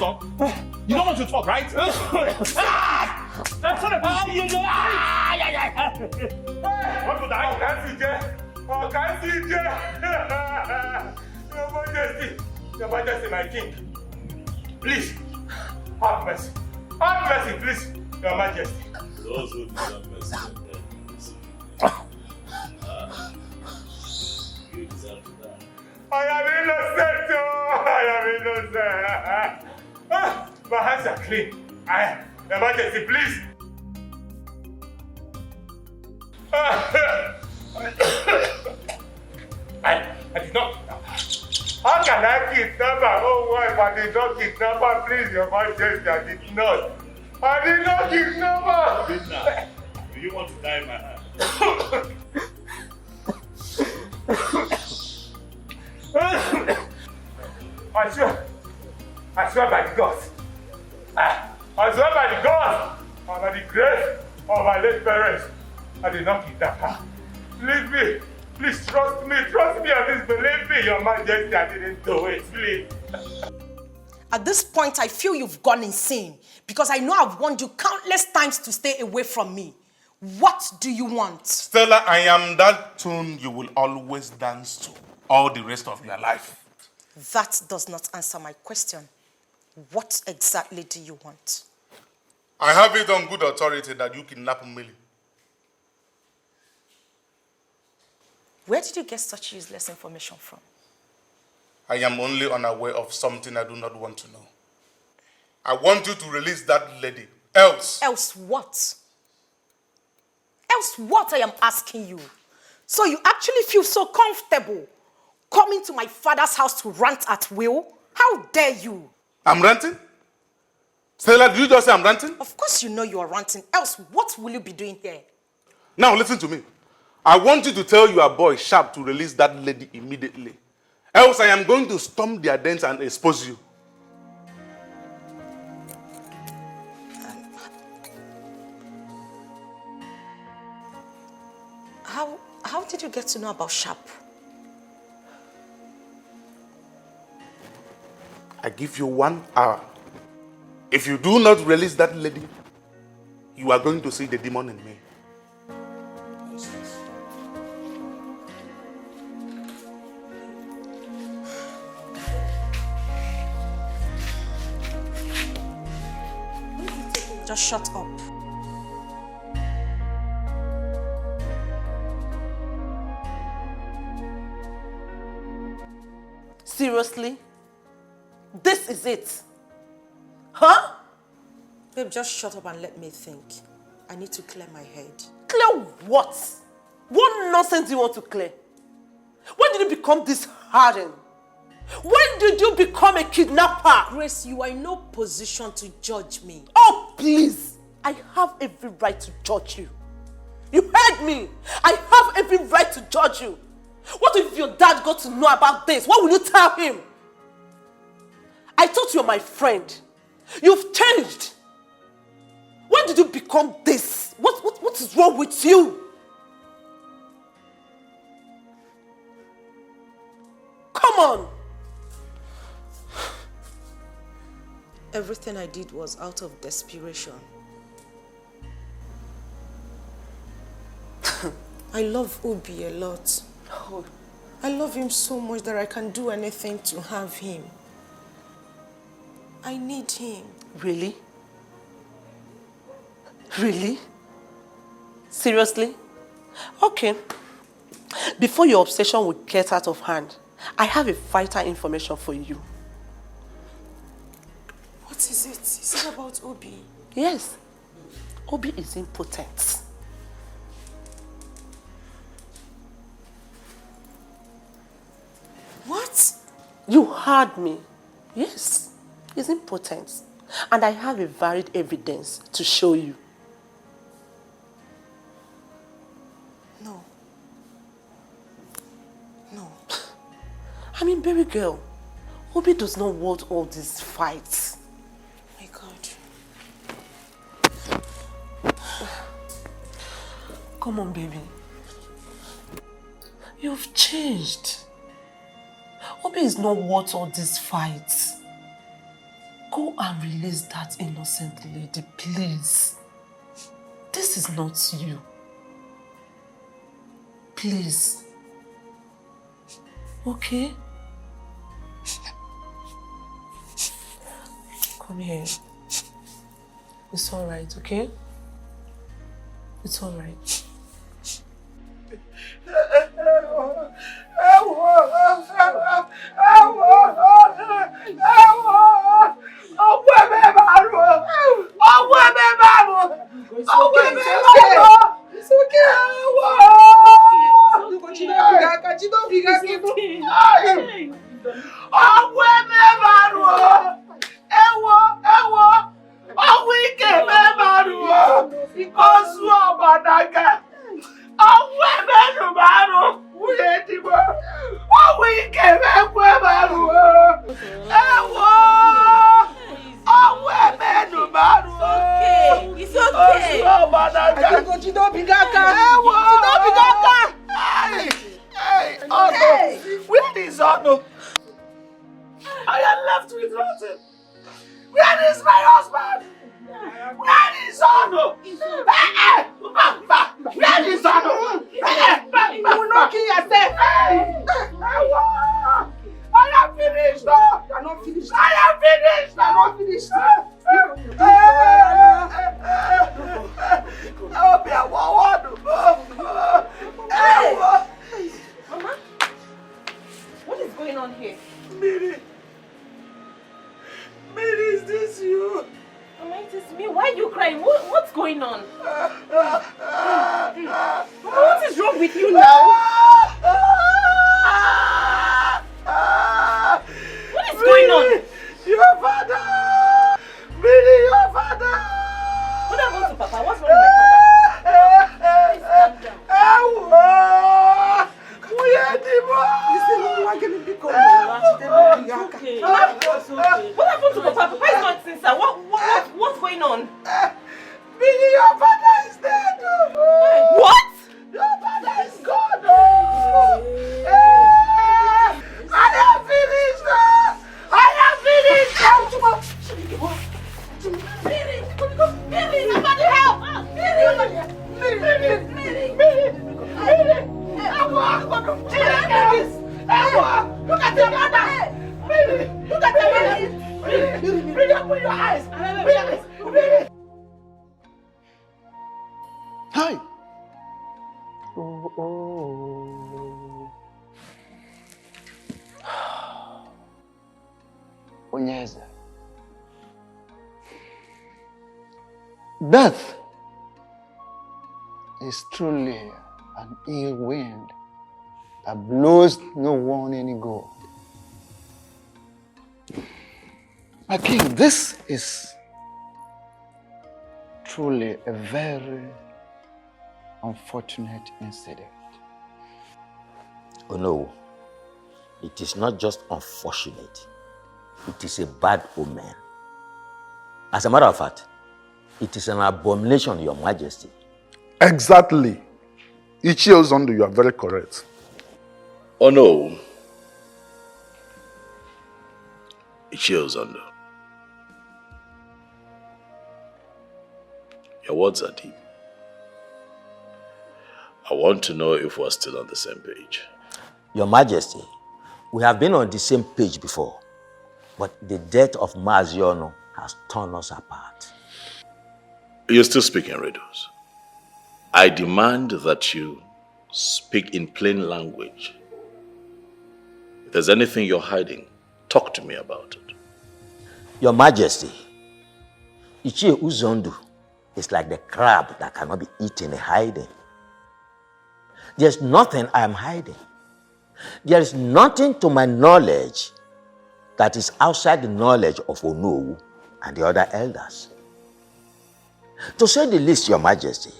talk? You don't want to talk, right? Want to die? Oh, can't see Your Majesty, my king. Please, have mercy. Have mercy, please, Your Majesty. Those who deserve mercy, you deserve to die. I am innocent, I am innocent. My hands are clean. Your Majesty, please. I did not. How can I kidnap my own wife? I did not kidnap her, please, Your Majesty. I did not. I did not kidnap her. Do you want to die in my hand? I swear by the gods. I swear by the gods and by the grace of my late parents. I did not kidnap her. Believe me. Please trust me and disbelieve me, Your Majesty. I didn't do it, please. At this point, I feel you've gone insane because I know I've warned you countless times to stay away from me. What do you want? Stella, I am that tune you will always dance to all the rest of your life. That does not answer my question. What exactly do you want? I have it on good authority that you kidnapped Millie. Where did you get such useless information from? I am only unaware of something I do not want to know. I want you to release that lady. Else. Else what? Else what, I am asking you? So you actually feel so comfortable coming to my father's house to rant at will? How dare you? I'm ranting? Stella, did you just say I'm ranting? Of course you know you are ranting. Else what will you be doing here? Now listen to me. I want you to tell your boy Sharp to release that lady immediately. Else I am going to storm their dens and expose you. How did you get to know about Sharp? I give you 1 hour. If you do not release that lady, you are going to see the demon in me. Just shut up. Seriously? This is it? Huh? Babe, just shut up and let me think. I need to clear my head. Clear what? What nonsense do you want to clear? When did you become this hardened? When did you become a kidnapper? Grace, you are in no position to judge me. Oh, please. I have every right to judge you. You heard me. I have every right to judge you. What if your dad got to know about this? What will you tell him? I thought you were my friend. You've changed. When did you become this? What is wrong with you? Come on. Everything I did was out of desperation. I love Obi a lot. Oh. I love him so much that I can do anything to have him. I need him. Really? Really? Seriously? Okay. Before your obsession will get out of hand, I have a vital information for you. What is it? Is it about Obi? Yes. Obi is impotent. What? You heard me. Yes. He's impotent. And I have a varied evidence to show you. No. No. I mean, baby girl, Obi does not want all these fights. My God. Come on, baby. You've changed. Obi is not worth all these fights. Go and release that innocent lady, please. This is not you. Please. Okay? Come here. It's alright, okay? It's alright. Death is truly an ill wind that blows no one any good. My king, this is truly a very unfortunate incident. Oh no, it is not just unfortunate. It is a bad omen. As a matter of fact, it is an abomination, Your Majesty. Exactly. Ichie Uzondo, you are very correct. Oh no. Ichie Uzondo. Your words are deep. I want to know if we're still on the same page. Your Majesty, we have been on the same page before, but the death of Maziono has torn us apart. You're still speaking riddles. I demand that you speak in plain language. If there's anything you're hiding, talk to me about it. Your Majesty, Ichie Uzondo is like the crab that cannot be eaten in hiding. There's nothing I am hiding. There is nothing to my knowledge that is outside the knowledge of Onowu and the other elders. To say the least, Your Majesty,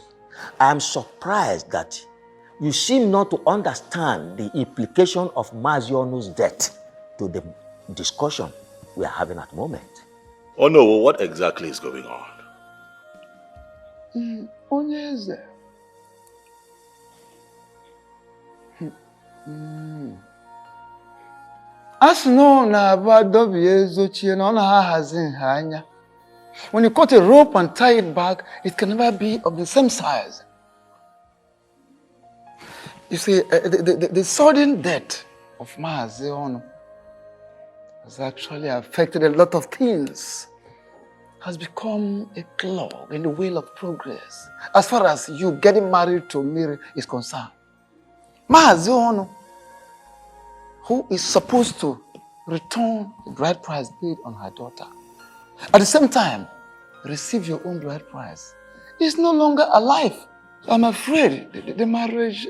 I am surprised that you seem not to understand the implication of Mazionu's death to the discussion we are having at the moment. Oh no, what exactly is going on? Onyeze. As no na about EZURUONYE no na hazin hanya. When you cut a rope and tie it back, it can never be of the same size. You see, the sudden death of Maaziono has actually affected a lot of things. Has become a clog in the wheel of progress as far as you getting married to Miri is concerned. Maaziono, who is supposed to return the bride price paid on her daughter, at the same time receive your own bride price, is no longer alive. I'm afraid the marriage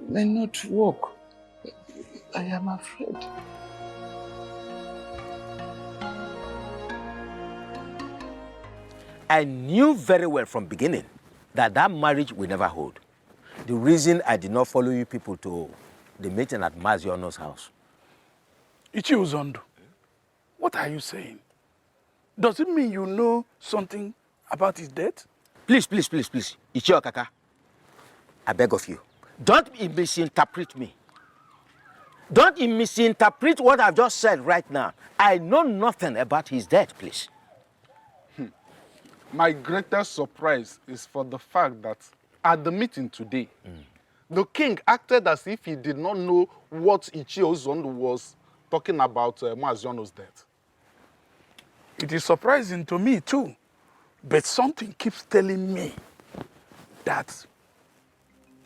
may not work. I am afraid. I knew very well from beginning that that marriage will never hold. The reason I did not follow you people to the meeting at Maziono's house. Ichiozondo, what are you saying? Does it mean you know something about his death? Please, please, please, please. Ichio Kaka, I beg of you, don't misinterpret me. Don't misinterpret what I've just said right now. I know nothing about his death, please. My greatest surprise is for the fact that at the meeting today, the king acted as if he did not know what Ichiozondo was talking about Maziono's death. It is surprising to me too, but something keeps telling me that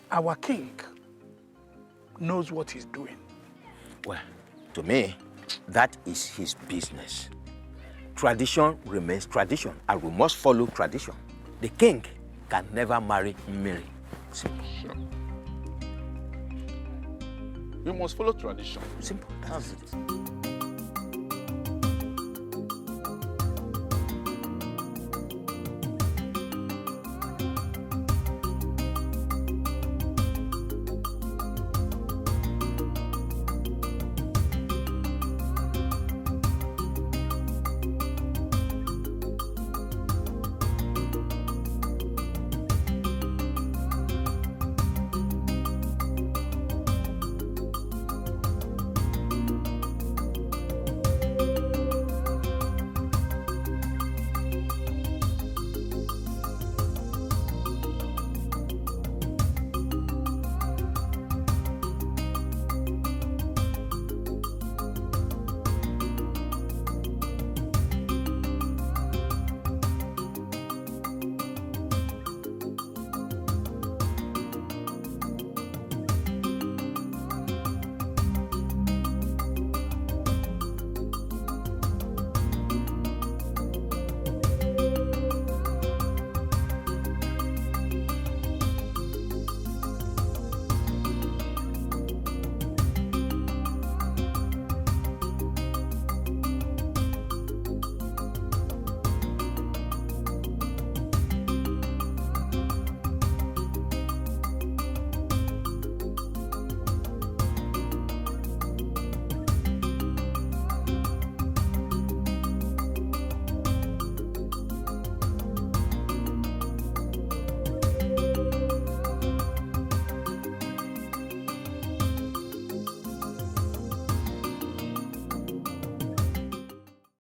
our king knows what he's doing. Well, to me, that is his business. Tradition remains tradition, and we must follow tradition. The king can never marry Mary. Simple. Sure. We must follow tradition. Simple. That's it.